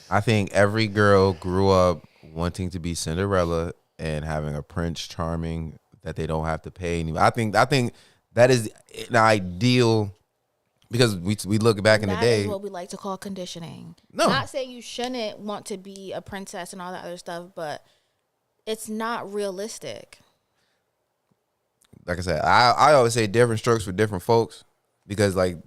I think every girl grew up wanting to be Cinderella and having a Prince Charming that they don't have to pay anymore. I think that is an ideal, because we look back in the day. That is what we like to call conditioning. No. Not saying you shouldn't want to be a princess and all that other stuff, but it's not realistic. Like I said, I always say different strokes for different folks, because like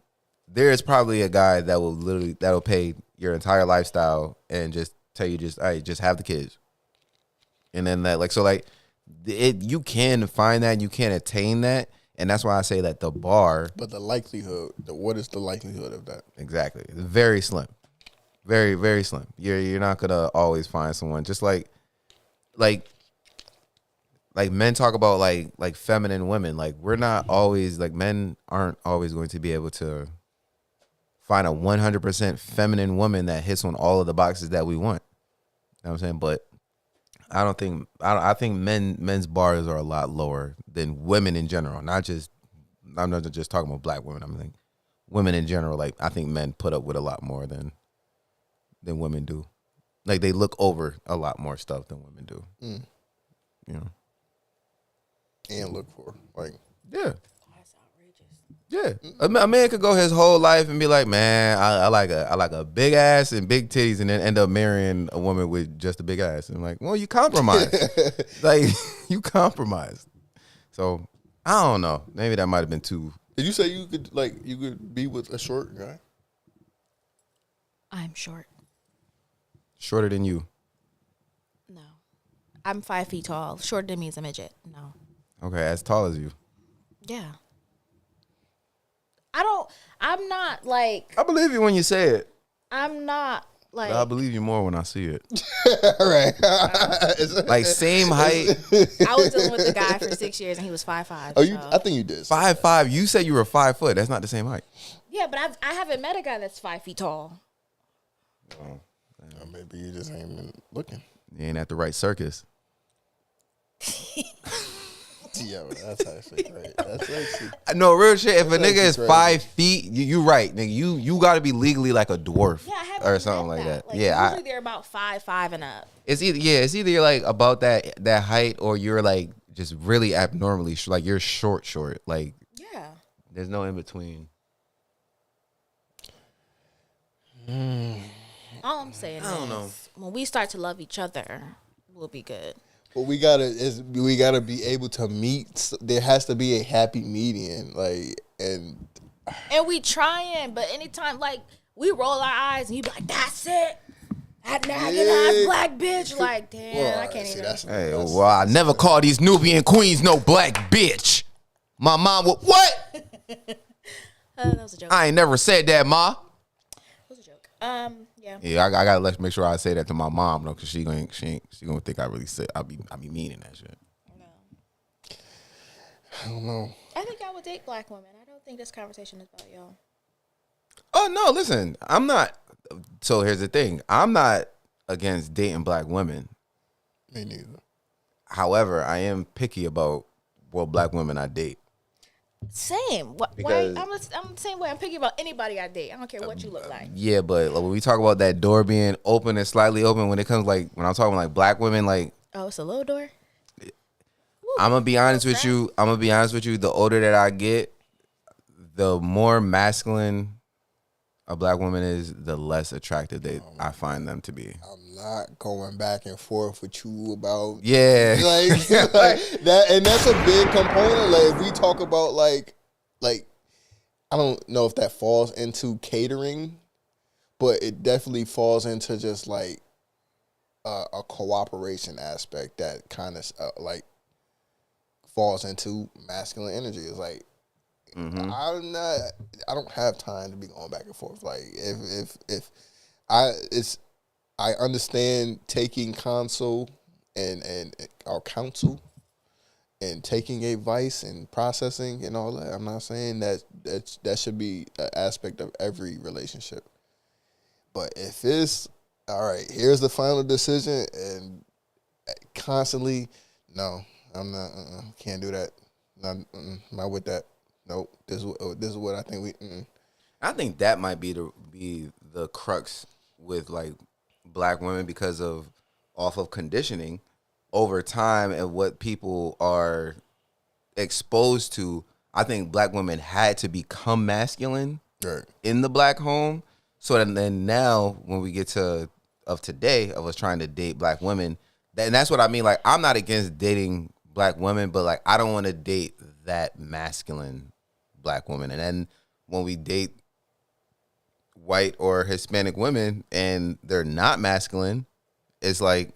there is probably a guy that'll pay your entire lifestyle and just tell you just have the kids. And then that, like, so like, you can find that, you can attain that, and that's why I say that the bar. But the likelihood, what is the likelihood of that? Exactly, very slim. Very, very slim. You're not gonna always find someone just like men talk about like feminine women. Like we're not always like men aren't always going to be able to find a 100% feminine woman that hits on all of the boxes that we want. You know what I'm saying? But I think men's bars are a lot lower than women in general. I'm not just talking about black women. I'm like women in general. Like I think men put up with a lot more than women do. Like they look over a lot more stuff than women do. You know. And look for like Yeah. That's outrageous. Yeah, a man could go his whole life and be like, man, I like a big ass and big titties, and then end up marrying a woman with just a big ass. And I'm like, well, you compromised. Like you compromised. So I don't know. Maybe that might have been too. Did you say you could be with a short guy? I'm short. Shorter than you. No. I'm 5 feet tall. Shorter than me is a midget. No. Okay, as tall as you. Yeah. I'm not like. I believe you when you say it. I'm not like. But I believe you more when I see it. Right. Like same height. I was dealing with a guy for 6 years and he was 5'5". Oh, I think you did. 5'5". You said you were 5 foot. That's not the same height. Yeah, but I haven't met a guy that's 5 feet tall. Oh, maybe you just ain't been looking. You ain't at the right circus. Yeah, that's actually great. That's actually. No, real shit. If a That's nigga is crazy. 5 feet, you right, nigga. You got to be legally like a dwarf, Yeah, I haven't or met something like that. Like, Yeah, usually they're about 5'5" and up. it's either you're like about that height, or you're like just really abnormally like you're short. Like Yeah. there's no in between. All I'm saying is, when we start to love each other, we'll be good. What we gotta be able to meet. There has to be a happy median, and we trying, but anytime like we roll our eyes and you be like, "That's it, that nagging ass black bitch." Like, damn, I can't even. Hey, well, I never call these Nubian queens no black bitch. My mom would what? That was a joke. I ain't never said that, ma. That was a joke. Yeah. Yeah, I gotta make sure I say that to my mom though, cause she gonna think I really said I be meaning that shit. No. I don't know. I think I would date black women. I don't think this conversation is about y'all. Oh no, listen, I'm not. So here's the thing: I'm not against dating black women. Me neither. However, I am picky about what black women I date. Same. Why? Because- I'm the same way. I'm picky about anybody I date. I don't care what you look like. Yeah, but like, when we talk about that door being open and slightly open, when it comes when I'm talking like black women, like Oh, it's a little door. I'm gonna be honest with you. The older that I get, the more masculine a black woman is, the less attractive I find them to be. I'm not going back and forth with you about Yeah, like that, and that's a big component. Like if we talk about like I don't know if that falls into catering, but it definitely falls into just like a cooperation aspect that kind of like falls into masculine energy. It's like I don't have time to be going back and forth. Like if I understand taking counsel and our counsel and taking advice and processing and all that. I'm not saying that should be an aspect of every relationship. But if it's all right, here's the final decision, and constantly, no, I'm not. Can't do that. Not with that. Nope. This is what I think we. I think that might be the crux with like black women because of off of conditioning over time and what people are exposed to. I think black women had to become masculine in the black home. So then now when we get to of today of us trying to date black women, and that's what I mean. Like I'm not against dating black women, but like I don't want to date that masculine black woman. And then when we date white or Hispanic women and they're not masculine, it's like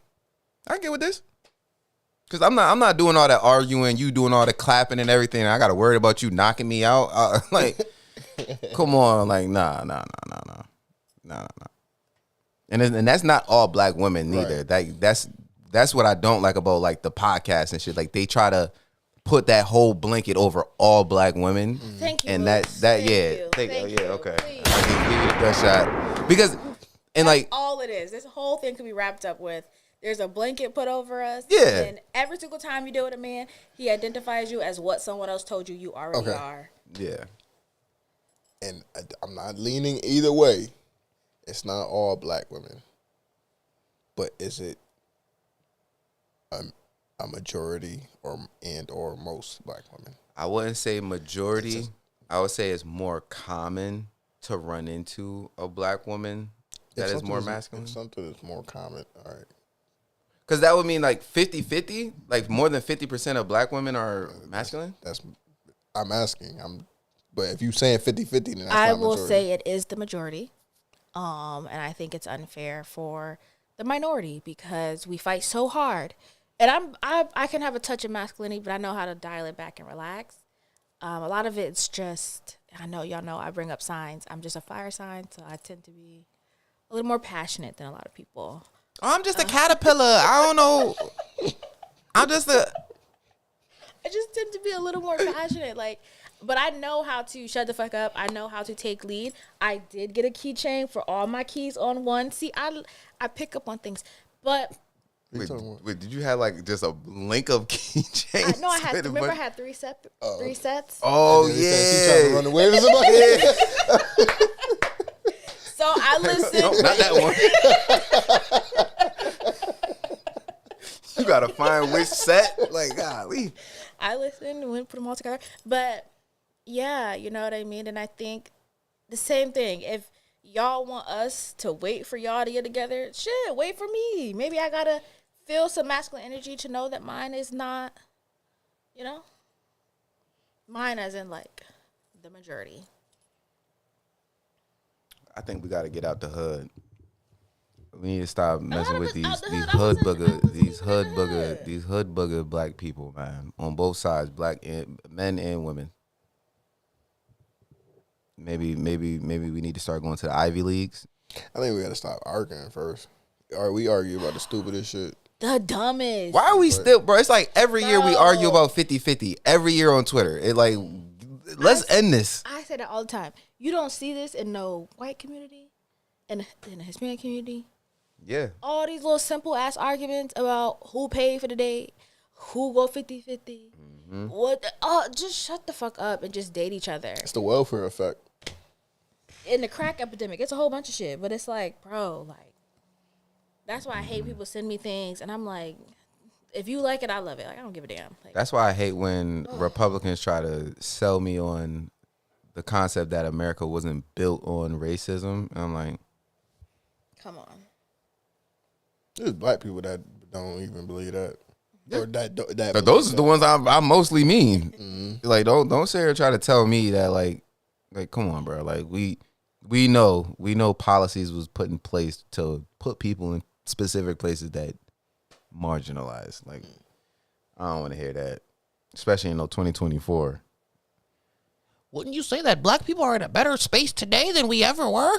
I get with this. Cause I'm not doing all that arguing, you doing all the clapping and everything. I gotta worry about you knocking me out. Like, come on, like nah. And that's not all black women neither. Right. That's what I don't like about like the podcast and shit. Like they try to put that whole blanket over all black women. Thank you. And Moose. that Thank yeah. you. Thank Thank yeah, you. okay. Please. I can give you the best shot. Because and like all it is. This whole thing could be wrapped up with there's a blanket put over us. Yeah. And every single time you deal with a man, he identifies you as what someone else told you already are. yeah. And I'm not leaning either way. It's not all black women. But is it a majority or most black women? I wouldn't say majority. I would say it's more common to run into a black woman that is more masculine. If something that's more common, all right. Because that would mean like 50-50? Like more than 50% of black women are masculine? I'm asking. But if you're saying 50-50, then that's I not will majority. say it is the majority. And I think it's unfair for the minority because we fight so hard. And I can have a touch of masculinity, but I know how to dial it back and relax. A lot of it's just, I know y'all know I bring up signs. I'm just a fire sign, so I tend to be a little more passionate than a lot of people. Oh, I'm just a caterpillar. I don't know. I just tend to be a little more passionate. But I know how to shut the fuck up. I know how to take lead. I did get a keychain for all my keys on one. See, I pick up on things. But Wait, did you have like just a link of keychains? I had. Remember, I had three sets. Oh She yeah. trying to run away with somebody. So I listened. Nope, not that one. You gotta find which set. Like, golly. I listened and went put them all together. But yeah, you know what I mean. And I think the same thing. If y'all want us to wait for y'all to get together, shit, wait for me. Maybe I gotta feel some masculine energy to know that mine is not, mine as in like the majority. I think we gotta get out the hood. We need to stop messing with these hood booger black people, man. On both sides, men and women. Maybe we need to start going to the Ivy Leagues. I think we got to stop arguing first. We argue about the stupidest shit. The dumbest. Why are we still, bro? It's like every year we argue about 50-50. Every year on Twitter. It like, let's end this. I say that all the time. You don't see this in no white community, in the Hispanic community. Yeah. All these little simple ass arguments about who paid for the date, who go 50-50. Mm-hmm. What? Just shut the fuck up and just date each other. It's the welfare effect. In the crack epidemic, it's a whole bunch of shit. But it's like, bro, like, that's why I hate people send me things, and I'm like, if you like it, I love it. Like, I don't give a damn. Like, that's why I hate when Republicans try to sell me on the concept that America wasn't built on racism. And I'm like, come on. There's black people that don't even believe that. Yeah. Or that but those are the ones I mostly mean. Mm-hmm. Like, don't sit here and try to tell me that like come on, bro. Like we know policies was put in place to put people in specific places that marginalized. Like, I don't want to hear that, especially in 2024. Wouldn't you say that black people are in a better space today than we ever were?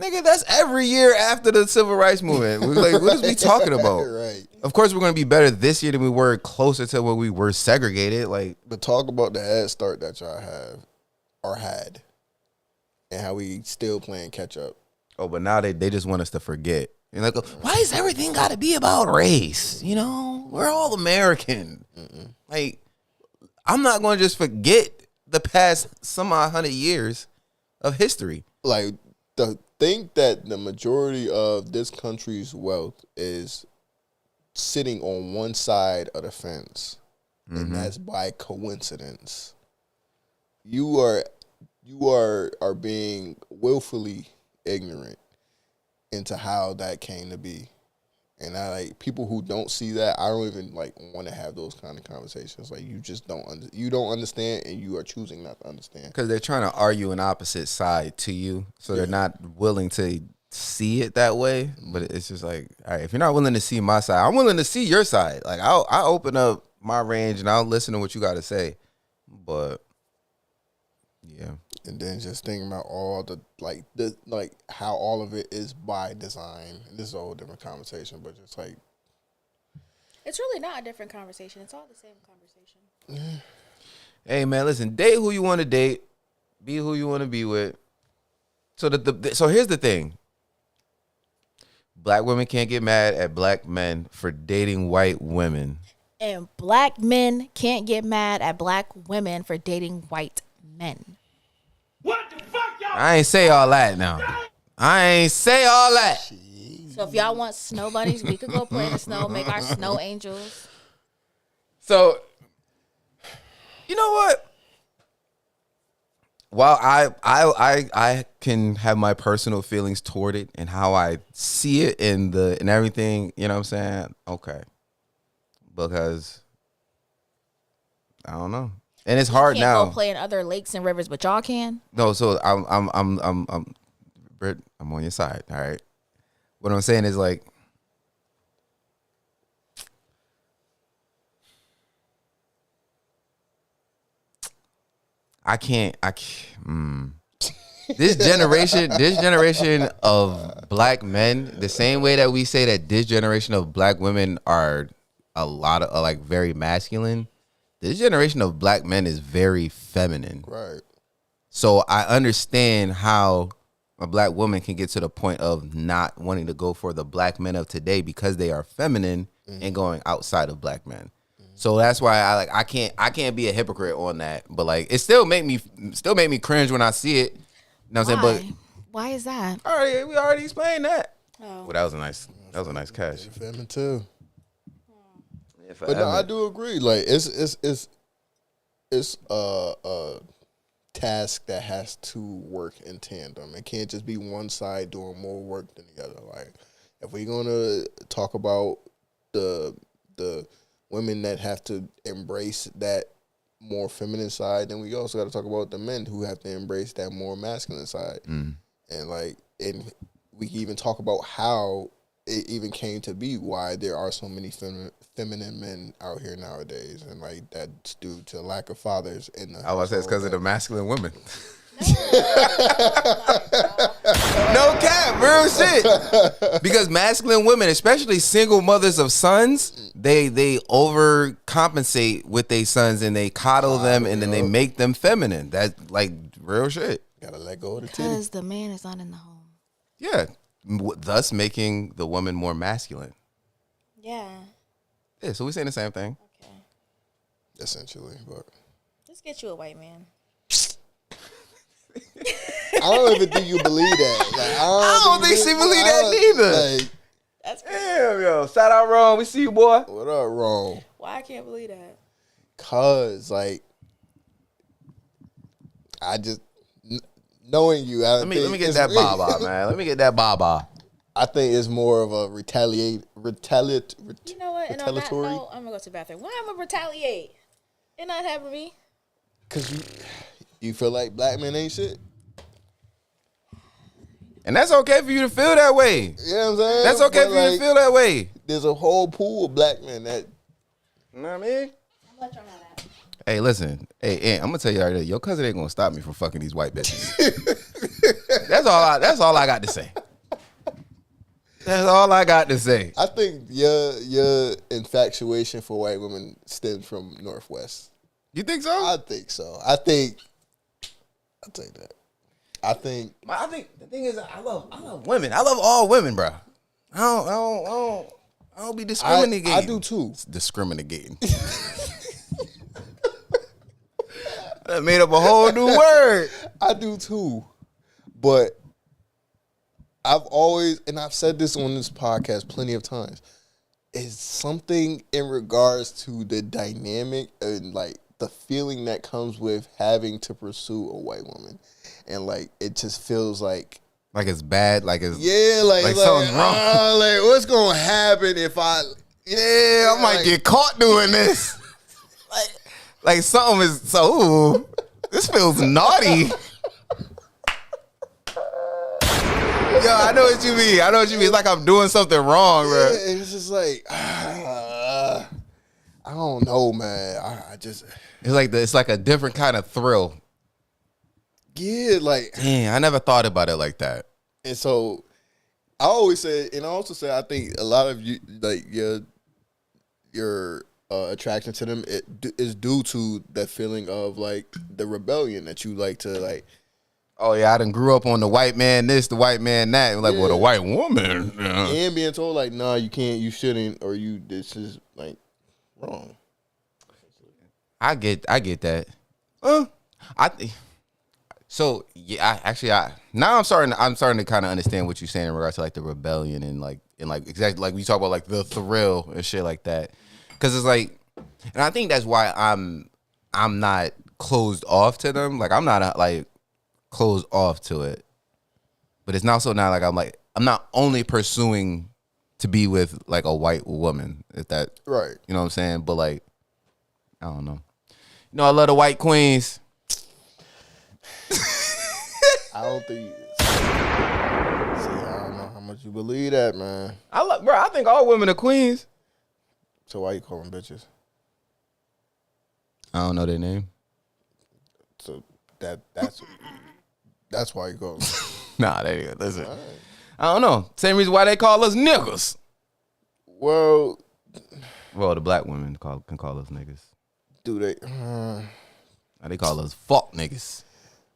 Nigga, that's every year after the civil rights movement. We're like, what is we talking about? Right. Of course, we're going to be better this year than we were closer to when we were segregated. Like, But talk about the head start that y'all have or had and how we still playing catch up. oh, but now they just want us to forget. And like, why is everything got to be about race? You know, we're all American. Like, I'm not going to just forget the past some odd 100 years of history. Like, the think that the majority of this country's wealth is sitting on one side of the fence, and that's by coincidence. You are being willfully ignorant into how that came to be. And I like people who don't see that. I don't even like want to have those kind of conversations. Like, you just don't understand, and you are choosing not to understand Because they're trying to argue an opposite side to you, so they're not willing to see it that way. But it's just like, all right, if you're not willing to see my side, I'm willing to see your side. Like, I'll open up my range and I'll listen to what you got to say. But yeah, And then just thinking about all the how all of it is by design. This is a whole different conversation, but just like it's really not a different conversation. It's all the same conversation. Hey man, listen, date who you want to date, be who you want to be with. So so here's the thing. Black women can't get mad at black men for dating white women. And black men can't get mad at black women for dating white men. What the fuck, y'all? I ain't say all that now. I ain't say all that. So if y'all want snow bunnies, we could go play in the snow, make our snow angels. So, you know what? While I can have my personal feelings toward it and how I see it and everything, you know what I'm saying? Okay. Because I don't know. And it's hard Can't now. go play in other lakes and rivers, but y'all can. No, so I'm Britt, I'm on your side, all right? What I'm saying is like This generation of black men, the same way that we say that this generation of black women are a lot of like very masculine, this generation of black men is very feminine. right. So I understand how a black woman can get to the point of not wanting to go for the black men of today because they are feminine and going outside of black men. So that's why I can't be a hypocrite on that. But like it still make me cringe when I see it. You know what I'm saying? But why is that? we already explained that. Oh. Well, that was a nice catch. Feminine too. Yeah, But no, I do agree. Like it's a task that has to work in tandem. It can't just be one side doing more work than the other. Like if we're gonna talk about the women that have to embrace that more feminine side, then we also got to talk about the men who have to embrace that more masculine side. And we can even talk about how it even came to be, why there are so many feminine men out here nowadays, and like that's due to lack of fathers in the. I was say it's because of the masculine women. No cap, real shit. Because masculine women, especially single mothers of sons, they overcompensate with their sons and they coddle them and then they make them feminine. That's like real shit. Gotta let go of the titty. Because the man is not in the home. Yeah, thus making the woman more masculine. Yeah. Yeah, so we saying the same thing. Okay. Essentially, but Just get you a white man. I don't even think you believe that. Like, I don't think she believe that neither. Like, That's crazy. Damn, yo, shout out, Ron. We see you, boy. what up, wrong? Why I can't believe that? Cause like, I just knowing you. Let me get that baba, man. Let me get that baba. I think it's more of a You know what? And on that retaliatory. note, I'm gonna go to the bathroom. Why am I retaliate? It not happening to me. Cause you feel like black men ain't shit. And that's okay for you to feel that way. You know what I'm saying? That's okay But, for you to feel that way. There's a whole pool of black men that. You know what I mean? I'm let y'all know that. Hey, listen. Hey, Aunt, I'm gonna tell you right now. Your cousin ain't gonna stop me from fucking these white bitches. That's all I got to say. That's all I got to say. I think your infatuation for white women stems from Northwest. You think so? I think so. I think that. I think the thing is, I love women. I love all women, bro. I don't be discriminating. I do too. It's discriminating. I made up a whole new word. I do too. But I've always, and I've said this on this podcast plenty of times, is something in regards to the dynamic and like the feeling that comes with having to pursue a white woman. And like it just feels like it's bad, like it's like something's wrong. Like what's gonna happen if I might get caught doing this. like something is so ooh, this feels naughty. Yo, I know what you mean. It's like I'm doing something wrong, bro. Yeah, it's just like I don't know, man. I just it's like a different kind of thrill. Yeah, like, Damn, I never thought about it like that. and so I always say, and I also say, I think a lot of you, like your attraction to them, is due to that feeling of like the rebellion that you like to like. Oh yeah, I done grew up on the white man this, the white man that. Like, well, the white woman. Yeah. And being told like, nah, you can't, you shouldn't, or this is like wrong. I get that. So yeah, now I'm starting to kind of understand what you're saying in regards to like the rebellion and like exactly like we talk about like the thrill and shit like that. Because it's like, and I think that's why I'm not closed off to them. Like I'm not like closed off to it, but it's also not like I'm not only pursuing to be with like a white woman, if that Right. You know what I'm saying? But like, I don't know. You know, I love the white queens. I don't think. See, I don't know how much you believe that, man. I think all women are queens. So why you call them bitches? I don't know their name. So that's why you call them. Nah, they listen. Right. I don't know. Same reason why they call us niggas. Well, the black women can call us niggas. Do they? They call us fuck niggas.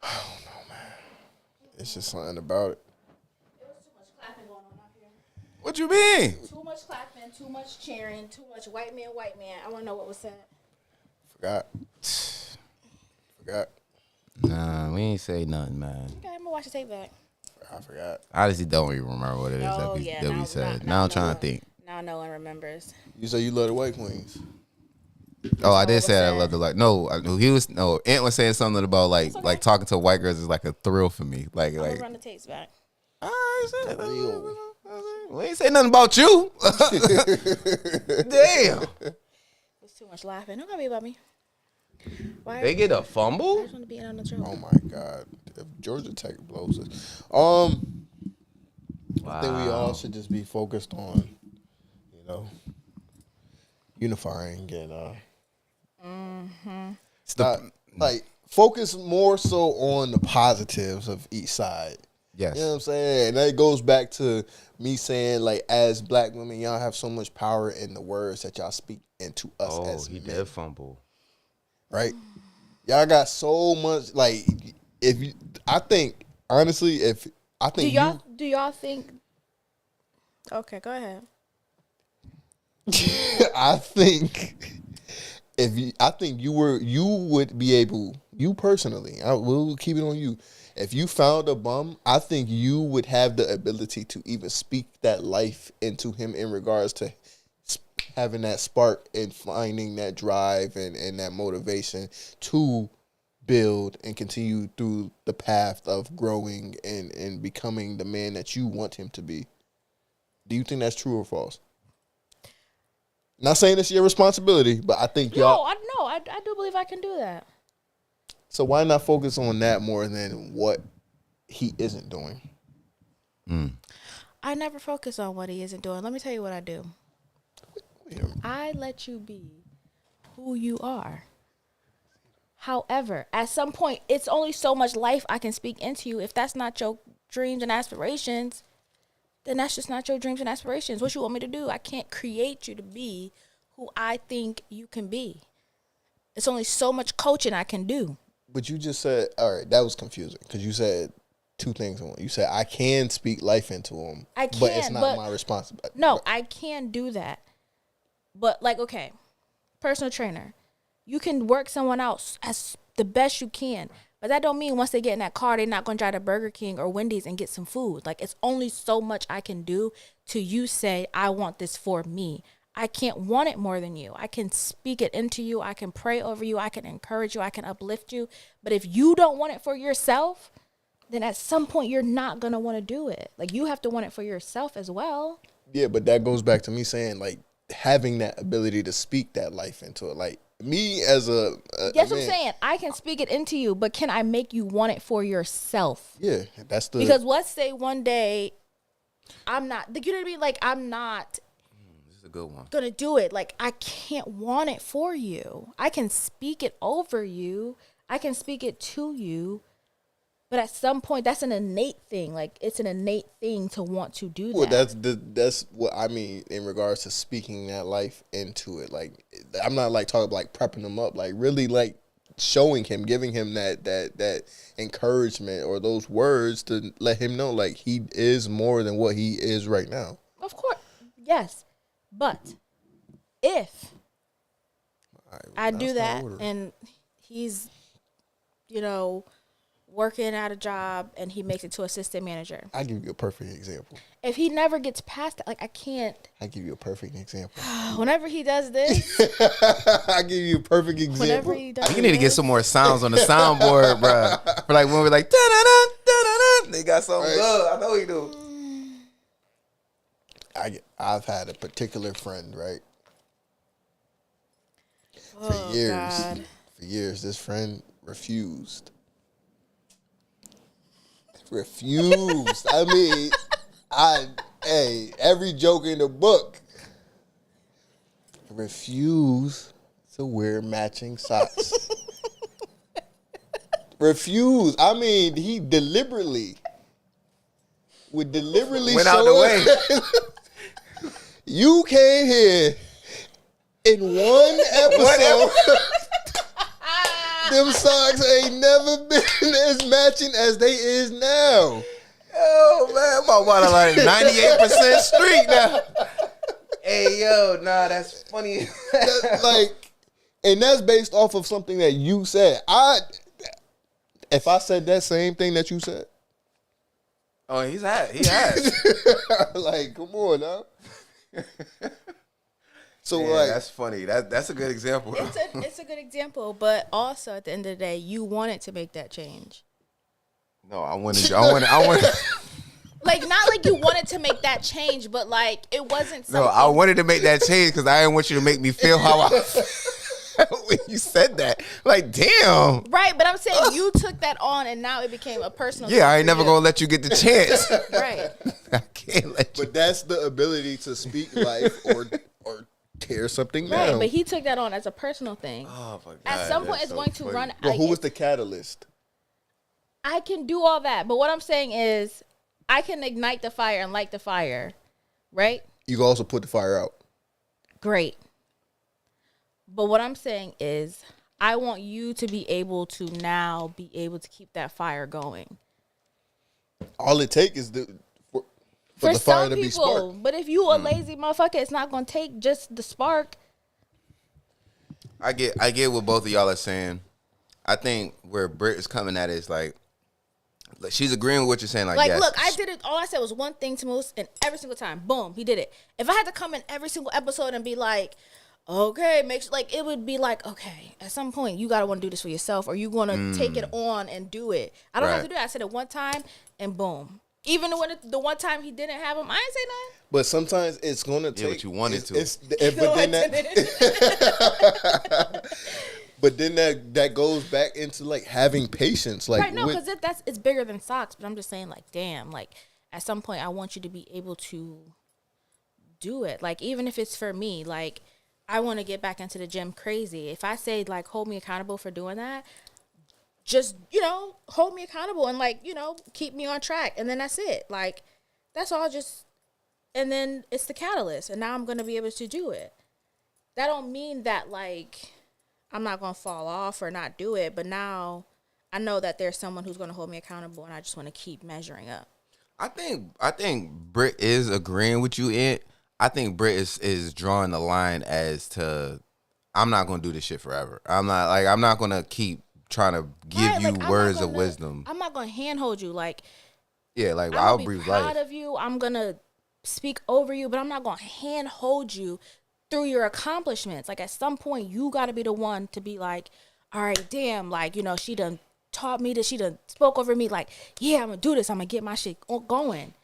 I don't know, man. It's just something about it. There was too much clapping going on out here. What you mean? Too much clapping, too much cheering, too much white man. I want to know what was said. Forgot. Nah, we ain't say nothing, man. Okay, I'm gonna watch the tape back. I forgot. I honestly don't even remember what it is that we said. Now I'm trying to think. Now no one remembers. You say you love the white queens. Oh, I did say I love the like. No, Ant was saying something about like talking to white girls is like a thrill for me. Like I'm gonna run the tapes back. We ain't say nothing about you. Damn. It's too much laughing. Don't gotta be about me. Why they get a fumble? I just want to be in on the joke. Oh my God! If Georgia Tech blows it, I think we all should just be focused on, unifying and like focus more so on the positives of each side. Yes. You know what I'm saying? And that goes back to me saying, like, as black women, y'all have so much power in the words that y'all speak into us as men. Did fumble. Right? Y'all got so much, like, honestly, do y'all think, okay, go ahead. I think you would be able, you personally, we'll keep it on you. If you found a bum, I think you would have the ability to even speak that life into him in regards to having that spark and finding that drive and that motivation to build and continue through the path of growing and becoming the man that you want him to be. Do you think that's true or false? Not saying it's your responsibility, but I think y'all... I do believe I can do that. So why not focus on that more than what he isn't doing? I never focus on what he isn't doing. Let me tell you what I do. I let you be who you are. However, at some point, it's only so much life I can speak into you. If that's not your dreams and aspirations, then that's just not your dreams and aspirations. What you want me to do? I can't create you to be who I think you can be. It's only so much coaching I can do. But you just said, all right, that was confusing because you said two things. You said I can speak life into him, but it's not my responsibility. No, I can do that. But like, okay, personal trainer, you can work someone else as the best you can, but that don't mean once they get in that car, they're not going to drive to Burger King or Wendy's and get some food. Like, it's only so much I can do to you say, I want this for me. I can't want it more than you. I can speak it into you. I can pray over you. I can encourage you. I can uplift you. But if you don't want it for yourself, then at some point you're not going to want to do it. Like, you have to want it for yourself as well. Yeah, but that goes back to me saying, like, having that ability to speak that life into it. Like, me as a That's what I'm saying. I can speak it into you, but can I make you want it for yourself? Yeah, that's the... Because let's say one day I'm not... You know what I mean? Like, I'm not... A good one. Gonna do it. Like, I can't want it for you. I can speak it over you. I can speak it to you, But at some point, that's an innate thing. Like, it's an innate thing to want to do that. Well, that's what I mean in regards to speaking that life into it. Like, I'm not like talking like prepping him up. Like, really like showing him, giving him that encouragement or those words to let him know like he is more than what he is right now. Of course, yes. But if I do that and he's, working at a job and he makes it to assistant manager. I give you a perfect example. If he never gets past that, like, I can't. I give you a perfect example. Whenever he does this. I give you a perfect example. Whenever he does You need to get some more sounds on the soundboard, bro. For like when we're like, da-da-da, da-da-da, they got something good. I know he do. I've had a particular friend, right? Oh, for years. God. For years, this friend refused. I mean, every joke in the book. Refuse to wear matching socks. Refuse. I mean, he would deliberately Went show out the way. You came here in one episode. Them socks ain't never been as matching as they is now. Oh man, I'm about like 98% street now. Hey yo, nah, that's funny. And that's based off of something that you said. If I said that same thing that you said. Oh, he has. Like, come on now. So man, like, that's funny. That's a good example. It's a good example, but also at the end of the day, you wanted to make that change. No, I wanted. Like, not like you wanted to make that change, but like it wasn't something. No, I wanted to make that change because I didn't want you to make me feel how I when you said that. Like, damn. Right, but I'm saying you took that on and now it became a personal thing Yeah, I ain't for never you. gonna let you get the chance. Right. I can't let you. but that's the ability to speak life or tear something Right, down. but he took that on as a personal thing. Oh my God. At some point, that's it's so going to funny. run. But like, who was the catalyst? I can do all that, but what I'm saying is, I can ignite the fire and light the fire, right? You can also put the fire out. Great. But what I'm saying is, I want you to be able to now be able to keep that fire going. All it takes is for For the fire some to be people, sparked. but if you a lazy motherfucker, it's not gonna take just the spark. I get what both of y'all are saying. I think where Britt is coming at is like she's agreeing with what you're saying. Like, yes. Look, I did it. All I said was one thing to Moose, and every single time, boom, he did it. If I had to come in every single episode and be like, okay, make sure, like, it would be like, okay, at some point, you gotta want to do this for yourself, or you gonna take it on and do it. I don't have to do it. I said it one time, and boom. Even when the one time he didn't have him, I ain't say nothing. But sometimes it's gonna take what you wanted to. But then that goes back into like having patience, like Right, no, because it's bigger than socks. But I'm just saying, like, damn, like at some point, I want you to be able to do it. Like, even if it's for me, like, I want to get back into the gym crazy. If I say, like, hold me accountable for doing that, just, hold me accountable and, like, keep me on track. And then that's it. Like, that's all. And then it's the catalyst. And now I'm going to be able to do it. That don't mean that, like, I'm not going to fall off or not do it. But now I know that there's someone who's going to hold me accountable, and I just want to keep measuring up. I think Britt is agreeing with you in. I think Britt is drawing the line as to I'm not gonna do this shit forever. I'm not gonna keep trying to give you words of wisdom. I'm not gonna handhold you. Like, yeah, like I'll breathe be proud life. of you. I'm gonna speak over you, but I'm not gonna handhold you through your accomplishments. Like, at some point, you gotta be the one to be like, all right, damn, like, she done taught me this. She done spoke over me. Like, yeah, I'm gonna do this. I'm gonna get my shit going.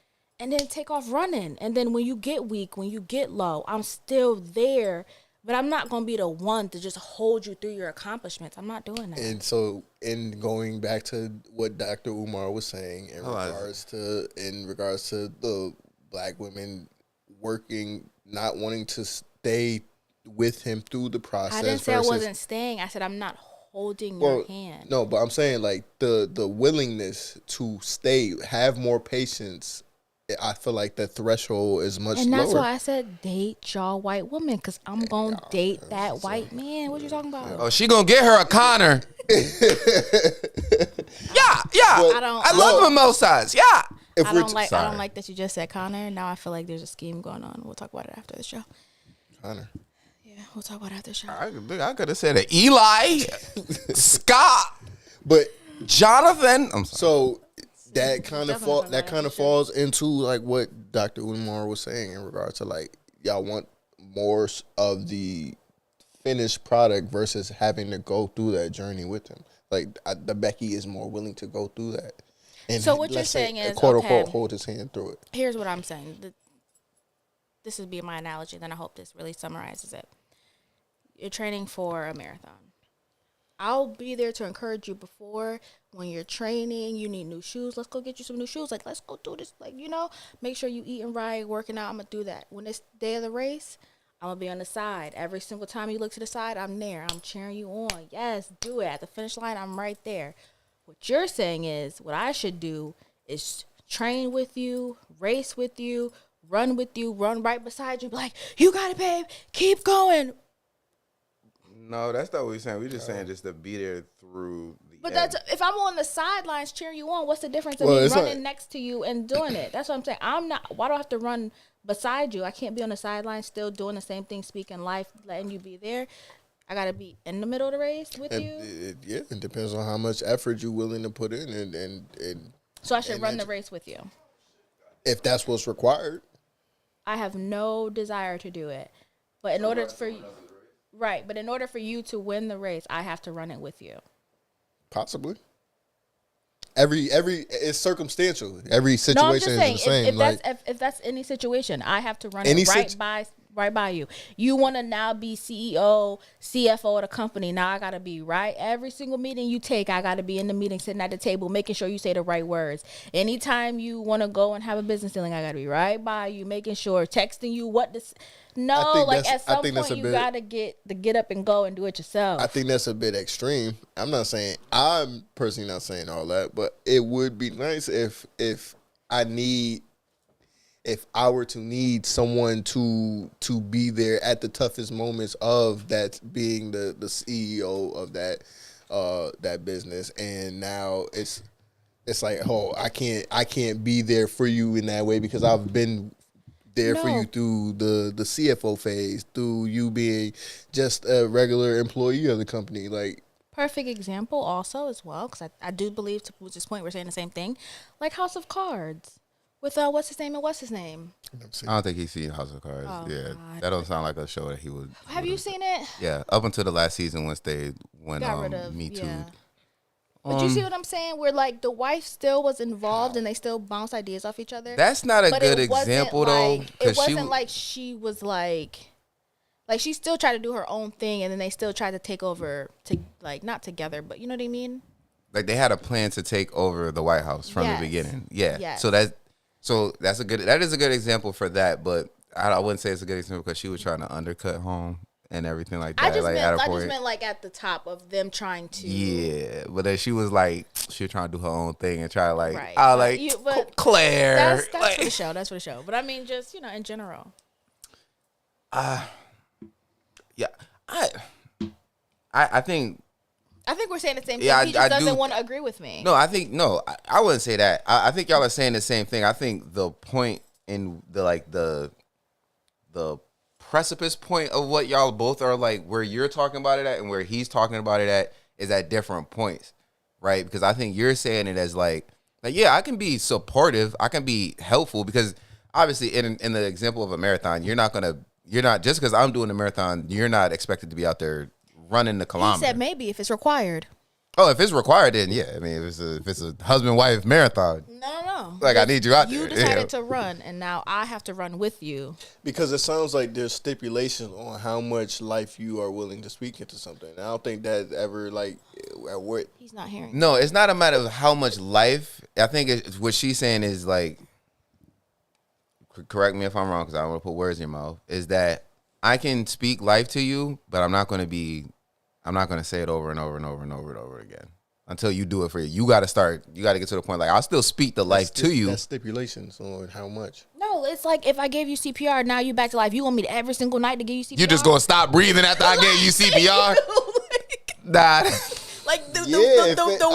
And then take off running. And then when you get weak, when you get low, I'm still there. But I'm not going to be the one to just hold you through your accomplishments. I'm not doing that. And so, in going back to what Dr. Umar was saying in regards to the black women working, not wanting to stay with him through the process. I didn't say I wasn't staying. I said I'm not holding your hand. No, but I'm saying like the willingness to have more patience. I feel like the threshold is much lower. And that's why I said date y'all white woman, because I'm going to date that white man. What you talking about? Oh, she going to get her a Connor. Yeah. I love mimosas. Yeah. I don't like that you just said Connor. Now I feel like there's a scheme going on. We'll talk about it after the show. Connor. Yeah, we'll talk about it after the show. I could have said it. Eli, Scott, but Jonathan. I'm sorry. So that kind of falls into like what Dr. Umar was saying in regards to like y'all want more of the finished product versus having to go through that journey with him. Like the Becky is more willing to go through that. And so what you're saying is, quote unquote, hold his hand through it. Here's what I'm saying. This would be my analogy. Then I hope this really summarizes it. You're training for a marathon. I'll be there to encourage you before. When you're training, you need new shoes. Let's go get you some new shoes. Like, let's go do this. Like, make sure you eating right, working out. I'm going to do that. When it's day of the race, I'm going to be on the side. Every single time you look to the side, I'm there. I'm cheering you on. Yes, do it. At the finish line, I'm right there. What you're saying is, what I should do is train with you, race with you, run right beside you. Be like, you got it, babe. Keep going. No, that's not what we're saying. We're just saying just to be there through the But end. if I'm on the sidelines cheering you on, what's the difference of me running next to you and doing it? That's what I'm saying. Why do I have to run beside you? I can't be on the sidelines still doing the same thing, speaking life, letting you be there. I got to be in the middle of the race with you. It depends on how much effort you're willing to put in. And so I should run the race with you. If that's what's required. I have no desire to do it. But in order for you... Right, but in order for you to win the race, I have to run it with you. Possibly. Every it's circumstantial. Every situation is the same. If that's any situation, I have to run it right by you. You want to now be CEO, CFO of the company. Now I got to be right. Every single meeting you take, I got to be in the meeting, sitting at the table, making sure you say the right words. Anytime you want to go and have a business dealing, I got to be right by you, making sure, texting you what this. No, like at some point you got to get up and go and do it yourself. I think that's a bit extreme. I'm personally not saying all that, but it would be nice if I were to need someone to be there at the toughest moments of that, being the CEO of that business, and now it's like, oh, I can't be there for you in that way because I've been there for you through the CFO phase, through you being just a regular employee of the company. Like, perfect example also as well, because I do believe, to this point, we're saying the same thing, like House of Cards. With what's his name and what's his name? I don't think he's seen House of Cards. Oh, yeah, God. that don't sound like a show that he would. Have you seen it? Yeah, up until the last season when got rid of Me Too. Yeah. But you see what I'm saying? Where like the wife still was involved and they still bounce ideas off each other. That's not a good example though. It wasn't like she was like she still tried to do her own thing, and then they still tried to take over not together, but you know what I mean? Like they had a plan to take over the White House from the beginning. Yeah. Yes. So that is a good example for that, but I wouldn't say it's a good example because she was trying to undercut home and everything like that. I just meant like at the top of them trying to. Yeah, but then she was trying to do her own thing and try to right. Claire. That's for the show. That's for the show. But I mean, just in general. Yeah, I think. I think we're saying the same thing. He just doesn't want to agree with me. No, I wouldn't say that. I think y'all are saying the same thing. I think the point in the precipice point of what y'all both are like, where you're talking about it at and where he's talking about it at, is at different points, right? Because I think you're saying it as like yeah, I can be supportive, I can be helpful, because obviously in the example of a marathon, you're not just because I'm doing a marathon, you're not expected to be out there running the kilometer. He said maybe if it's required. Oh, if it's required, then yeah. I mean, if it's a husband-wife marathon. No. Like, I need you out there. You decided to run, and now I have to run with you. Because it sounds like there's stipulations on how much life you are willing to speak into something. I don't think that's ever, at work. He's not hearing. No, it's not a matter of how much life. I think what she's saying is, correct me if I'm wrong because I don't want to put words in your mouth, is that I can speak life to you, but I'm not going to be I'm not gonna say it over and over and over and over and over again until you do it for you. You got to start. You got to get to the point. Like I'll still speak the life to you. That's stipulations on how much. No, it's like if I gave you CPR, now you back to life. You want me to every single night to give you CPR? You just gonna stop breathing after I gave you CPR? Nah. Like the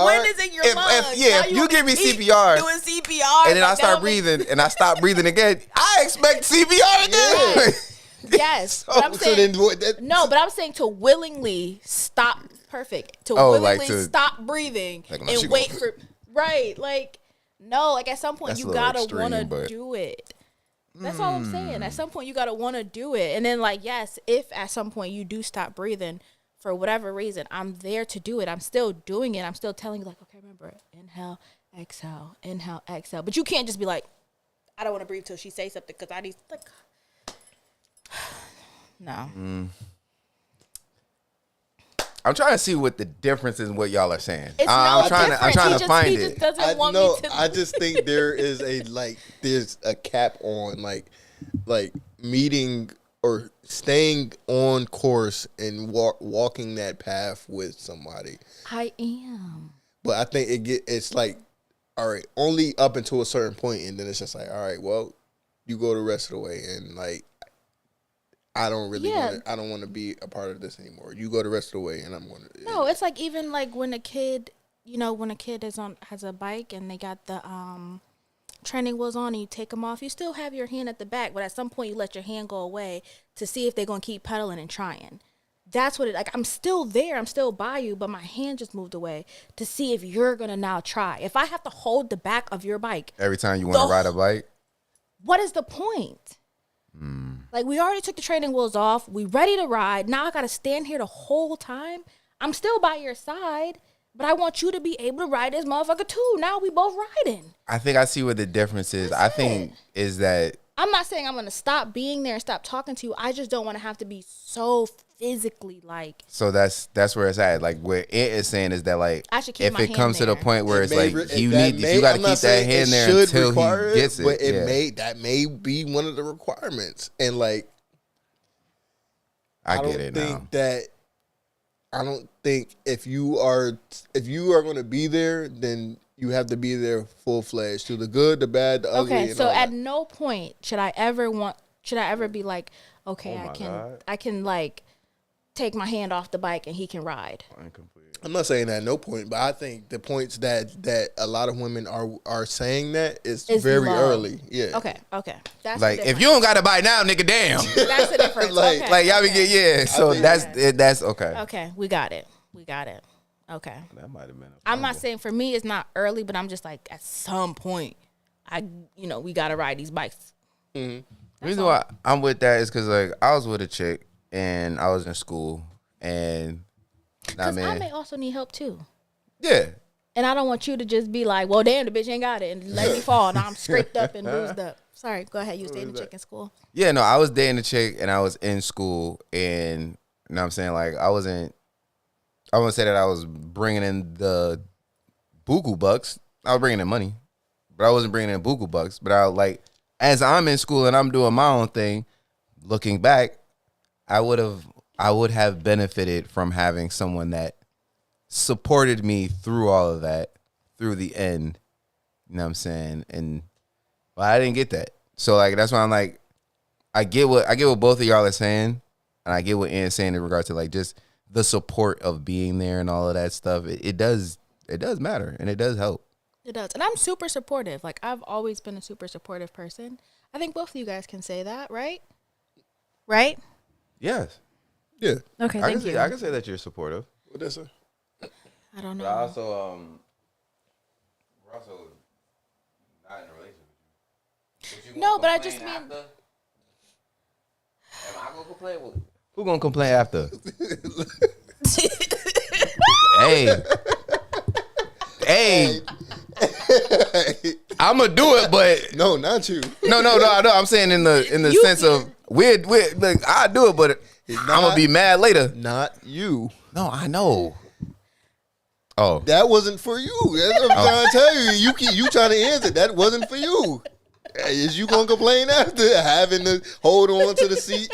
wind is in your lungs. If you give me CPR, doing CPR, and then I start breathing, and I stop breathing again, I expect CPR again. Yes, but I'm saying but I'm saying to willingly stop. Perfect. To willingly stop breathing and wait for like no, like at some point you gotta want to do it. That's all I'm saying. At some point you gotta want to do it, and then like yes, if at some point you do stop breathing for whatever reason, I'm there to do it. I'm still doing it. I'm still telling you like, okay, remember, inhale, exhale, but you can't just be like, I don't want to breathe till she says something because I need like. No. I'm trying to see what the difference is in what y'all are saying. I'm trying to find it. I just think there is there's a cap on like meeting or staying on course and walking that path with somebody. I am. But I think it's like, all right, only up until a certain point, and then it's just like, all right, well, you go the rest of the way, and like, I don't really want to be a part of this anymore. You go the rest of the way, and I'm going to. No, it's like even like when a kid, has a bike and they got the training wheels on and you take them off, you still have your hand at the back, but at some point you let your hand go away to see if they're going to keep pedaling and trying. That's what I'm still there. I'm still by you, but my hand just moved away to see if you're going to now try. If I have to hold the back of your bike. Every time you want to ride a bike? What is the point? Like we already took the training wheels off. We ready to ride. Now I got to stand here the whole time. I'm still by your side. But I want you to be able to ride this motherfucker too. Now we both riding. I think I see what the difference is. I think is that I'm not saying I'm going to stop being there and stop talking to you. I just don't want to have to be so physically like. So that's where it's at. Like what it is saying is that like I should keep if my it hand comes there. to the point where it's like you got to keep that hand there until he gets it. But that may be one of the requirements. And like I get it now. I don't think if you are going to be there, then you have to be there full fledged through the good, the bad, the ugly. Okay, so at no point should I ever be like, okay, I can like take my hand off the bike and he can ride. I'm not saying that at no point, but I think the points that a lot of women are saying that is very low. Early. Yeah. Okay. That's like if you don't got to bite now, nigga, damn. That's the difference. like y'all be so that's okay. Okay, we got it. Okay. That might have been. I'm not saying for me it's not early, but I'm just like at some point, we gotta ride these bikes. Mm-hmm. The reason why I'm with that is because like I was with a chick and I was in school and. Because I may also need help too. Yeah. And I don't want you to just be like, well, damn, the bitch ain't got it and let me fall. Now I'm scraped up and bruised up. Sorry, go ahead. You was dating a chick in school. Yeah, no, I was dating a chick and I was in school and you know what I'm saying? Like I wouldn't say that I was bringing in the buku bucks. I was bringing in money, but I wasn't bringing in buku bucks. But I like, as I'm in school and I'm doing my own thing, looking back, I would have benefited from having someone that supported me through all of that, through the end. You know what I'm saying? And I didn't get that. So like that's why I'm like, I get what both of y'all are saying, and I get what Ian's saying in regard to like just the support of being there and all of that stuff. It does matter and it does help. It does. And I'm super supportive. Like I've always been a super supportive person. I think both of you guys can say that, right? Right? Yes. Yeah. Okay, thank you. I can say that you're supportive. What is it? I don't know. But also, we're also not in a relationship with you. No, but I just mean. Am I gonna complain? Who gonna complain after? Hey. I'm gonna do it, but no, not you. No. I'm saying in the sense of weird. Like I do it, but I'm gonna be mad later. Not you. No, I know. Oh, that wasn't for you. That's what I'm trying to tell you. You trying to answer. That wasn't for you. Hey, is you gonna complain after having to hold on to the seat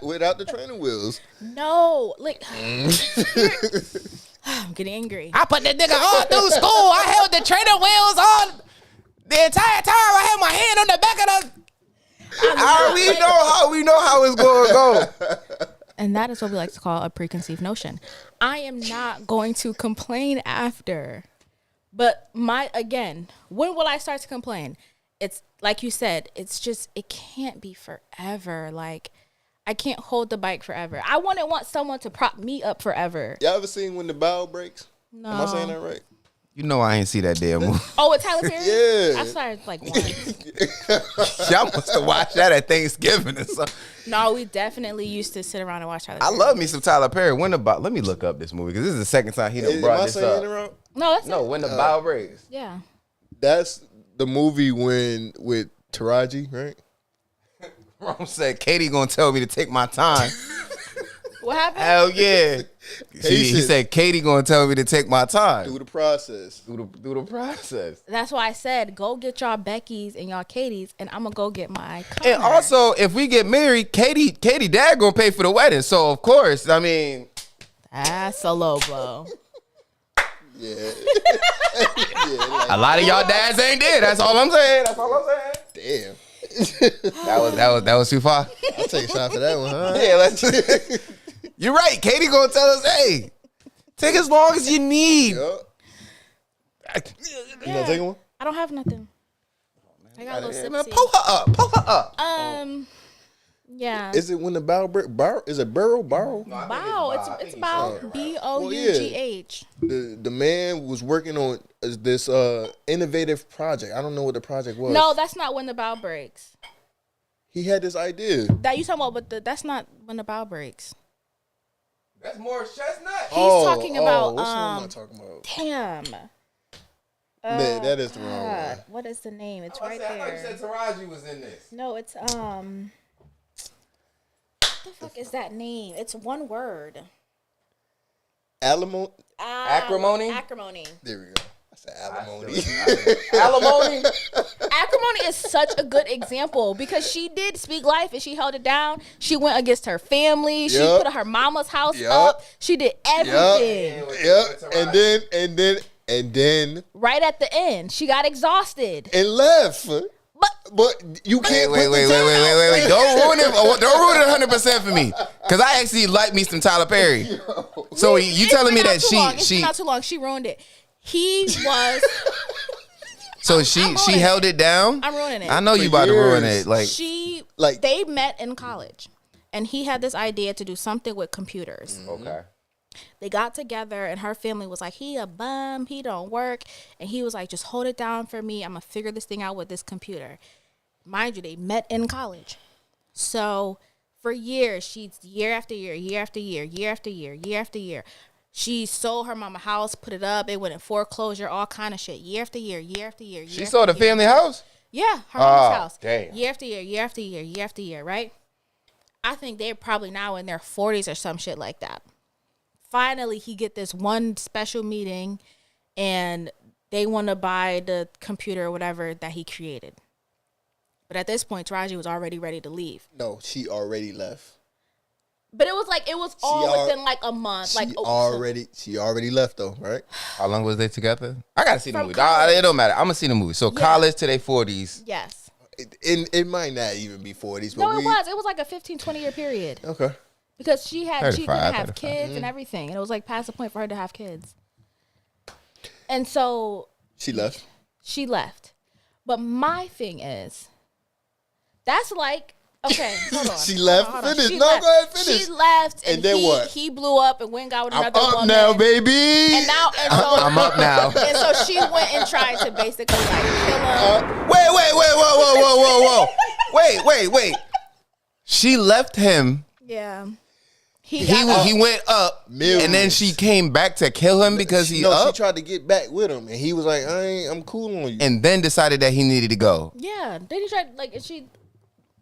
without the training wheels? No, like I'm getting angry. I put that nigga all through school. I held the trainer wheels on the entire time. I had my hand on the back of the. We know how it's going to go. And that is what we like to call a preconceived notion. I am not going to complain after. But when will I start to complain? It's like you said, it can't be forever. Like, I can't hold the bike forever. I wouldn't want someone to prop me up forever. Y'all ever seen When the Bow Breaks? No. Am I saying that right? You know I ain't see that damn movie. Oh, with Tyler Perry? Yeah. I started like once. Y'all must have watched that at Thanksgiving or something. No, we definitely used to sit around and watch Tyler Perry. I love me some Tyler Perry. Let me look up this movie because this is the second time he done brought this up. Am I saying it wrong? No, that's it. When the Bow Breaks. Yeah. That's the movie with Taraji, right? Ron said, Katie gonna tell me to take my time. What happened? Hell yeah. He said, Katie gonna tell me to take my time. Through the process. Through the process. That's why I said, go get y'all Becky's and y'all Katie's, and I'm gonna go get my car. And also, if we get married, Katie dad gonna pay for the wedding. So of course, I mean, that's a low blow. Yeah. A lot of y'all dads ain't there. That's all I'm saying. Damn. That was too far. I'll take a shot for that one, huh? Yeah, you're right. Katie gonna tell us, hey, take as long as you need. Yep. You not taking one? I don't have nothing. I got a little sipsy. Pull her up. Yeah. Is it When the Bow Breaks? Is it Burrow? Bow. It's about BOUGH. The man was working on this innovative project. I don't know what the project was. No, that's not When the Bow Breaks. He had this idea. That you talking about, but that's not When the Bow Breaks. That's more Chestnut. He's talking about. What's the one I'm talking about? Damn. Man, that is the wrong one. What is the name? It's right I thought you there. said Taraji was in this. No, it's What the fuck is that name? It's one word. Acrimony? Acrimony. There we go. I said alimony. Alimony? Acrimony is such a good example because she did speak life and she held it down. She went against her family. She put her mama's house up. She did everything. Yep. And then right at the end, she got exhausted and left. But you can't wait. Don't ruin it 100% for me. Cause I actually like me some Tyler Perry. So you telling me that she not too long. She ruined it. He was. So she held it down. I'm ruining it. I know you about to ruin it. They met in college, and he had this idea to do something with computers. Okay. They got together, and her family was like, he a bum, he don't work. And he was like, just hold it down for me. I'm going to figure this thing out with this computer. Mind you, they met in college. So for years, year after year, she sold her mama house, put it up. It went in foreclosure, all kind of shit. Year after year. She sold the family house? Yeah, her mama's house. Damn. Year after year, right? I think they're probably now in their 40s or some shit like that. Finally, he get this one special meeting, and they want to buy the computer or whatever that he created. But at this point, Taraji was already ready to leave. No, she already left. But it was all within like a month. She already left though, right? How long was they together? I gotta see the movie. It don't matter. I'm gonna see the movie. So college to their 40s. Yes. It might not even be 40s. But It was like a 15, 20 year period. Okay. Because she couldn't have 35. kids and everything. And it was like past the point for her to have kids. And so she left. But my thing is, that's like, okay, hold on. She left. Hold on. Finish. She Go left. ahead, finish. She left, and then what? He blew up and went got with another I'm up woman. now, baby. And so I'm up now. And so she went and tried to basically like kill him. Wait, whoa. Wait. She left him. Yeah. He went up, Millions. and then she came back to kill him because he up. She tried to get back with him, and he was like, I'm cool on you. And then decided that he needed to go. Yeah. Then he tried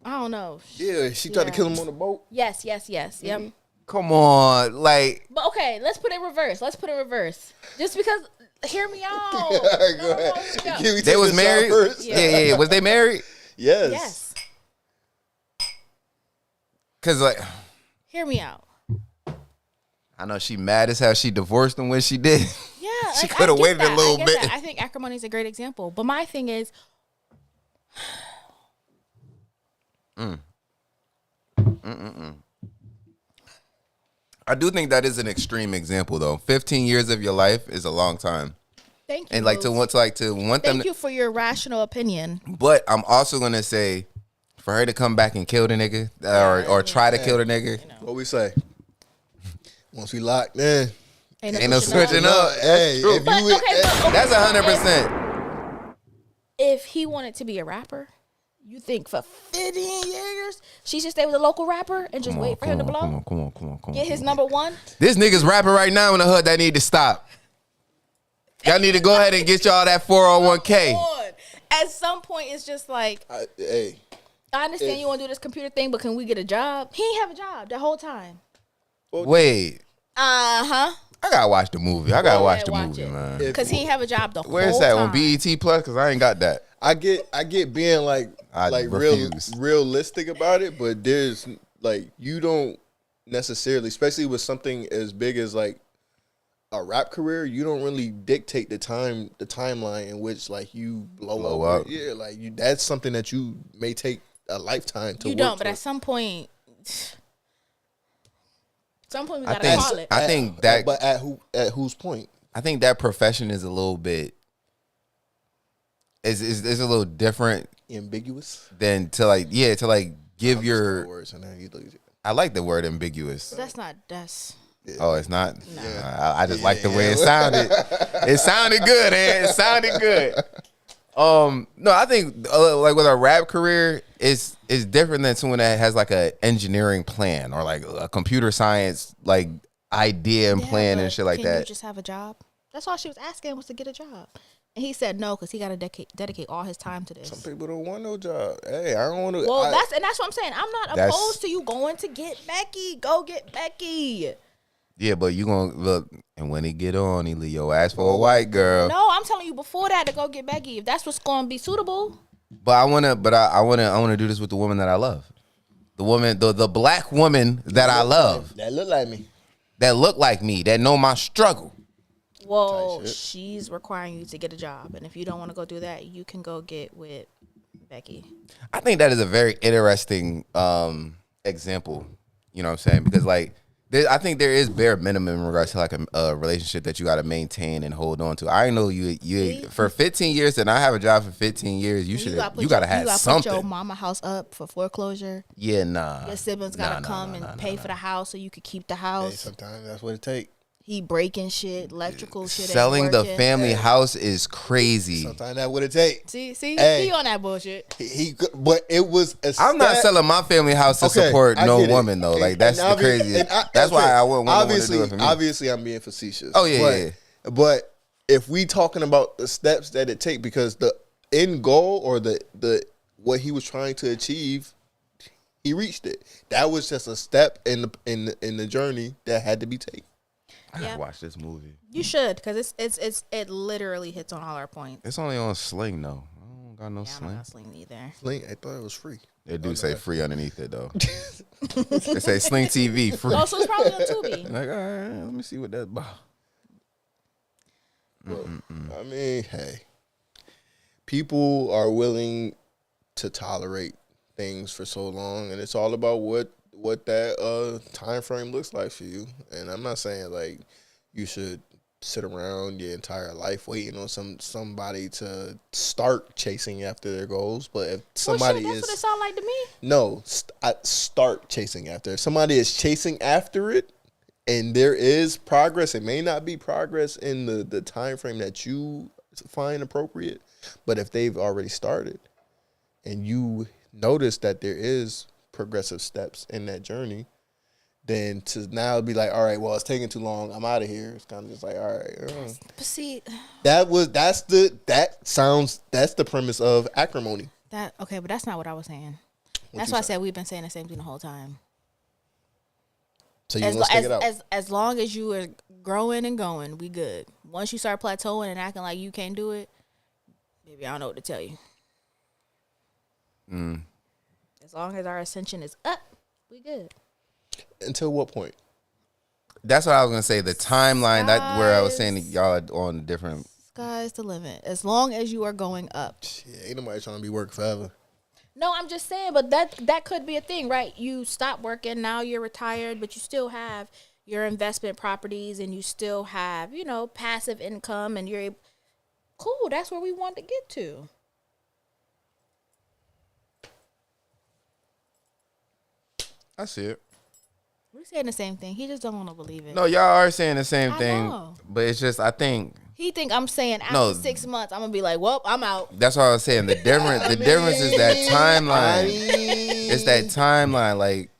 I don't know. Yeah, she tried to kill him on the boat. Yes. Yep. Come on, like. But okay, let's put it reverse. Just because, hear me out. Go ahead. They was married? Yeah. Was they married? Yes. Yes. Cause like, Hear me out. I know she mad as hell. She divorced him when she did. Yeah, She like, coulda I get waited a that. little I get bit. that. I think acrimony is a great example. But my thing is, I do think that is an extreme example, though. 15 years of your life is a long time, thank you. and like to want them. Thank you for your rational opinion. But I'm also gonna say, for her to come back and kill the nigga, or try to kill the nigga, What we say? Once we locked in, ain't no switching up. hey, if But, you, okay, but, That's 100%. if he wanted to be a rapper, you think for 15 years she should stay with a local rapper and just wait for him to blow? Come on. Get his number one? This nigga's rapping right now in the hood. That need to stop. Y'all need to go ahead and get y'all that 401k. On. At some point, it's just like, hey, I understand you want to do this computer thing, but can we get a job? He ain't have a job the whole time. Wait, Uh-huh. I gotta watch the movie. I gotta watch the watch movie, it. man. Because he ain't have a job the whole time. Where's that on BET Plus? Because I ain't got that. I get being like refuse. realistic about it, but there's like you don't necessarily, especially with something as big as like a rap career, you don't really dictate the timeline in which like you blow up. Yeah, like that's something that you may take a lifetime to. You work don't, but towards. at some point we gotta call it. I think that. But at whose point? I think that profession is a little bit. Is a little different, Ambiguous. than to like give your. Words and then you look at it. I like the word ambiguous. That's Oh, it's not. I just like the way it sounded. It sounded good, man. It sounded good. No, I think like with a rap career, it's different than someone that has like a engineering plan or like a computer science like idea and plan but and shit like can that. you just have a job? That's all she was asking was to get a job. And he said no because he got to dedicate all his time to this. Some people don't want no job. Hey, I don't want to. Well, that's what I'm saying. I'm not opposed to you going to get Becky. Go get Becky. Yeah, but you gonna look, and when he get on, he leave your ass for a white girl. No, I'm telling you before that to go get Becky. If that's what's going to be suitable. But I wanna do this with the woman that I love, the woman, the black woman that I love, that look like me, that look like me, that know my struggle. Well, she's requiring you to get a job, and if you don't want to go do that, you can go get with Becky. I think that is a very interesting example. You know what I'm saying? Because like, I think there is bare minimum in regards to like a relationship that you got to maintain and hold on to. I know you for 15 years, and I have a job for 15 years. You gotta have something. Put your mama house up for foreclosure. Yeah, nah. Your siblings gotta come and pay for the house so you could keep the house. Hey, sometimes that's what it takes. He breaking shit, electrical shit. Selling the working. family house is crazy. Sometimes that's what it takes. See, Hey. he on that bullshit. But it was. I'm not selling my family house to support no woman though. Like that's the craziest. That's why I wouldn't want to do it for me. Obviously, I'm being facetious. Oh yeah, But if we talking about the steps that it take, because the end goal or the what he was trying to achieve, he reached it. That was just a step in the journey that had to be taken. I gotta watch this movie. You should, because it literally hits on all our points. It's only on Sling though. I don't got no I Sling. don't got Sling either. Sling, I thought it was free. They do say free underneath it though. They say Sling TV free. Oh, so it's probably on Tubi. Like, all right, let me see what that's about. I mean, hey, people are willing to tolerate things for so long, and it's all about what that time frame looks like for you. And I'm not saying like you should sit around your entire life waiting on somebody to start chasing after their goals, but if somebody that's what it sound like to me. No, start chasing after. If somebody is chasing after it and there is progress, it may not be progress in the time frame that you find appropriate, but if they've already started and you notice that there is progressive steps in that journey, then to now be like, all right, well, it's taking too long, I'm out of here. It's kind of just like, all right. But see, that's the premise of acrimony. but that's not what I was saying. That's why I said we've been saying the same thing the whole time. So you want to stick it out. As long as you are growing and going, we good. Once you start plateauing and acting like you can't do it, baby, I don't know what to tell you. As long as our ascension is up, we good. Until what point? That's what I was gonna say. The timeline that where I was saying that y'all are on different. Sky's the limit. As long as you are going up. Yeah, ain't nobody trying to be working forever. No, I'm just saying, but that could be a thing, right? You stop working, now you're retired, but you still have your investment properties and you still have, passive income, and you're cool. That's where we want to get to. I see it. We're saying the same thing. He just don't want to believe it. No, y'all are saying the same I thing, know. but it's just I think He think I'm saying after 6 months, I'm gonna be like, well, I'm out. that's what I was saying. The difference is that timeline. It's that timeline. Like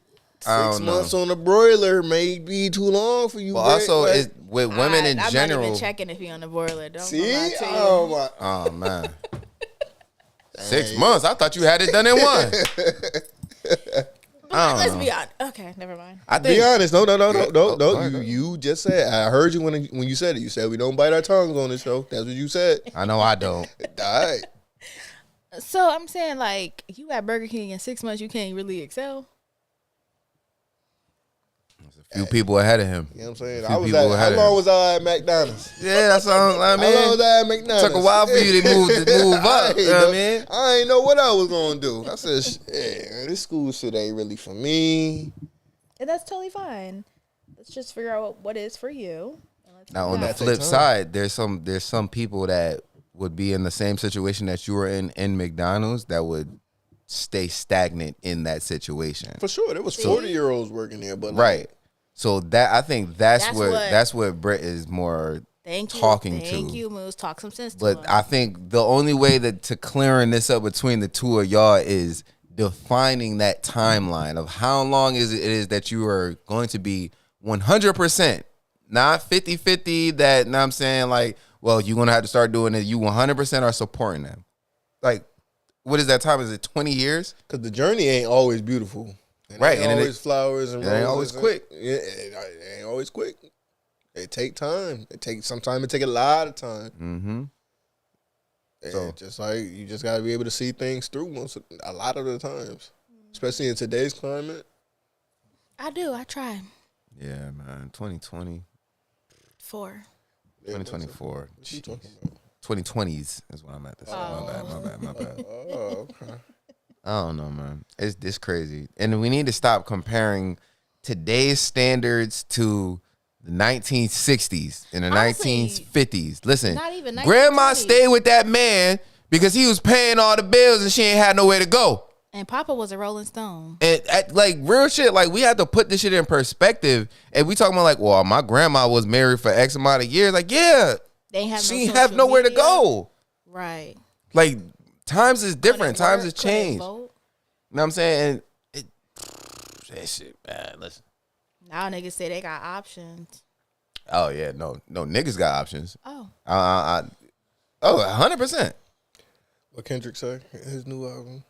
6 months on a broiler may be too long for you. But also, it's with women in I'm general. not even checking if he on the broiler. Don't See? lie to you. Oh my. Oh man, 6 months. I thought you had it done in one. Let's be honest. Okay, never mind. I think. Be honest. No. go You just said. I heard you when you said it. You said we don't bite our tongues on this show. That's what you said. I know I don't. All right. So I'm saying, like, you at Burger King in 6 months, you can't really excel. Few people ahead of him. You know what I'm saying? How long was I at McDonald's? Yeah, that's all I mean. How long was I at McDonald's? Took a while for you to move up. You know what I mean? I ain't know what I was gonna do. I said, "Yeah, this school shit ain't really for me." And that's totally fine. Let's just figure out what is for you. Now on the flip side, there's some people that would be in the same situation that you were in McDonald's that would stay stagnant in that situation. For sure, there was 40-year-olds working there, but right. So that I think that's what Brett is more talking to. Thank you, Moose. Talk some sense to But him. I think the only way to clearing this up between the two of y'all is defining that timeline of how long it is that you are going to be 100%, not 50-50 that, know what I'm saying, like, well, you're going to have to start doing it. You 100% are supporting them. Like, what is that time? Is it 20 years? Because the journey ain't always beautiful. Right, and always flowers and roses. It ain't always quick. Yeah, it ain't always quick. It take time. Sometimes it take a lot of time. Mm-hmm. So just like you just gotta be able to see things through a lot of the times, especially in today's climate. I do. I try. Yeah, man. 2020. 2024. 2020s is what I'm at this. My bad. Oh, okay. I don't know, man. It's crazy. And we need to stop comparing today's standards to the 1960s and the Honestly, 1950s. Listen, not even grandma 1920s. stayed with that man because he was paying all the bills and she ain't had nowhere to go. And Papa was a Rolling Stone. And like real shit, like we have to put this shit in perspective. And we talking about like, well, my grandma was married for X amount of years. Like, yeah, They have she no have social nowhere to media. go. Right. Like times is different. Couldn't Times work, has couldn't changed. vote. You know what I'm saying? And that shit bad. Listen. Now niggas say they got options. Oh yeah, no, niggas got options. Oh. 100%. What Kendrick say? His new album.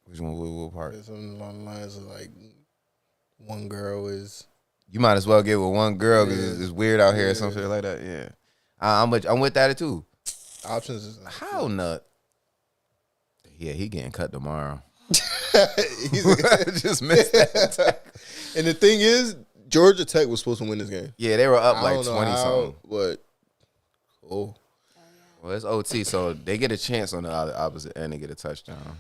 Which one? What part? It's something along the lines of like, one girl is. You might as well get with one girl because Yeah. it's weird out here or something like that. Yeah, I'm with that too. Options is How nut? Yeah, he getting cut tomorrow. He's- Just missed that. And the thing is, Georgia Tech was supposed to win this game. Yeah, they were up I like don't know 20 how, something. but Well, it's OT, so they get a chance on the opposite end to get a touchdown.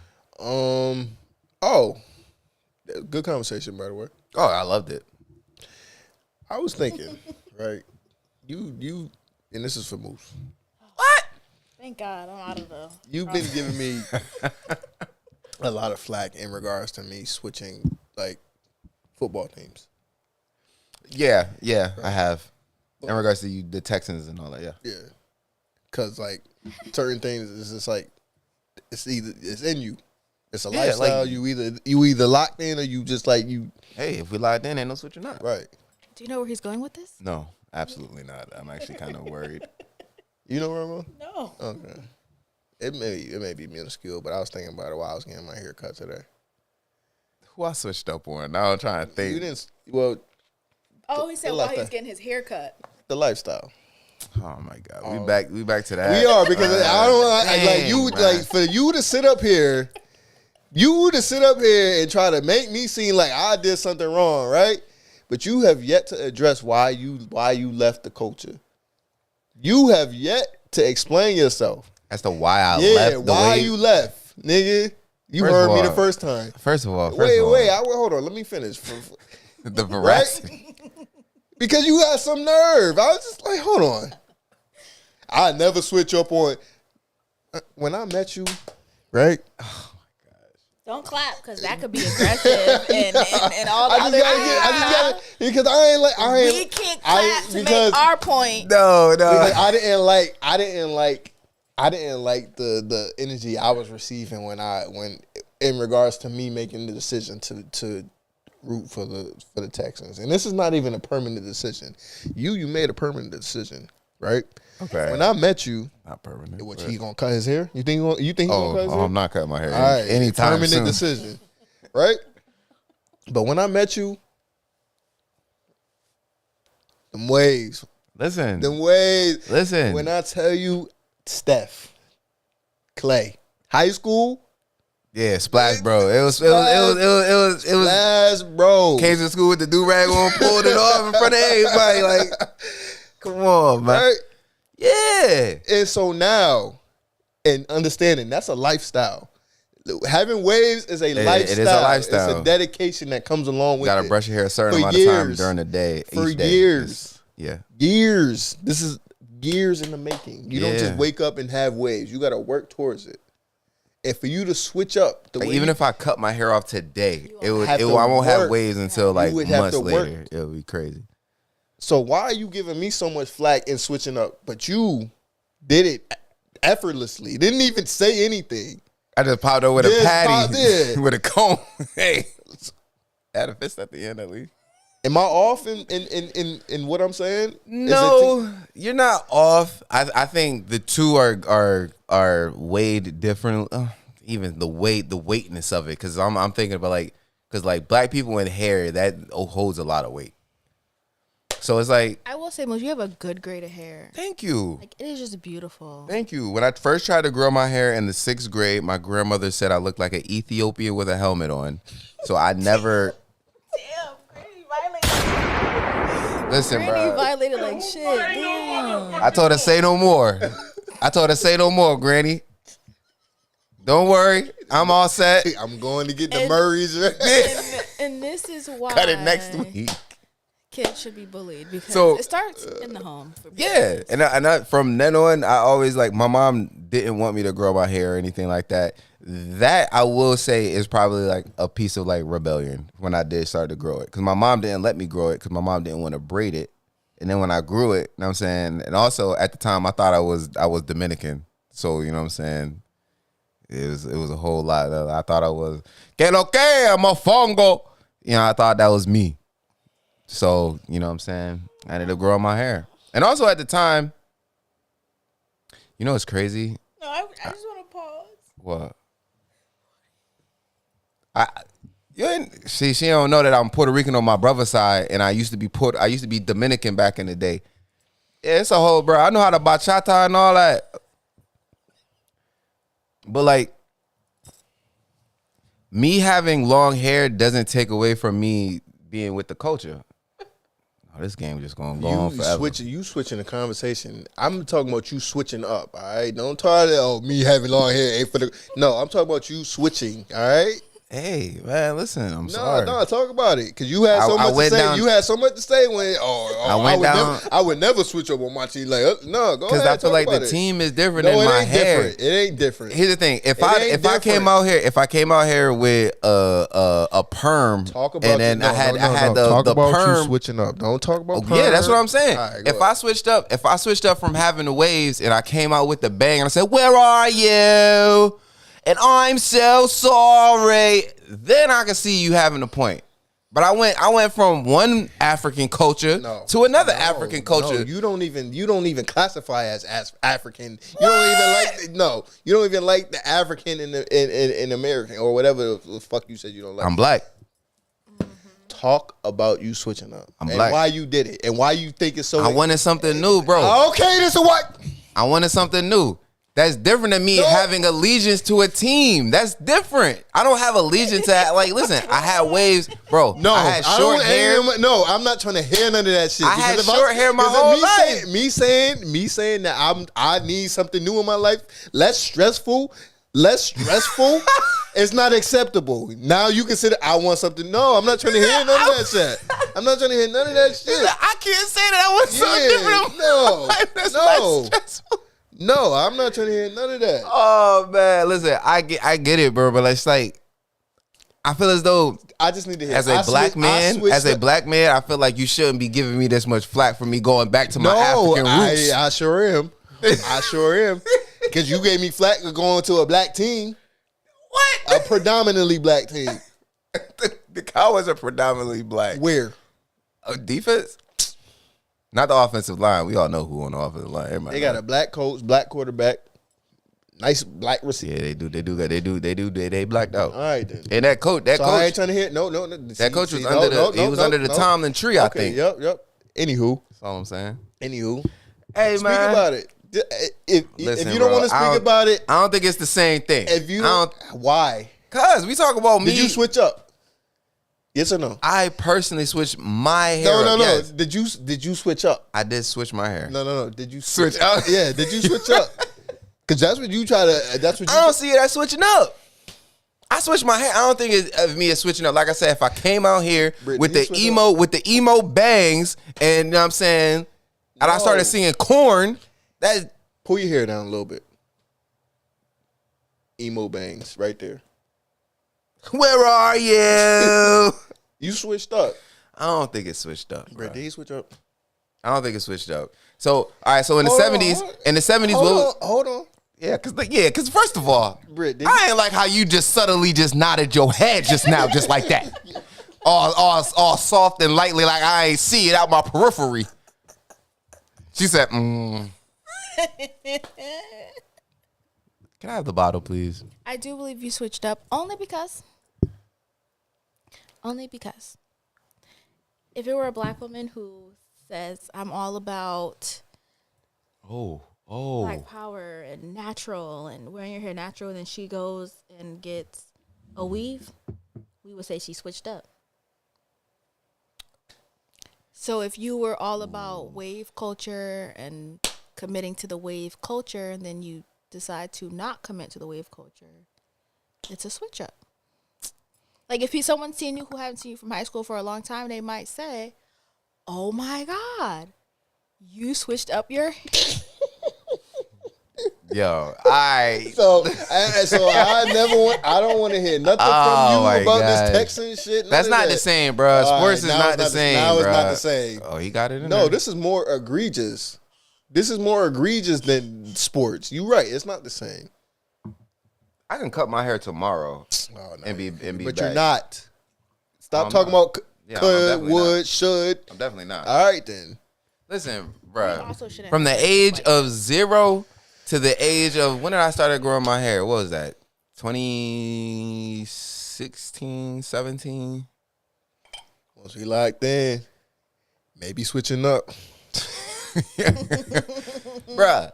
Good conversation, by the way. Oh, I loved it. I was thinking, right? You, and this is for Moose. Thank God I'm out of the. You've been giving me a lot of flack in regards to me switching like football teams. Yeah, I have. In regards to the Texans and all that, yeah. Yeah, because like certain things is just like it's in you. It's a lifestyle. like- you either locked in or you just like you. Hey, if we locked in, ain't no switching up. Right. Do you know where he's going with this? No, absolutely not. I'm actually kind of worried. You know where I'm going? No. Okay. It may be minuscule, but I was thinking about it while I was getting my hair cut today. Who I switched up on? Now I'm trying to think. You didn't. Well, Oh, he said the while he was lifestyle. getting his hair cut. The lifestyle. Oh my God, we back to that. We are because I don't like you Dang, bruh. like for you to sit up here You to sit up here and try to make me seem like I did something wrong, right? But you have yet to address why you left the culture. You have yet to explain yourself. That's the why I left. Yeah, why you left, nigga. You heard me the first time. First of all, wait, hold on. Let me finish. The veracity. Right? Because you had some nerve. I was just like, hold on. I never switch up on. When I met you, right? Oh my gosh. Don't clap, because that could be aggressive and all the other. I just got it because we can't clap to make our point. No. Because I didn't like the energy I was receiving when in regards to me making the decision to root for the Texans. And this is not even a permanent decision. You made a permanent decision, right? Okay. When I met you, not permanent. What, he gonna cut his hair? You think he's gonna cut his hair? I'm not cutting my hair. All right, anytime permanent soon. decision, right? But when I met you, them waves. Listen. When I tell you, Steph, Clay, high school. Yeah, Splash Bro. It was Splash Bro. Came to school with the do-rag on, pulled it off in front of everybody. Like, come on, man. Right? Yeah. And so now, and understanding that's a lifestyle. Having waves is a lifestyle. It is a lifstyle. It's a dedication that comes along with it. You gotta brush your hair a certain amount of time during the day. For each day. years. Yeah. Years. This is years in the making. You don't just wake up and have waves. You gotta work towards it. And for you to switch up, even if I cut my hair off today, I won't have waves until like months later. It'll be crazy. So why are you giving me so much flack and switching up? But you did it effortlessly. Didn't even say anything. I just popped up with a patty with a comb. Hey, add a fist at the end at least. Am I off in what I'm saying? No, you're not off. I think the two are weighed different. Even the weightness of it, because I'm thinking about like black people in hair that holds a lot of weight. So it's like, I will say, Moose, you have a good grade of hair. Thank you. Like, it is just beautiful. Thank you. When I first tried to grow my hair in the 6th grade, my grandmother said I looked like an Ethiopian with a helmet on. So I never. Damn, Granny violated. Listen, Granny bro. violated like shit. Damn. I told her say no more. Granny. Don't worry, I'm all set. I'm going to get the Murrays. And this is why. Cut it next week. Kids should be bullied because it starts in the home. Yeah, and I from then on, I always my mom didn't want me to grow my hair or anything like that. That I will say is probably like a piece of like rebellion when I did start to grow it, because my mom didn't let me grow it because my mom didn't want to braid it, and then when I grew it, you know what I'm saying, and also at the time I thought I was Dominican, so you know what I'm saying, it was a whole lot. I thought I was que lo que, I'm a fongo, you know, I thought that was me. So, you know what I'm saying? I ended up growing my hair. And also at the time, you know what's crazy? No, I just want to pause. What? She don't know that I'm Puerto Rican on my brother's side, and I used to be Dominican back in the day. Yeah, it's a whole, bro. I know how to bachata and all that. But like, me having long hair doesn't take away from me being with the culture. This game just gonna go on forever. You switching the conversation. I'm talking about you switching up. All right, don't talk about me having long hair ain't for the. No, I'm talking about you switching. All right. Hey man, listen. I'm sorry. No, talk about it because you had so much to say. You had so much to say when. I would never switch up on my team. Like, no, go ahead. Because I feel like the team is different than my hair. It ain't different. Here's the thing: if I came out here with a perm, talk about and then I had the perm you switching up. Don't talk about perm. Yeah, that's what I'm saying. Right, if I switched up from having the waves and I came out with the bang and I said, "Where are you?" and I'm so sorry, then I can see you having a point. But I went from one African culture to another African culture. No, you don't even classify as African. You don't even like the African in American or whatever the fuck you said you don't like. I'm black. Talk about you switching up. I'm and black. Why you did it and why you think it's so. I wanted something new, bro. Okay, this is what. I wanted something new. That's different than me having allegiance to a team. That's different. I don't have allegiance to like. Listen, I had waves, bro. No, I had short hair. No, I'm not trying to hear none of that shit. I had short hair my whole life. Me saying that I need something new in my life, less stressful. It's not acceptable. Now you consider I want something. No, I'm not trying to hear none of that shit. I'm not trying to hear none of that shit. I can't say that I want something different. No, That's less stressful. No, I'm not trying to hear none of that. Oh man, listen, I get it, bro, but it's like I feel as though I just need to hear as a black man, I feel like you shouldn't be giving me this much flack for me going back to my African roots. I sure am. I sure am. Because you gave me flack for going to a black team. What? A predominantly black team. The Cowboys are predominantly black. Where? Defense? Not the offensive line. We all know who on the offensive line. They got a black coach, black quarterback, nice black receiver. Yeah, they blacked out. All right then. And that coach, I ain't trying to hear. No. That coach was under the Tomlin tree, I think. Yep. Anywho. That's all I'm saying. Hey, speak about it. If you don't want to speak about it, I don't think it's the same thing. If you don't, why? Cause we talk about me. Did you switch up? Yes or no? I personally switched my hair. No. Yes. Did you switch up? I did switch my hair. No. Did you switch up? Yeah. Did you switch up? Because that's what you try to. That's what you I don't see it as switching up. I switched my hair. I don't think it's of me as switching up. Like I said, if I came out here with the emo bangs, and you know what I'm saying, and I started singing Corn, that pull your hair down a little bit. Emo bangs right there. Where are you? You switched up. I don't think it switched up. Bro, did he switch up? I don't think it switched up. So, all right. So in the 70s, hold on. Yeah, cause first of all, Britt, I ain't like how you just subtly just nodded your head just now, just like that, all soft and lightly, like I ain't see it out my periphery. She said, Can I have the bottle, please? I do believe you switched up only because if it were a black woman who says I'm all about black power and natural and wearing your hair natural, and then she goes and gets a weave, we would say she switched up. So if you were all about wave culture and committing to the wave culture, and then you decide to not commit to the wave culture, it's a switch up. Like if someone's seen you who haven't seen you from high school for a long time, they might say, "Oh my God, you switched up your hair." Yo, so I don't want to hear nothing from you about this Texan shit. That's not the same, bro. Sports is not the same. Now it's not the same. Oh, he got it in there. No, this is more egregious. This is more egregious than sports. You're right. It's not the same. I can cut my hair tomorrow and be but back. You're not. Stop talking about would, should. I'm definitely not. All right, then. Listen, bro. From the age of 0 to the age of, when did I start growing my hair? What was that? 2016, 17? Once we locked in, maybe switching up. Bruh,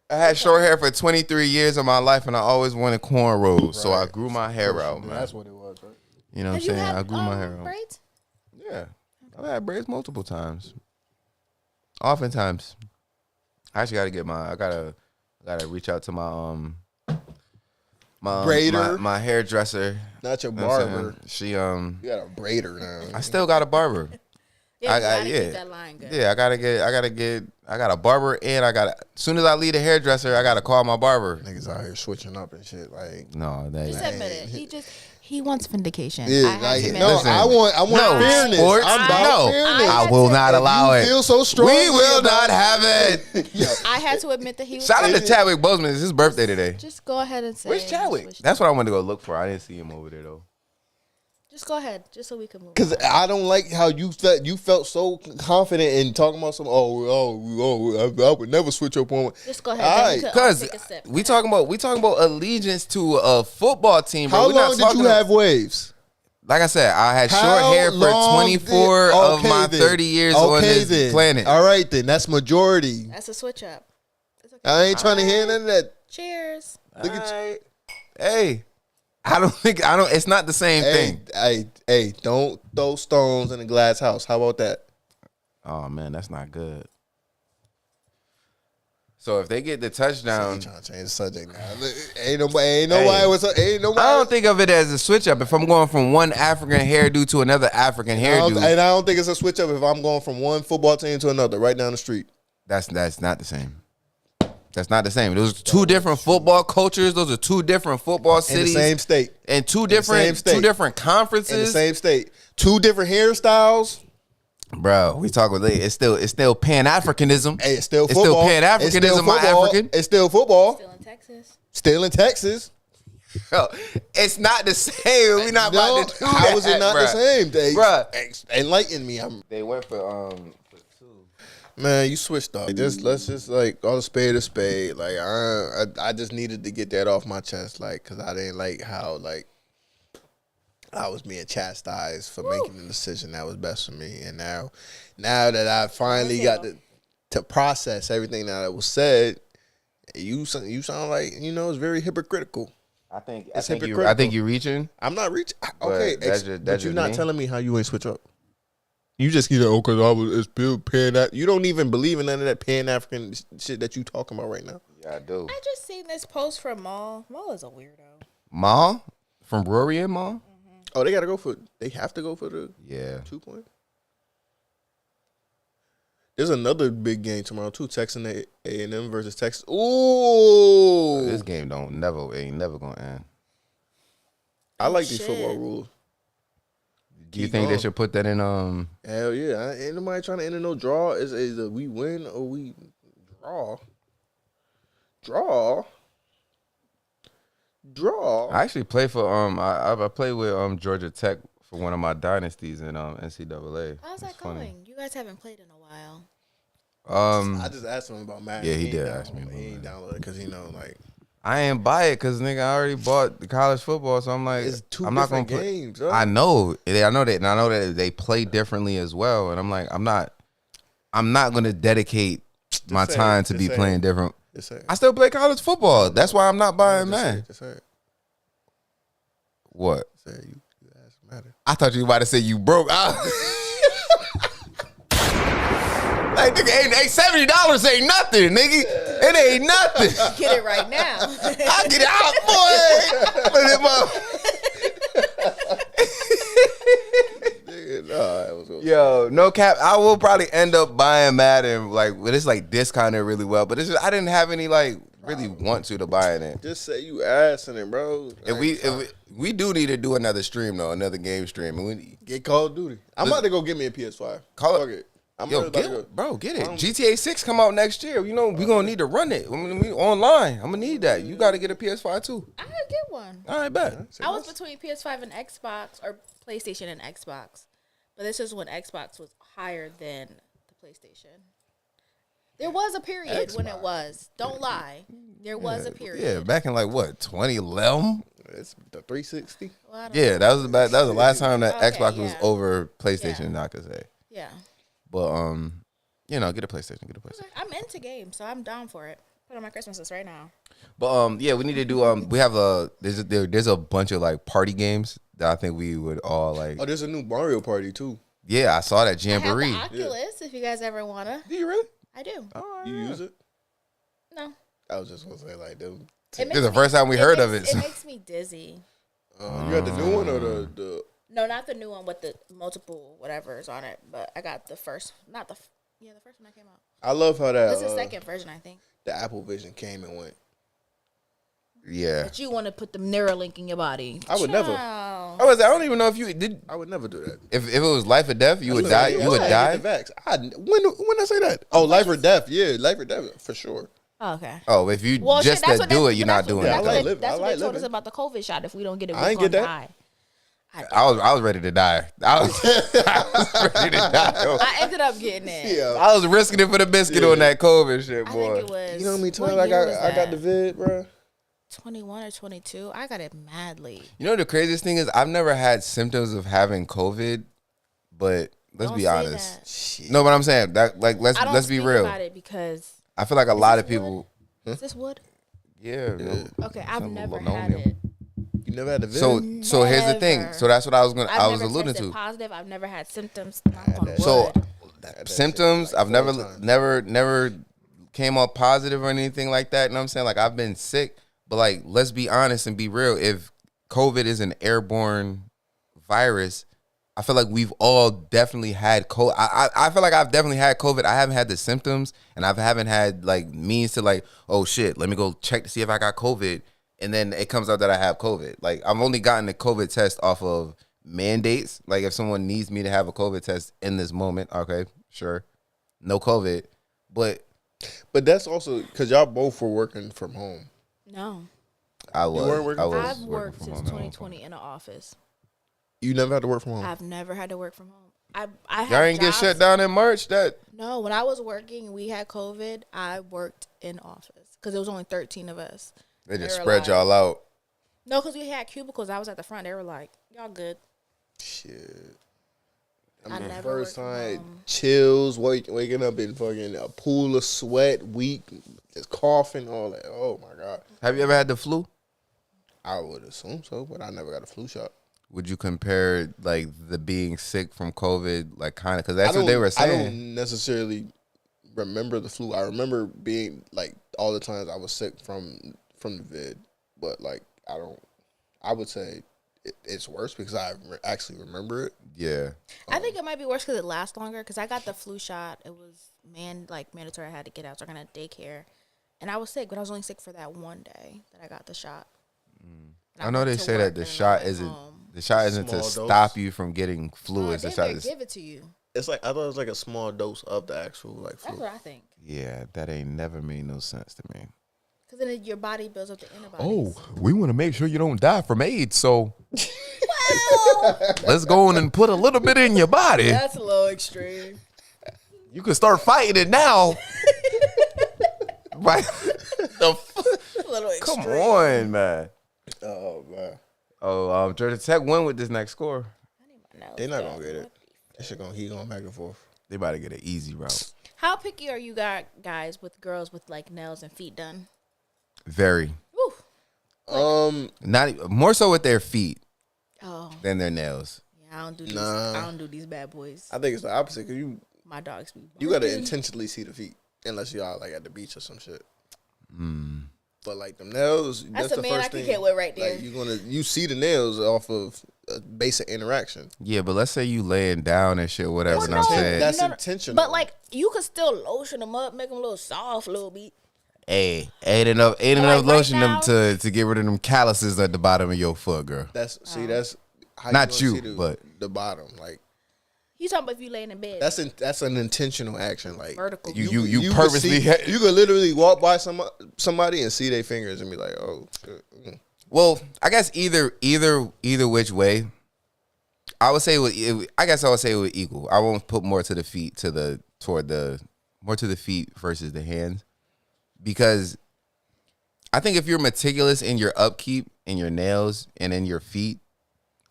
I had short hair for 23 years of my life, and I always wanted cornrows, right. So I grew my hair out, man. That's what it was, right? You know what I'm saying? I grew my hair out. Braids? Yeah. I've had braids multiple times. Oftentimes. I actually I gotta reach out to my braider, my hairdresser. Not your barber. She you got a braider now. I still got a barber. Yeah, keep that line good. Yeah, I got a barber, and as soon as I leave the hairdresser, I gotta call my barber. Niggas out here switching up and shit. Like, no, just admit it. He wants vindication. Yeah, I want fairness. Sports, I'm about fairness. I will not allow it. Feel so strong. We will not have it. I had to admit that he was. Shout out to Chadwick Boseman. It's his birthday today. Just go ahead and say. Where's Chadwick? That's what I wanted to go look for. I didn't see him over there though. Just go ahead, just so we can move. Because I don't like how you felt so confident in talking about some. I would never switch up on. Just go ahead. Because we talking about allegiance to a football team. Bro. How long did you have waves? Like I said, I had short hair for 24 of my 30 years on this planet. All right, then that's majority. That's a switch up. I ain't trying to hear none of that Cheers. Look at you. Hey, it's not the same thing. Hey, don't throw stones in a glass house. How about that? Oh man, that's not good. So if they get the touchdown, Trying to change the subject now. Ain't nobody. I don't think of it as a switch up. If I'm going from one African hairdo to another African hairdo, I don't think it's a switch up if I'm going from one football team to another right down the street. that's not the same. That's not the same. Those are two different football cultures. Those are two different football cities In the same state. and two different conferences. In the same state. Two different hairstyles. Bro, we talk about it's still Pan-Africanism. Hey, it's still It's football. still Pan-Africanism, my African. It's still football. Still in Texas. Still in Texas. Bro, it's not the same. We're not about to do that. How is it not the same? Bruh. Enlighten me. They went for two. Man, you switched up. Let's just like call a spade a spade. Like I just needed to get that off my chest, like, cause I didn't like how like I was being chastised for making the decision that was best for me. And now that I finally got to process everything that was said, you sound like it's very hypocritical. I think you're reaching. I'm not reaching. But Okay, that's you're just not me. telling me how you ain't switch up. You just because it's still Pan. You don't even believe in none of that Pan African shit that you talking about right now. Yeah, I do. I just seen this post from Maul. Maul is a weirdo. Maul from Rory and Maul. Oh, they have to go for the 2 point. There's another big game tomorrow too. Texas A&M versus Texas. Ooh, This game ain't never gonna end. I like these football rules. Do you think they should put that in? Hell yeah! Ain't nobody trying to enter no draw. It's either we win or we draw. I actually play for I play with Georgia Tech for one of my dynasties in NCAA. How's that going? You guys haven't played in a while. I just asked him about Madden. Yeah, he did ask me about He ain't downloaded because like I ain't buy it because nigga I already bought the college football, so I'm like, it's two I'm not gonna different play. games. Bro. I know that, and I know that they play differently as well, and I'm like, I'm not gonna dedicate my time to be playing different. I still play college football. That's why I'm not buying man. What? You asked Madden. I thought you were about to say you broke. Like nigga, $70 ain't nothing, nigga. It ain't nothing. Get it right now. I get it out, boy. Yo, no cap. I will probably end up buying Madden, like, but it's like discounted really well. But it's just, I didn't have any like really want to buy it in. Just say you assing it, bro. If we do need to do another stream though, another game stream, and we get Call of Duty. I'm about to go get me a PS5. Fuck it. Get it. GTA 6 come out next year. You know, we gonna need to run it. I mean, we online. I'm gonna need that. You gotta get a PS5 too. I gotta get one. All right, bet. I was between PS5 and Xbox, or PlayStation and Xbox, but this is when Xbox was higher than the PlayStation. There was a period when it was. Don't lie. There was a period. Yeah, back in like what 2011. It's the 360. Well, yeah, that was the last time that Okay, Xbox was yeah. over PlayStation. I could say. Yeah. But get a PlayStation. I'm into games, so I'm down for it. Put on my Christmas list right now. But we need to do we have there's a bunch of like party games that I think we would all like. Oh, there's a new Mario Party too. Yeah, I saw that Jamboree. I have the Oculus if you guys ever wanna. Do you really? I do. Oh, You use it? No. I was just gonna say like them. It This is the first time we heard of it. It makes me dizzy. You got the new one or the? No, not the new one with the multiple whatever's on it, but I got the first, the first one that came out. I love how that. This is the second version, I think. The Apple Vision came and went. Yeah. But you want to put the Neuralink in your body. I would never. Child. I don't even know if you did. I would never do that. If it was life or death, you would die. You would die. When I say that? Oh, life or death? Yeah, life or death for sure. Oh, okay. Oh, if you Shit, to do it, you're not doing I it. like living. That's I what like they told us living. about the COVID shot. If we don't get it, I we're ain't going to get that. die. I was ready to die. I was ready to die. I ended up getting it. Yeah. I was risking it for the biscuit on that COVID shit, I boy. think it was. You know how many times what year was I got that? the vid, bro? 21 or 22. I got it madly. You know the craziest thing is I've never had symptoms of having COVID, but let's Don't be say honest. that. Shit. No, but I'm saying that like I don't let's be speak real. about it because I feel like a lot of people. is this wood? Yeah. Okay, I've Some never little had nomium. it. You never had the vid? So here's the thing. Never. So that's what I was I've was never alluding tested to. positive. I've never had symptoms. Knock on So wood. symptoms, like I've 4 times. never came up positive or anything like that. You know what I'm saying? Like I've been sick, but like let's be honest and be real. If COVID is an airborne virus, I feel like we've all definitely had COVID. I feel like I've definitely had COVID. I haven't had the symptoms, and I haven't had like means to like, oh shit, let me go check to see if I got COVID, and then it comes out that I have COVID. Like I've only gotten the COVID test off of mandates. Like if someone needs me to have a COVID test in this moment, okay, sure, no COVID, but that's also because y'all both were working from home. No, I was. weren't working? I was I've working worked from since home at one 2020 point. in an office. You never had to work from home. I've never had to work from home. I Y'all ain't get jobs- shut down in March. That No, when I was working and we had COVID, I worked in office because there was only 13 of us. they just were spread like- y'all out. No, because we had cubicles. I was at the front. They were like, "Y'all good." Shit. I never First worked from time, home. chills, waking up in fucking a pool of sweat, weak, just coughing, all that. Oh my God. Have you ever had the flu? I would assume so, but I never got a flu shot. Would you compare like the being sick from COVID, like kind of, because that's I what they don't- were I saying. don't necessarily remember the flu. I remember being like all the times I was sick from the vid, but like I would say it's worse because I actually remember it. Yeah, I think it might be worse because it lasts longer. Because I got the flu shot. It was mandatory. I had to get out. So I got a daycare, and I was sick, but I was only sick for that one day that I got the shot. And I know went they to say work that the and then I shot went isn't home. the shot isn't to Small stop dose. you from getting flu. Oh, It's the they shot. better Is, give it to you. It's like I thought it was like a small dose of the actual like flu. That's what I think. yeah, that ain't never made no sense to me. Because then your body builds up the antibodies. Oh, we want to make sure you don't die from AIDS, so let's go in and put a little bit in your body. That's a little extreme. You can start fighting it now. Right? A little extreme. Come on, man. Oh man, Oh, Georgia Tech won with this next score. they're not gonna get it. That shit he going back and forth. They about to get an easy route. How picky are you guys with girls with like nails and feet done? Very. Woo. Not more so with their feet Oh, than their nails. yeah. I don't do these. Nah. I don't do these bad boys. I think it's the opposite because My dogs be. you gotta barking. intentionally see the feet unless y'all like at the beach or some shit. But like them nails, that's a the man first I could thing. get with right there. Like you see the nails off of a basic interaction. Yeah, but let's say you laying down and shit, whatever. Well, and I'm no, saying, That's no, no. intentional. But like you could still lotion them up, make them a little soft, a little bit. hey, ain't enough Like right lotion now- them to get rid of them calluses at the bottom of your foot, girl. that's how Not gonna you, see the, but- the bottom. Like You talking about if you laying in bed? that's an intentional action. Like Vertical. You could purposely you could literally walk by somebody and see their fingers and be like, oh shit. Well, I guess either which way, I would say I would say it would equal. I won't put more to the feet more to the feet versus the hands, because I think if you're meticulous in your upkeep, in your nails, and in your feet,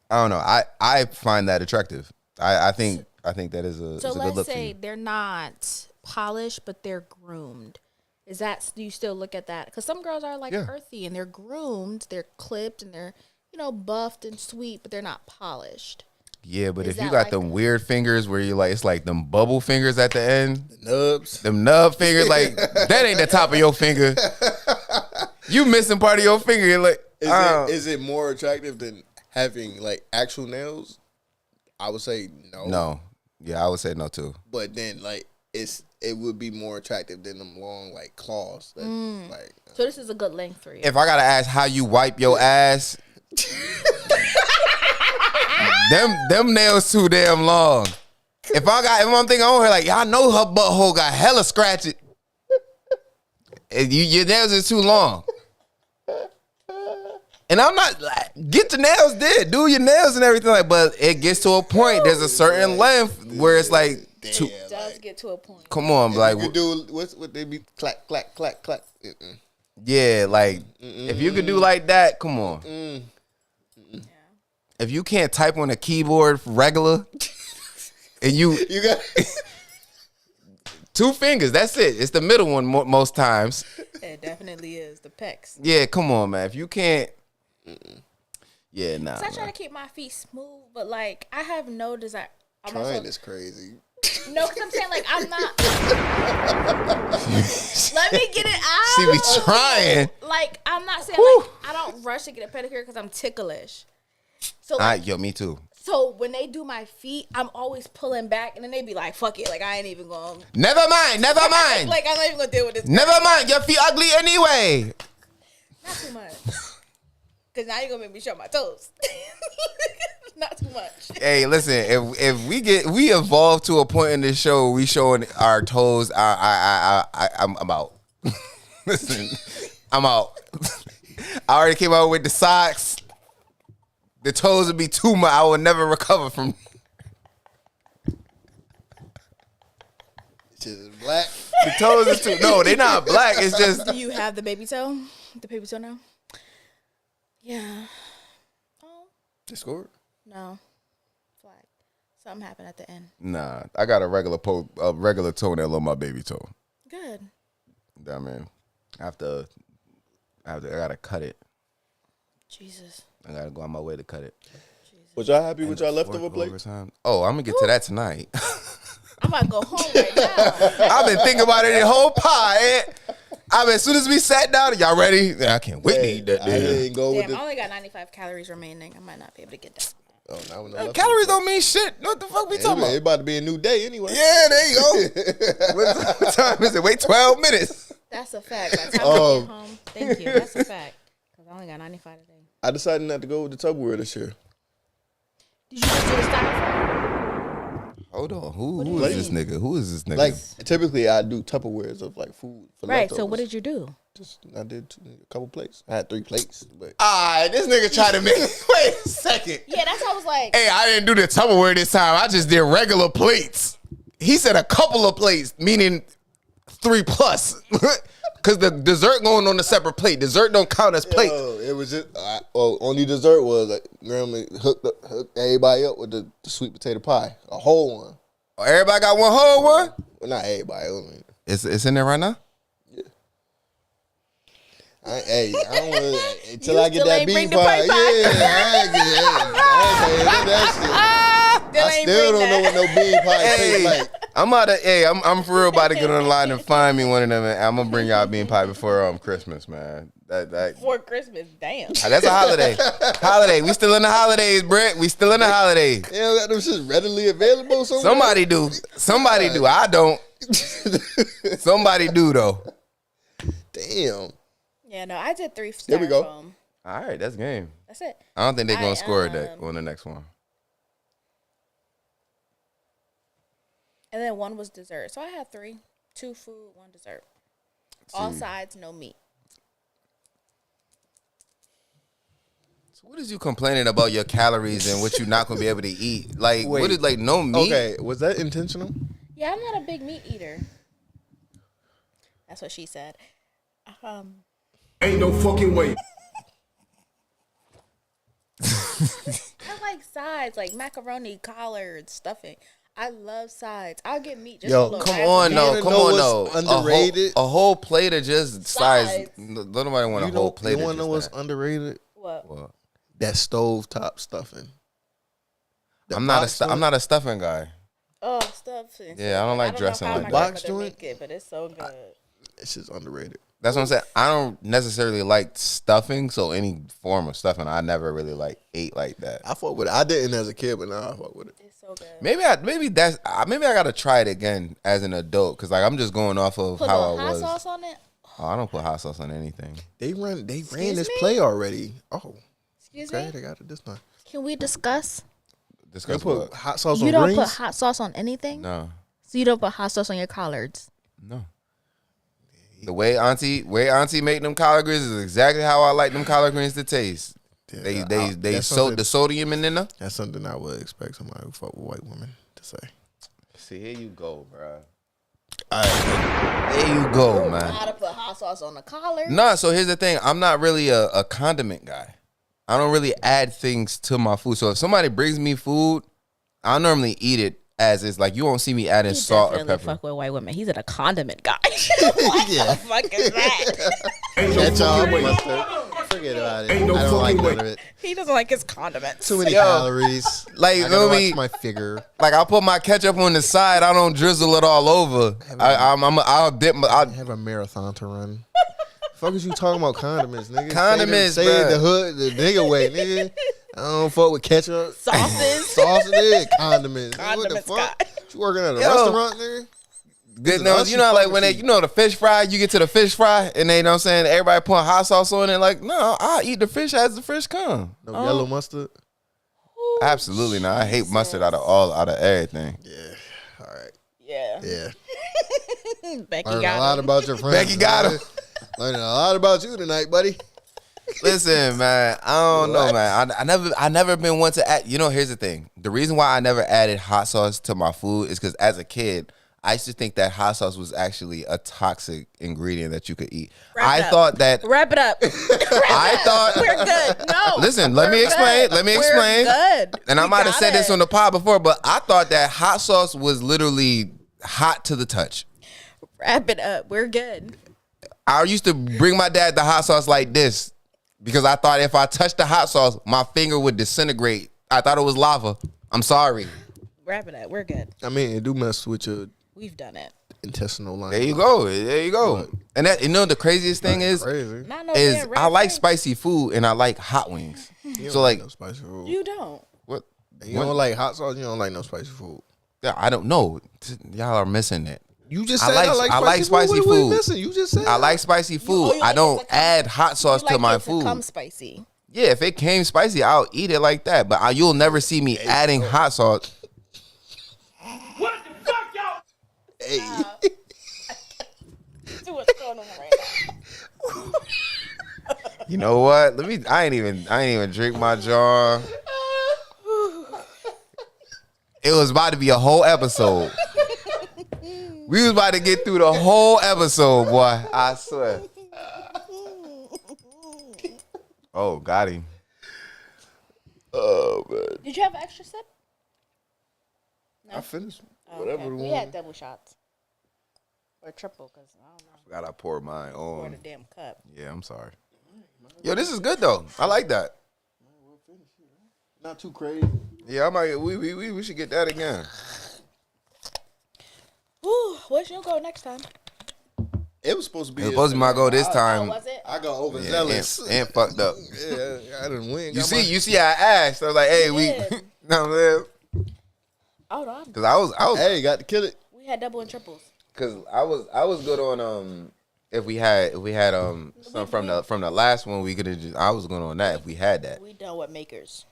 I don't know. I find that attractive. I think that is a, So is a good let's look for say you. they're not polished, but they're groomed. Is that, do you still look at that? Because some girls are like Yeah. earthy and they're groomed, they're clipped, and they're buffed and sweet, but they're not polished. Yeah, but Is if you that got like them weird fingers where you like, it's like them bubble fingers at the end, Nubs. them nub fingers, like that ain't the top of your finger. You missing part of your finger. You're like, Is it more attractive than having like actual nails? I would say no. no. Yeah, I would say no too. But then like it would be more attractive than them long like claws. That, like So this is a good length for you. If I gotta ask how you wipe your ass, them nails too damn long. If I'm thinking on her like, I know her butthole got hella scratches, and your nails is too long. And I'm not like, get the nails did, do your nails and everything like, but it gets to a point. There's a certain length where it's like, too, It does get to a point. come on, like, you could do what they be clack clack clack clack. yeah, like if you could do like that, come on. If you can't type on a keyboard regular, and you You got 2 fingers. That's it. It's the middle one most times. It definitely is the pecs. Yeah, come on, man. If you can't, yeah, nah. So I try to keep my feet smooth, but like I have no desire. Trying is crazy. No, because I'm saying like I'm not. Let me get it out. See me trying. Like I'm not saying like I don't rush to get a pedicure because I'm ticklish. So like, Yo, me too. So when they do my feet, I'm always pulling back, and then they be like, "Fuck it, like I ain't even going." Never mind. Like I'm not even gonna deal with this. Never mind. Your feet ugly anyway. Not too much. Cause now you're gonna make me show my toes. Not too much. Hey, listen. If we evolve to a point in this show where we showing our toes, I'm out. Listen, I'm out. I already came out with the socks. The toes would be too much. I would never recover from. It's just black. The toes is too. No, they're not black. It's just. Do you have the baby toe? The baby toe now? Yeah. Oh. They scored? No. Flag. Something happened at the end. Nah, I got a regular toenail on my baby toe. Good. I mean, I gotta cut it. Jesus. I gotta go on my way to cut it. Was y'all happy with y'all leftover plates? Oh, I'm gonna get to that tonight. I'm about to go home right now. I've been thinking about it the whole pie. As soon as we sat down, y'all ready? I can't wait to eat that. Damn, I only got 95 calories remaining. I might not be able to get that. Oh, no calories don't mean shit. What the fuck we talking about? It's about to be a new day anyway. Yeah, there you go. What time is it? Wait 12 minutes. That's a fact. By the time I get home, thank you. That's a fact. Because I only got 95 today. I decided not to go with the Tupperware this year. Did you just do the styrofoam? Hold on. Who is this nigga? Who is this nigga? Like, typically I do Tupperwares of like food for right, leftovers. so what did you do? I did a couple plates. I had 3 plates. But this nigga tried to make. Wait a second. Yeah, that's how I was like. Hey, I didn't do the Tupperware this time. I just did regular plates. He said a couple of plates, meaning 3+. Because the dessert going on a separate plate. Dessert don't count as plate. It was just, only dessert was like, grandma hooked everybody up with the sweet potato pie. A whole one. Oh, everybody got one whole one? Well, not everybody. I mean, It's in there right now? Yeah. I don't want to, until I get that bean pie. pie. Yeah, I ain't get that shit. I still don't know what no bean pie tastes like. I'm for real about to get online and find me one of them. And I'm gonna bring y'all bean pie before Christmas, man. Before Christmas, damn. That's a holiday. We still in the holidays, Brett. We still in the holidays. You don't got them shit readily available somewhere? Somebody do. I don't. Somebody do though. Damn. Yeah, no, I did 3 styrofoam. There we go. All right, that's game. That's it. I don't think they're gonna score that on the next one. And then 1 was dessert. So I had 3. 2 food, 1 dessert. All sides, no meat. So what is you complaining about your calories and what you're not gonna be able to eat? Like, Wait. what is like no meat? Okay, was that intentional? Yeah, I'm not a big meat eater. That's what she said. Ain't no fucking way. I like sides, like macaroni, collards, stuffing. I love sides. I'll get meat. Just Yo, a little Come razzle on, dazzle. no, You come know on, what's no. underrated? A whole plate of just size. Sides. Nobody want a whole plate You of want to just know what's that. underrated? What? That stovetop stuffing. The I'm not box a stuffing guy. Oh, stuffing. Yeah, I don't like dressing know how like my that. Box grandmother joint? make it, but it's so good. It's just underrated. That's what I'm saying. I don't necessarily like stuffing, so any form of stuffing, I never really ate like that. I fuck with it. I didn't as a kid, but now I fuck with it. It's so good. Maybe I gotta try it again as an adult because like I'm just going off of Put how a I hot was. sauce on it. Oh, I don't put hot sauce on anything. They ran Excuse this me? play already. Oh, Excuse okay, me. they got it this time. Can we discuss? They Discuss put what? hot sauce You on don't greens. put hot sauce on anything. No, So you don't put hot sauce on your collards. no. The way Auntie make them collard greens is exactly how I like them collard greens to taste. Yeah, They that's soak something- the sodium in there. That's something I would expect somebody who fuck with white women to say. See, here you go, bro. There you go, man. How to put hot sauce on the collard? No, so here's the thing. I'm not really a condiment guy. I don't really add things to my food. So if somebody brings me food, I normally eat it as is. Like you won't see me adding salt or definitely pepper. fuck with white women. He's a condiment guy. What the fuck is that? Ketchup, mustard. Forget about it. I don't like none of it. He doesn't like his condiments. Too many calories. Like, I gotta watch my figure. Like I'll put my ketchup on the side. I don't drizzle it all over. I'll dip. I have a marathon to run. Fuck is you talking about condiments, nigga? Condiments, say bruh. the hood, the nigga way, nigga. I don't fuck with ketchup. Sauces. Condiments. Condiments What the fuck? guy. You working at a restaurant, nigga? Good nose. You know, like when they, you know, the fish fry, you get to the fish fry, and they, you know what I'm saying, everybody putting hot sauce on it. Like, no, I'll eat the fish as the fish come. No yellow mustard? Absolutely not. I hate mustard out of everything. Yeah. All right. Yeah. Yeah. Becky Learning got a lot him. about your friends. Becky got him. Learning a lot about you tonight, buddy. Listen, man, I don't know, man. I never been one to add. You know, here's the thing. The reason why I never added hot sauce to my food is because as a kid, I used to think that hot sauce was actually a toxic ingredient that you could eat. Wrap it up. Thought that. Wrap it up. I thought We're good. No. Listen, let me explain. good. Let me We're explain. good. And I We might have got said this it. on the pod before, but I thought that hot sauce was literally hot to the touch. Wrap it up. We're good. I used to bring my dad the hot sauce like this because I thought if I touched the hot sauce, my finger would disintegrate. I thought it was lava. I'm sorry. Wrap it up. We're good. I mean, it do mess with your We've done it. intestinal line. There you go. There you go. And that, you know, the craziest thing is Crazy. Not no is damn I red like face. spicy food and I like hot wings. You don't So like, no spicy food. You don't. what? You don't like hot sauce. You don't like no spicy food. Yeah, I don't know. Y'all are missing it. You just I said like- I like spicy food. What are we food. missing? You just said I like spicy food. you I like don't it to come- add hot sauce You to like my it to food. come spicy. Yeah, if it came spicy, I'll eat it like that. But you'll never see me adding hot sauce. What the fuck, y'all? Hey. See what's going on right now. You know what? I ain't even drink my jar. It was about to be a whole episode. We was about to get through the whole episode, boy. I swear. Oh, got him. Oh man. Did you have an extra sip? I finished Oh, whatever okay. the We one. had double shots. Or triple, because I don't know. Forgot I poured mine Pour on. the damn cup. Yeah, I'm sorry. Yo, this is good though. I like that. Not too crazy. Yeah, I might. We should get that again. Whew, where's you go next time? It was supposed to be. It was supposed to be my goal this Oh, time. was it? I got Yeah, overzealous. and fucked up. Yeah, I didn't win. You see, I asked. I was like, "Hey, we." did. No, man. Oh, no. Because I was, Hey, got to kill it. We had double and triples. because I was good on if we had some from the last one we could have just, I was good on that if we had that. We done with makers.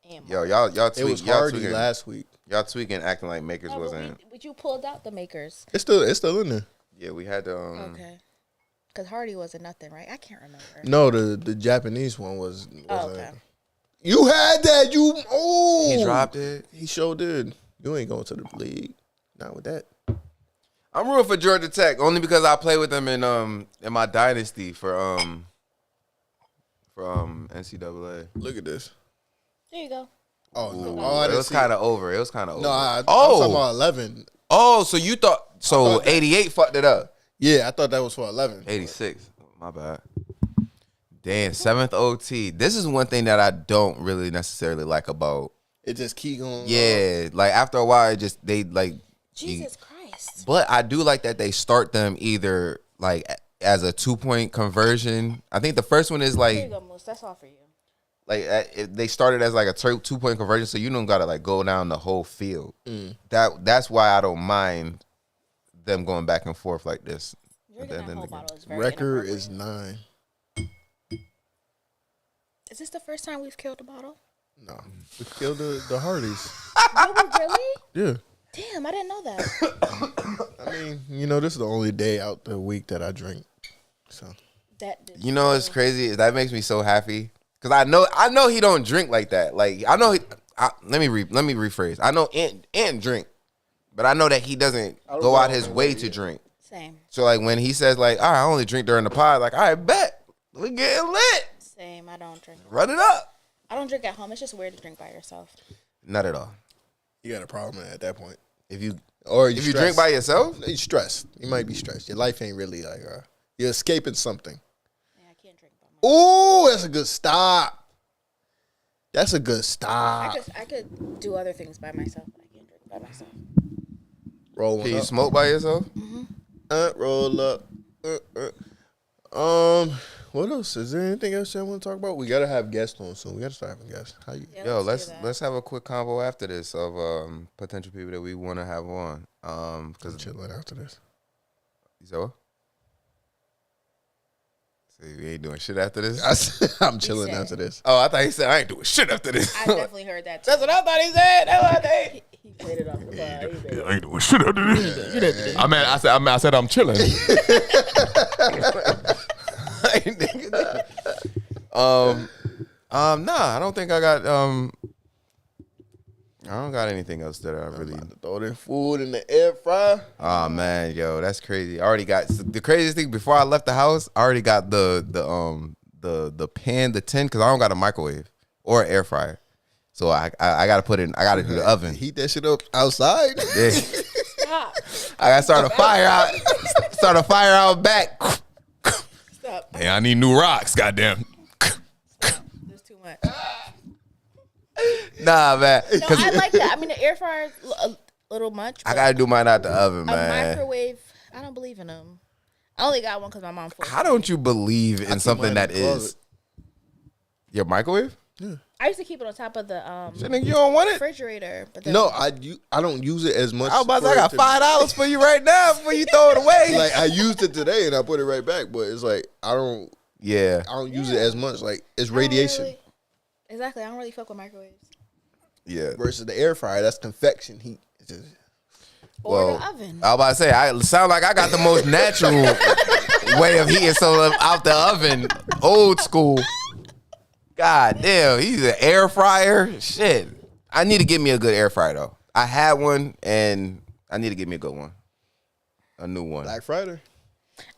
And Yo, y'all It was y'all Hardy tweaking, last week. y'all tweaking acting like makers No, wasn't. but you pulled out the makers. It's still in there. Yeah, we had the Okay. Because Hardy wasn't nothing, right? I can't remember. No, the Japanese one was. Oh, okay. You had that. he dropped it. He sure did. You ain't going to the league. Not with that. I'm rooting for Georgia Tech only because I play with them in my dynasty for NCAA. Look at this. There you go. Oh no! Ooh, Oh, I it didn't was see kind of over. It was kind of over. No, I'm oh, talking about 11. oh, so you thought thought that- 88 fucked it up. Yeah, I thought that was for 11. 86. My bad. Damn, 7th OT. This is one thing that I don't really necessarily like about. It just keep going. Yeah, like after a while, they like. Jesus Christ. But I do like that they start them either like as a 2-point conversion. I think the first one is There you like go, Moose. That's all for you. they started as like a 2-point conversion, so you don't gotta like go down the whole field. That's why I don't mind them going back and forth like this. Drinking that whole bottle is very Record is inappropriate. 9. Is this the first time we've killed a bottle? No, we killed the Hardys. No, we really? Yeah. Damn, I didn't know that. I mean, you know, this is the only day out the week that I drink. So That did You know what's crazy is that makes me so happy because I know he don't drink like that. Like I know let me rephrase. I know Ant drink, but I know that he doesn't go out his way to drink. Same. So like when he says like, all right, I only drink during the pod, like, all right, bet we getting lit. Same. I don't drink. Run it up. I don't drink at home. It's just weird to drink by yourself. Not at all. You got a problem at that point. If you If you drink by yourself, you're stressed. You might be stressed. Your life ain't really like you're escaping something. Yeah, I can't drink by myself. Oh, that's a good stop. That's a good stop. I could do other things by myself, but I can't drink by myself. Rolling can you up. smoke by yourself? Roll up. What else? Is there anything else I want to talk about? We gotta have guests on soon. We gotta start having guests. How you? Yeah, Yo, do that. let's have a quick convo after this of potential people that we want to have on. Because Chilling after this. you said what? See, we ain't doing shit after this. I'm chilling said- after this. Oh, I thought he said I ain't doing shit after this. I definitely heard that. Too. That's what I thought he said. That's what I think. He played it off the bar. I ain't doing shit after this. I said I'm chilling. Nah, I don't think I got I don't got anything else that I really. Throw that food in the air fryer. Oh man, yo, that's crazy. I already got the craziest thing before I left the house. I already got the pan, the tin, because I don't got a microwave or an air fryer. So I gotta put in. I gotta do the oven. Heat that shit up outside. Yeah. Stop. I gotta start a fire out. Start a fire out back. Stop. Hey, I need new rocks. Goddamn. There's too much. Nah, man. No, I like that. I mean, the air fryer is a little much. I but gotta do mine out the oven, a man. microwave. I don't believe in them. I only got one because my mom forced How me. don't you believe in something mine that in the is closet. your microwave? I used to keep it on top of the Shit, nigga, you don't want it? refrigerator. But then No, I don't use it as much. I was about to say, for I it got $5 for you right now before you throw it away. Like I used it today and I put it right back, but it's like I don't yeah. use it as much. Like it's I don't radiation really- exactly. I don't really fuck with microwaves. Yeah. versus the air fryer. That's convection heat. It's just, Or the oven. I was about to say, I sound like I got the most natural way of heating something out the oven. Old school. God damn, he's an air fryer. Shit. I need to get me a good air fryer though. I had one and I need to get me a good one. A new one. Black Friday.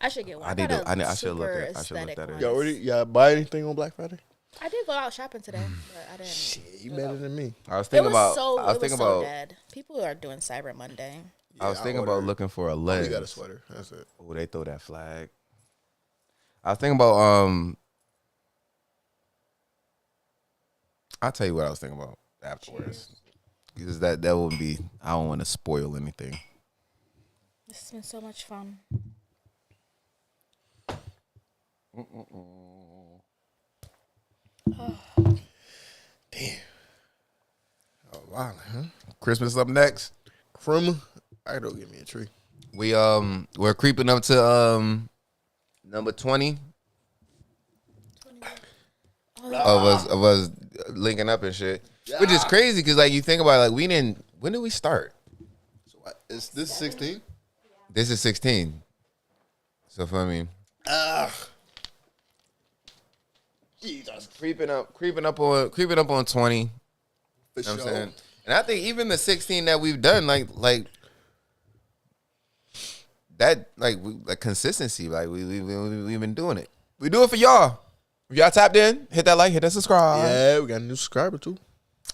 I should get one. I need got to- a I should look super at- I should look aesthetic that up. one. Y'all buy anything on Black Friday? I did go out shopping today, but I didn't. Shit, you better than me. I was It thinking was about so. I was It was thinking so about dead. People are doing Cyber Monday. I was Yeah, thinking about ordered- looking for a I lens. only got a sweater. That's it. Oh, they throw that flag. I was thinking about I'll tell you what I was thinking about afterwards. Because that wouldn't be, I don't want to spoil anything. This has been so much fun. Damn. Oh wow, huh? Christmas up next. Crema. I gotta go get me a tree. We're creeping up to number 20 of us linking up and shit. Which is crazy because like you think about it, like when did we start? So is this 16? This is 16. So for me, Jesus. creeping up on 20. For You know what I'm sure. saying? And I think even the 16 that we've done, like that, like consistency, like we've been doing it. We do it for y'all. If y'all tapped in, hit that like, hit that subscribe. Yeah, we got a new subscriber too.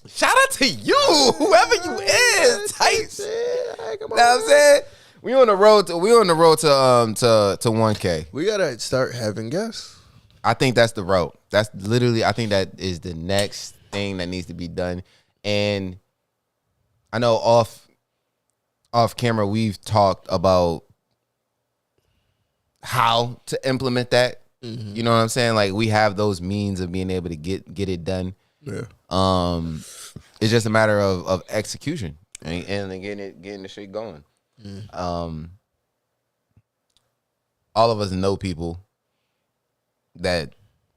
Shout out to you, whoever you is. Tight. You know what I'm saying? We on the road to 1K. We gotta start having guests. I think that's the road. That's literally, I think that is the next thing that needs to be done. And I know off camera we've talked about how to implement that. Mm-hmm. You know what I'm saying? Like we have those means of being able to get it done. Yeah. It's just a matter of execution and getting the shit going. All of us know people that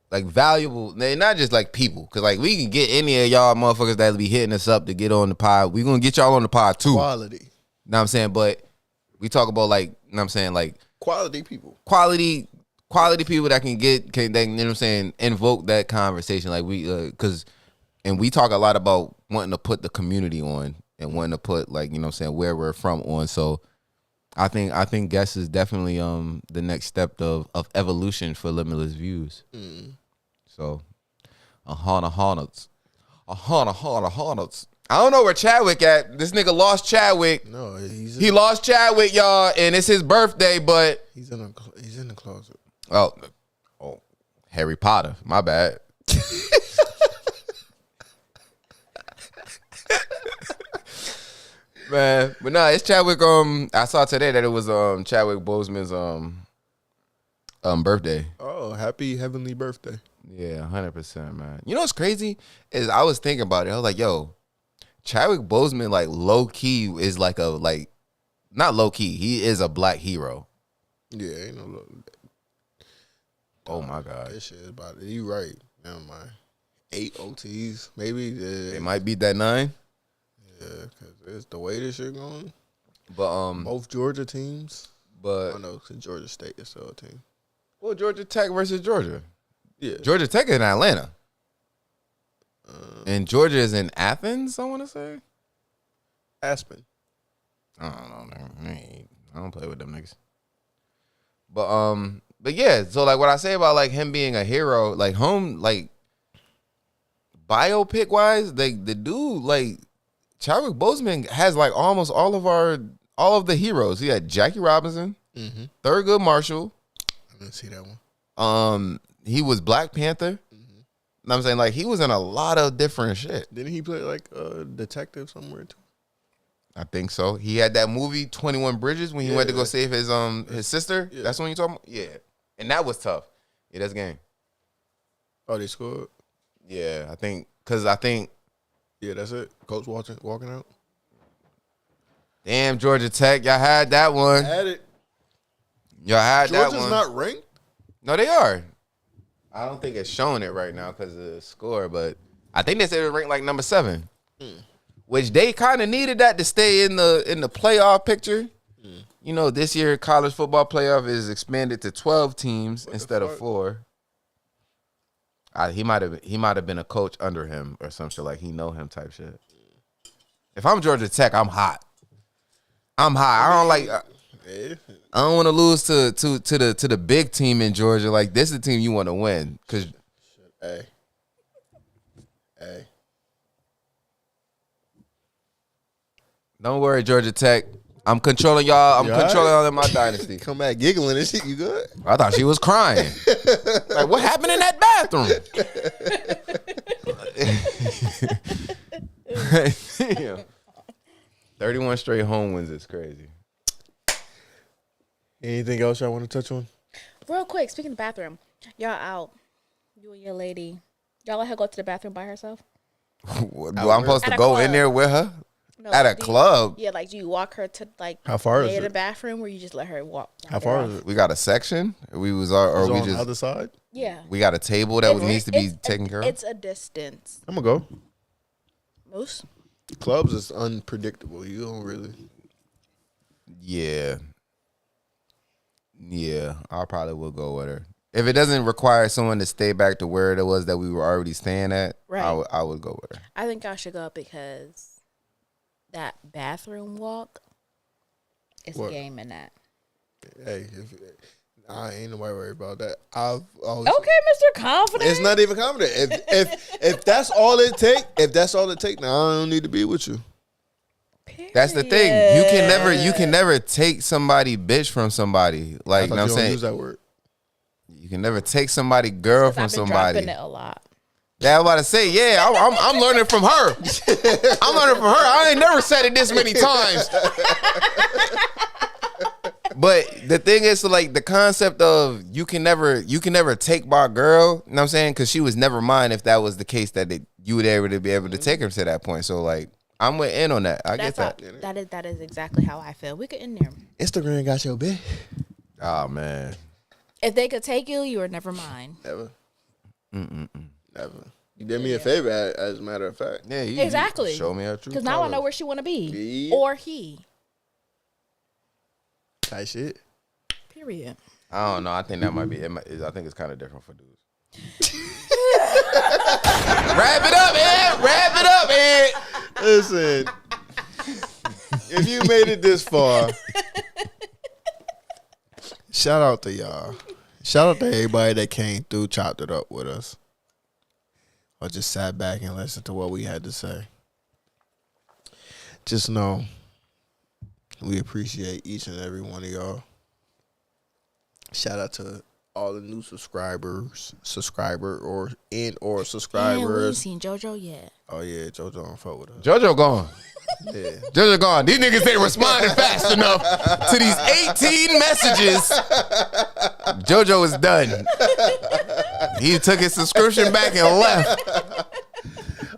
like valuable. They're not just like people, because like we can get any of y'all motherfuckers that'll be hitting us up to get on the pod. We gonna get y'all on the pod too. Quality. Know what I'm saying? But we talk about like, you know what I'm saying, like Quality people. quality people that can you know what I'm saying, invoke that conversation. Like we and we talk a lot about wanting to put the community on and wanting to put like, you know what I'm saying, where we're from on. So I think guest is definitely the next step of evolution for Limitless Views. So a hundred. I don't know where Chadwick at. This nigga lost Chadwick. No, he lost Chadwick, y'all, and it's his birthday, but he's in the closet. Oh, Harry Potter. My bad. Man, but nah, it's Chadwick. I saw today that it was Chadwick Boseman's birthday. Oh, happy heavenly birthday! Yeah, 100%, man. You know what's crazy is I was thinking about it. I was like, yo, Chadwick Boseman, like low key is like not low key. He is a black hero. Yeah, ain't no. Oh my God, this shit is about it. You right? Never mind. 8 OTs, maybe. It might beat that 9. Yeah, because it's the way this shit going. But both Georgia teams. But I know because Georgia State is still a team. Well, Georgia Tech versus Georgia. Yeah, Georgia Tech is in Atlanta, and Georgia is in Athens. I want to say Aspen. I don't know. I don't play with them niggas. But yeah. So like what I say about like him being a hero, like biopic wise, like the dude, like Chadwick Boseman has like almost all of the heroes. He had Jackie Robinson, Thurgood Marshall. I didn't see that one. He was Black Panther. You know what I'm saying? Like he was in a lot of different shit. Didn't he play like a detective somewhere too? I think so. He had that movie 21 Bridges when he went to go save his sister. Yeah. That's when you talking about? Yeah. And that was tough. Yeah, that's game. Oh, they scored? Yeah, I think. Yeah, that's it. Coach walking out. Damn, Georgia Tech, y'all had that one. Had it. Y'all had that one. Georgia's not ranked? No, they are. I don't think it's showing it right now because of the score, but I think they said it ranked like number 7, which they kind of needed that to stay in the playoff picture. You know, this year college football playoff is expanded to 12 teams instead of 4. He might have been a coach under him or some shit, like he know him type shit. If I'm Georgia Tech, I'm hot. I don't like. I don't want to lose to the big team in Georgia. Like this is the team you want to win. Cause hey. Don't worry, Georgia Tech. I'm controlling y'all. I'm controlling y'all in my dynasty. Come back giggling and shit. You good? I thought she was crying. Like what happened in that bathroom? Yeah. 31 straight home wins is crazy. Anything else y'all want to touch on? Real quick, speaking of bathroom, y'all out. You and your lady. Y'all let her go to the bathroom by herself? Do I'm supposed to go in there with her? No, at a club? Yeah, like do you walk her to like how far is it? The bathroom, or you just let her walk? How far is it? We got a section. We was on the other side? Yeah. We got a table that needs to be taken care of. It's a distance. I'm gonna go. Moose? Clubs is unpredictable. You don't really. Yeah, I probably will go with her. If it doesn't require someone to stay back to where it was that we were already staying at, right. I would go with her. I think I should go because that bathroom walk is a game in that. Hey, I ain't nobody worried about that. Okay, Mr. Confident. It's not even confident. If that's all it take, now I don't need to be with you. Period. That's the thing. You can never take somebody bitch from somebody. Like, you know what I'm saying? Use that word. You can never take somebody girl from somebody. I've been dropping it a lot. Yeah, I'm about to say, yeah, I'm learning from her. I'm learning from her. I ain't never said it this many times. But the thing is, like, the concept of you can never take my girl, you know what I'm saying? Because she was never mine if that was the case that you would be able to take her to that point. So, like, I'm with in on that. I get that. That is exactly how I feel. We could end there. Instagram got your bitch. Oh, man. If they could take you, you were never mine. Never. Never. You did me a favor, as a matter of fact. Yeah, exactly. You show me her true because now I know where she want to be. Yeah. Or he. Type shit. Period. I don't know. I think that might be. I think it's kind of different for dudes. Wrap it up, Ed. Wrap it up, Ed. Listen, if you made it this far, shout out to y'all. Shout out to everybody that came through, chopped it up with us, or just sat back and listened to what we had to say. just know we appreciate each and every one of y'all. Shout out to all the new subscribers. And we ain't seen JoJo yet. Oh yeah, JoJo don't fuck with us. JoJo gone. Yeah. JoJo gone. These niggas ain't responding fast enough to these 18 messages. JoJo is done. He took his subscription back and left.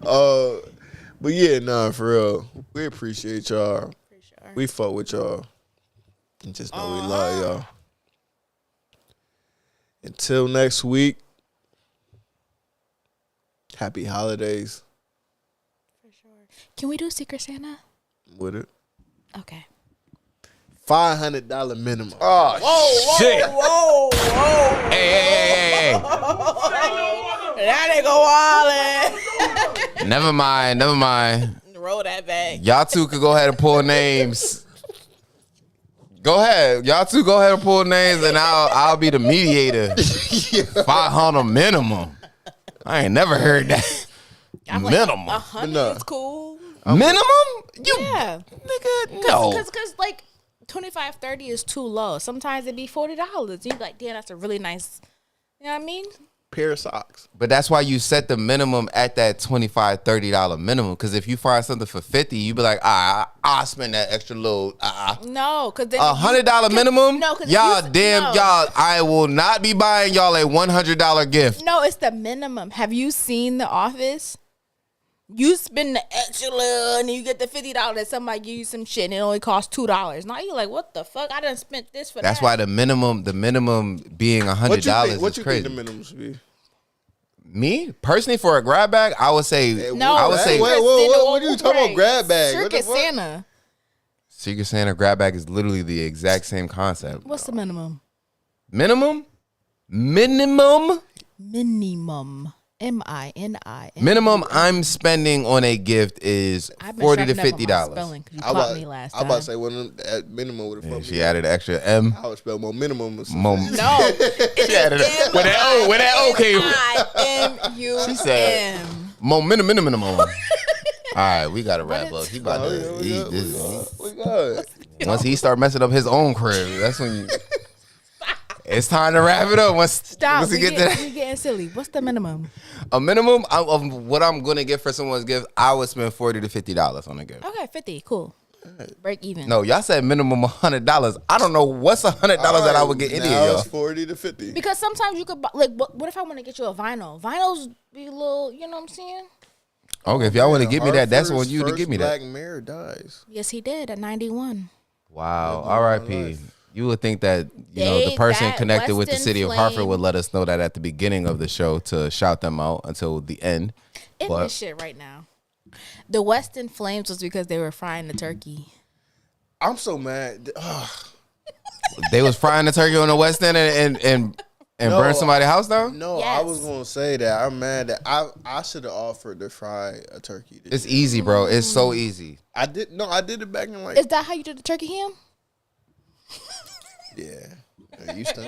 But yeah, nah, for real. We appreciate y'all. For sure. We fuck with y'all. And just know we love y'all. Until next week, happy holidays. For sure. Can we do Secret Santa? With it. Okay. $500 minimum. Oh, shit. Whoa. Hey. That nigga wildin'. Never mind. Roll that back. Y'all two could go ahead and pull names. Go ahead. Y'all two go ahead and pull names and I'll be the mediator. 500 minimum. I ain't never heard that. I'm minimum. Like, 100 is cool. Minimum? Yeah. Nigga, no. Because like 25, 30 is too low. Sometimes it'd be $40. You'd be like, damn, that's a really nice, you know what I mean? Pair of socks. But that's why you set the minimum at that $25, $30 minimum. Because if you find something for $50, you be like, I'll spend that extra little. No, because then $100 minimum. No, because y'all. I will not be buying y'all a $100 gift. No, it's the minimum. Have you seen The Office? You spend the extra little and you get the $50. Somebody give you some shit and it only costs $2. Now you're like, what the fuck? I done spent this for That's that. why the minimum being $100 is crazy. What you think the minimum should be? Me personally, for a grab bag, I would say No, I would say whoa, what are you talking about? Grab bag? Secret Santa. Secret Santa grab bag is literally the exact same concept. What's the minimum? Minimum. Minimum. Minimum I'm spending on a gift is $40 to $50. You caught me last time. I about to say one at minimum would have fucked me. She added extra M. I would spell more minimum. No, She added it. Where that O came from. She said more minimum. All right, we gotta wrap up. He about to eat this. We got Once he start messing up his own crib, that's when you. It's time to wrap it up. Once we get to that. We getting silly. What's the minimum? A minimum of what I'm gonna get for someone's gift, I would spend $40 to $50 on a gift. Okay, 50. Cool. Break even. No, y'all said minimum $100. I don't know what's $100 that I would get any of y'all. It's 40 to 50. Because sometimes you could buy, like, what if I want to get you a vinyl? Vinyls be a little, you know what I'm saying? Okay, if y'all want to give me that, that's on you to give me that. Black Mirror dies. Yes, he did at 91. Wow. R.I.P. You would think that the person connected with the city of Hartford would let us know that at the beginning of the show to shout them out until the end. In this shit right now. The Weston Flames was because they were frying the turkey. I'm so mad. They was frying the turkey on the West End and burn somebody's house down? No, Yes. I was gonna say that. I'm mad that I should have offered to fry a turkey. It's easy, bro. It's so easy. I did it back in like. Is that how you did the turkey ham? Yeah. You still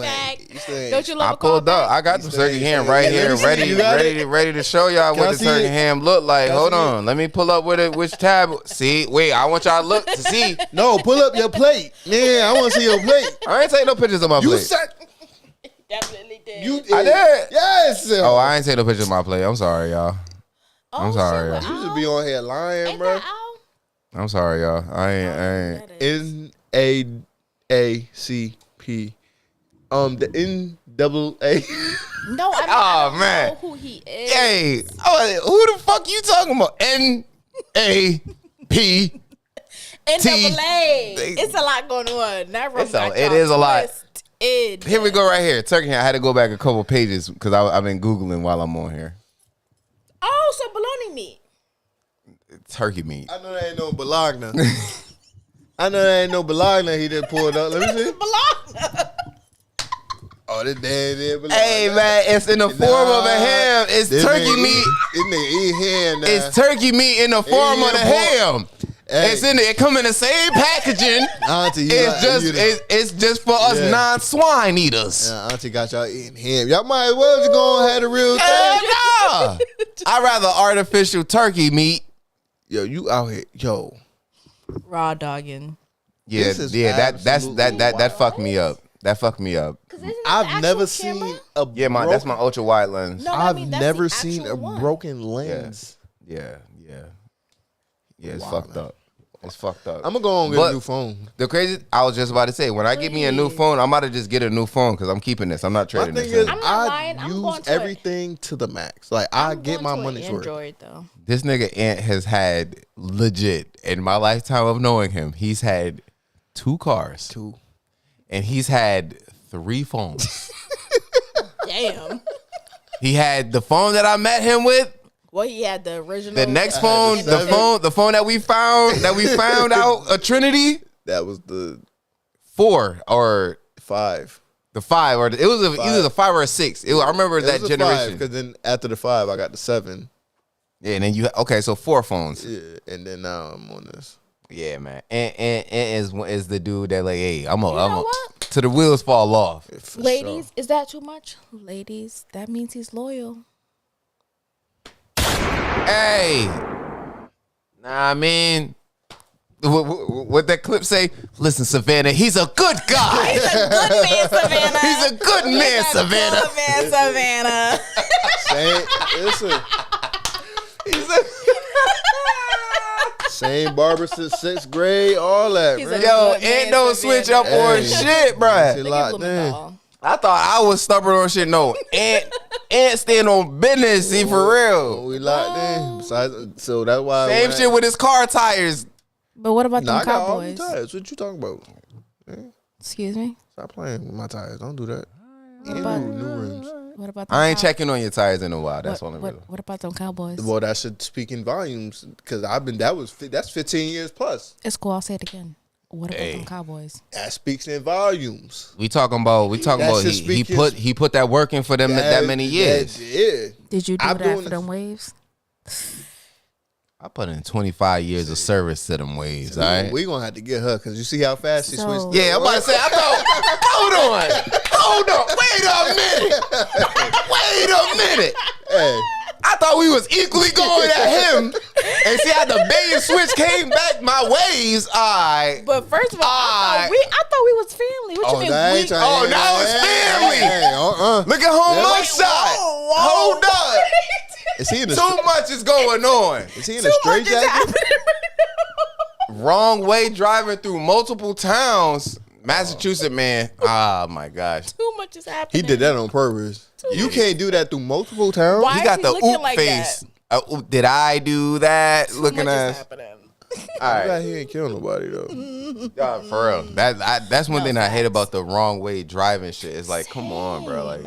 ain't. Don't you love I pulled up. I got the turkey ham right here, ready to show y'all what the turkey ham look like. Hold on, let me pull up which tab. See, wait, I want y'all to look to see. No, pull up your plate. Yeah, I want to see your plate. I ain't taking no pictures of my plate. Definitely did. You did. I did. Yes. Oh, I ain't taking no pictures of my plate. I'm sorry, y'all. I'm sorry. Shit, You should be on here lying, ain't bro. that Al? I'm sorry, y'all. I ain't. NAACP. The NAA. No, I don't man. know who he is. Hey, who the fuck you talking about? NAP. NAA. It's a lot going on. It is a lot. Twisted. Here we go right here. Turkey ham. I had to go back a couple pages because I've been Googling while I'm on here. Oh, so bologna meat. Turkey meat. I know that ain't no Bologna. He didn't pull it up. Let me see. Bologna. Oh, this damn Bologna. Hey man, it's in the form of a ham. It's turkey meat. This nigga eat ham now. It's turkey meat in the form of the ham. Hey. It's in it. It come in the same packaging. Auntie, it's just for us non-swine eaters. Yeah, Auntie got y'all eating ham. Y'all might as well just go and have the real thing. Nah. I'd rather artificial turkey meat. Yo, you out here, yo. Raw dogging. Yeah, This is that fucked me up. That fucked me up. I've never seen a that's my ultra wide lens. No, I've that's never the seen a actual one. broken lens. Yeah, it's fucked up. It's fucked up. I'm gonna go and get a new phone. The crazy, I was just about to say, when I get me a new phone, I'm about to just get a new phone because I'm keeping this. I'm not trading My thing this. is, I use everything to the max. Like I get my money's worth. Android though. This nigga Ant has had legit in my lifetime of knowing him. He's had 2 cars, and he's had 3 phones. Damn. He had the phone that I met him with. Well, he had the original. The next phone, the phone that we found out a Trinity. That was the 4 or 5. The 5 or it was either the 5 or a 6. I remember that generation. Because then after the 5, I got the 7. Yeah, and then so 4 phones. Yeah, and then now I'm on this. Yeah, man. And is the dude that like, hey, I'm know what? to the wheels fall off. Ladies, is that too much? Ladies, that means he's loyal. Hey, I mean, what that clip say? Listen, Savannah, he's a good guy. He's a good man, Savannah. He's a good man, Savannah. Good man, Savannah. Listen. Same barber since 6th grade, all that, bro. Yo, ain't no switch up on shit, bro. She locked in. I thought I was stubborn on shit. No, Ant stand on business. See, for real. We locked in. Besides, so that's why. Same shit with his car tires. But what about them I got all Cowboys? the tires. What you talking about? Excuse me? Stop playing with my tires. Don't do that. What about New rims. What about them I ain't checking on your tires in a while. That's all I'm really. What about them Cowboys? Well, that should speak in volumes because that's 15 years plus. It's cool. I'll say it again. What about them Cowboys? That speaks in volumes. We talking about he put that work in for them that many years. Did you do that for them waves? I put in 25 years of service to them waves. All right, we gonna have to get her because you see how fast she switched. Yeah, I'm about to say. I thought. hold on. Wait a minute. Hey. I thought we was equally going at him. And see how the bait and switch came back my ways. All right. But first of all, I thought we was family. What you mean? Now it's family. Look at home mugshot. Hold up. Is he in a Too much is going on. Is he in a straight jacket? Wrong way driving through multiple towns. Massachusetts, man. Oh my gosh. Too much is happening. He did that on purpose. You can't do that through multiple towns. Why he got is the looking oop like face. Did I do that? Too Looking much at. is happening. All right. He ain't kill nobody though. God, for real. That's one thing I hate about the wrong way driving shit. It's like, come on, bro. Like,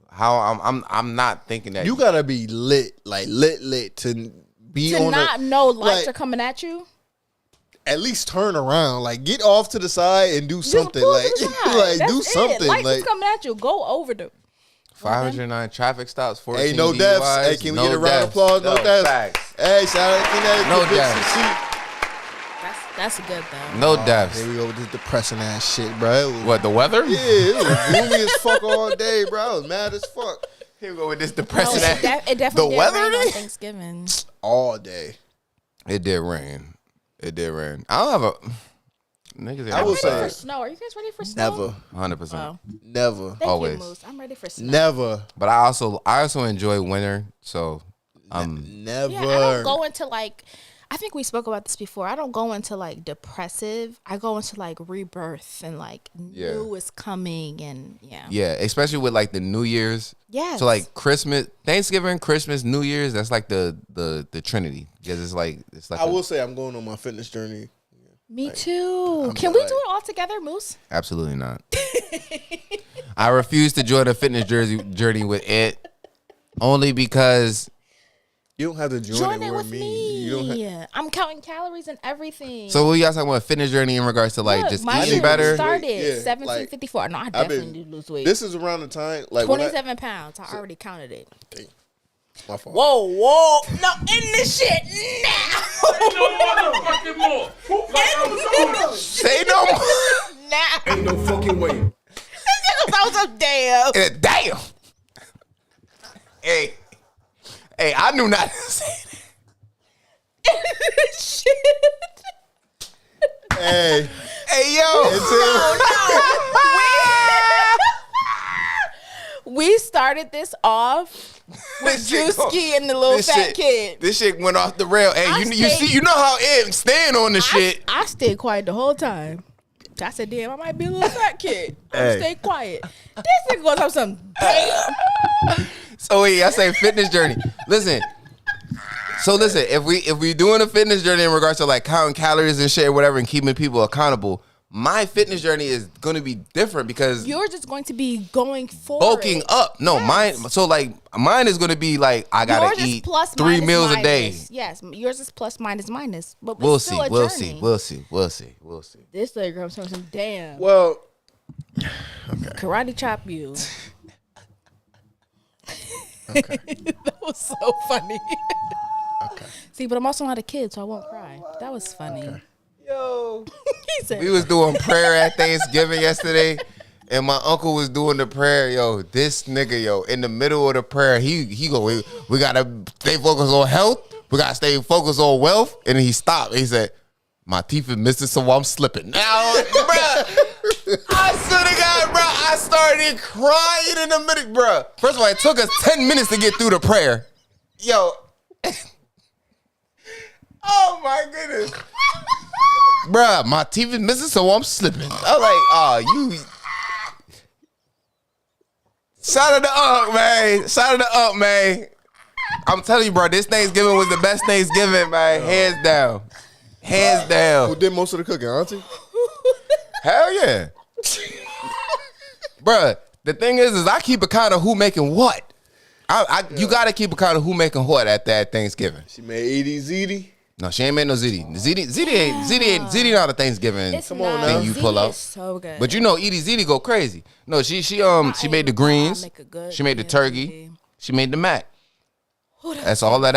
how I'm not thinking that You gotta be lit, like lit to be To on not a, know lights like, are coming at you. At least turn around, like get off to the side and do something, pull like to the side. That's do something, Lights like is coming at you. Go over them. 509 traffic stops, 14 hey, no DUIs, deaths. Hey, can we get a round of applause? No deaths. Facts. Hey, shout out to Connecticut. No Big deaths. CC. That's good though. No deaths. Here we go with this depressing ass shit, bro. What, the weather? Yeah, it was gloomy as fuck all day, bro. I was mad as fuck Here we go with this depressing No, ass. it definitely The did weather rain on day? Thanksgiving. all day. It did rain. I don't have a niggas. I will say For snow. Are you guys ready for snow? Never, 100%. Oh. never, Thank Always. you, Moose. I'm ready for snow. never, But I also enjoy winter. So never. Yeah, I don't go into like. I think we spoke about this before. I don't go into like depressive. I go into like rebirth and like new is coming and yeah, especially with like the New Year's. Yes. So like Christmas, Thanksgiving, Christmas, New Year's. That's like the Trinity because it's like I will say I'm going on my fitness journey. Me too. Can we do it all together, Moose? Absolutely not. I refuse to join a fitness journey with it only because You don't have to Join it with me. me. You don't have, I'm counting calories and everything. So what y'all talking about a fitness journey in regards to like Look, just my eating shit better? started Yeah, 1754. No, I definitely need to lose weight. This is around the time like when 27 pounds. I already counted it. my fault. Whoa. No, in this shit now. Say no more. Now. Ain't no fucking way. I was up damn. Damn. Hey, I knew not to say that. Hey, yo. We started this off with Drewski and the little fat kid. This shit went off the rail. Hey, you know how it stand on the shit. I stayed quiet the whole time. I said, damn, I might be a little fat kid. I'm stay quiet. This nigga gonna have some damn. So wait, I say fitness journey. Listen. So listen, if we doing a fitness journey in regards to like counting calories and shit or whatever and keeping people accountable, my fitness journey is going to be different because yours is going to be going forward. Bulking up. No, mine. So like mine is going to be like I gotta eat plus, 3 meals a day. Yes, yours is plus minus. But We'll still see. a We'll journey. see. We'll see. This nigga comes from some damn. well, Karate chop you. okay. That was so funny. Okay. See, but I'm also not a kid, so I won't cry. That was funny. Okay. Yo, He said, we was doing prayer at Thanksgiving yesterday, and my uncle was doing the prayer. Yo, this nigga, yo, in the middle of the prayer, he go, we gotta stay focused on health. We gotta stay focused on wealth. And then he stopped. He said, my teeth is missing, so I'm slipping. Now, bruh, I swear to God, bruh, I started crying in the middle, bruh. First of all, it took us 10 minutes to get through the prayer. Yo. Oh, my goodness. Bruh, my teeth is missing, so I'm slipping. I was like, oh, you. Shout out to Unc, man. Shout out to Unc, man. I'm telling you, bro, this Thanksgiving was the best Thanksgiving, man. Hands down. Hands down. Who did most of the cooking, Auntie? Hell yeah. Bruh, the thing is I keep account of who making what. You got to keep account of who making what at that Thanksgiving. She made Edie ziti. No, she ain't made no ziti. Ziti not a Thanksgiving it's thing not. you pull Ziti out. is so good. But you know, Edie ziti go crazy. No, she made the greens. She made the turkey. She made the mac. That's all that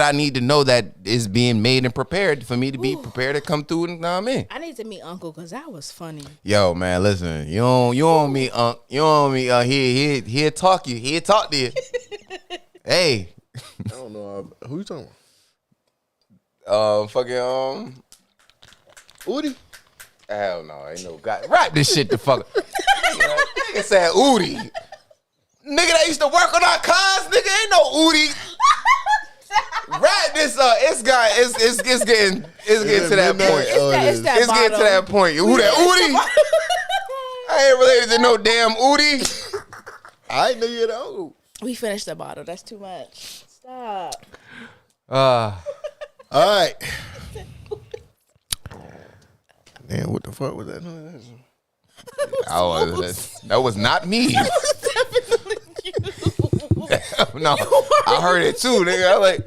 I need to know that is being made and prepared for me to be prepared to come through. And know what I mean? I need to meet Uncle because that was funny. Yo, man, listen, you don't meet Unc. You don't meet he'll talk to you. Hey. I don't know. Who you talking about? Udi? Hell no, ain't no guy. Rap this shit the fuck. Nigga said Udi. Nigga that used to work on our cars, nigga ain't no Udi. Rap this it's getting to that point. It's It's getting to that point. Who that Udi? I ain't related to no damn Udi. I know you know. We finished the bottle. That's too much. Stop. All right. Man, what the fuck was that? That was not me. No, I heard it too, nigga. I like,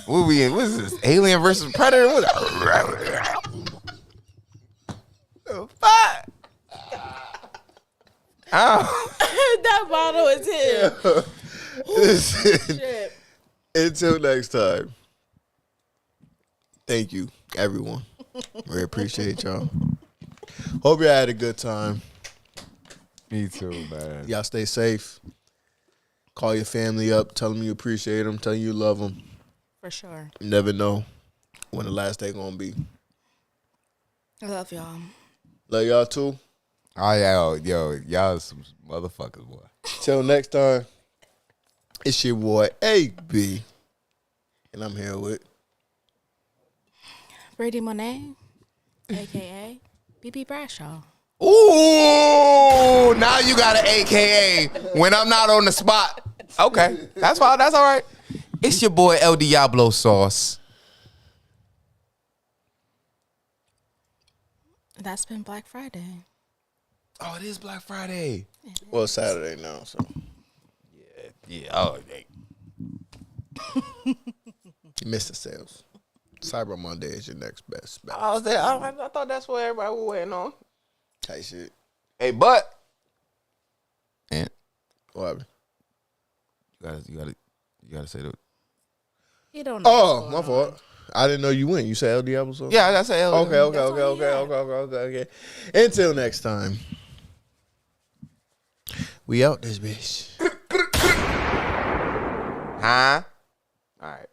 what we in? What is this? Alien versus Predator? What? Fuck. That bottle is him. Listen, Shit. until next time. Thank you, everyone. We appreciate y'all. Hope you had a good time. Me too, man. Y'all stay safe. Call your family up. Tell them you appreciate them. Tell them you love them. For sure. You never know when the last day gonna be. I love y'all. Love y'all too. Oh, yeah, yo, y'all some motherfuckers, boy. Till next time, it's your boy AB, and I'm here with Brady Monet, a.k.a. BB Bradshaw. Ooh, now you got an AKA when I'm not on the spot. Okay, that's fine. That's all right. It's your boy El Diablo Sauce. That's been Black Friday. Oh, it is Black Friday. well Saturday now. So Yeah. Oh, hey. you missed the sales. Cyber Monday is your next best bet. I thought that's what everybody was waiting on. Tight shit. Hey, but and What happened? you gotta say that. You don't know. Oh, my fault. I didn't know you went. You said El Diablo Sauce? Yeah, that's a Okay. Until next time. We out this bitch. Huh? All right.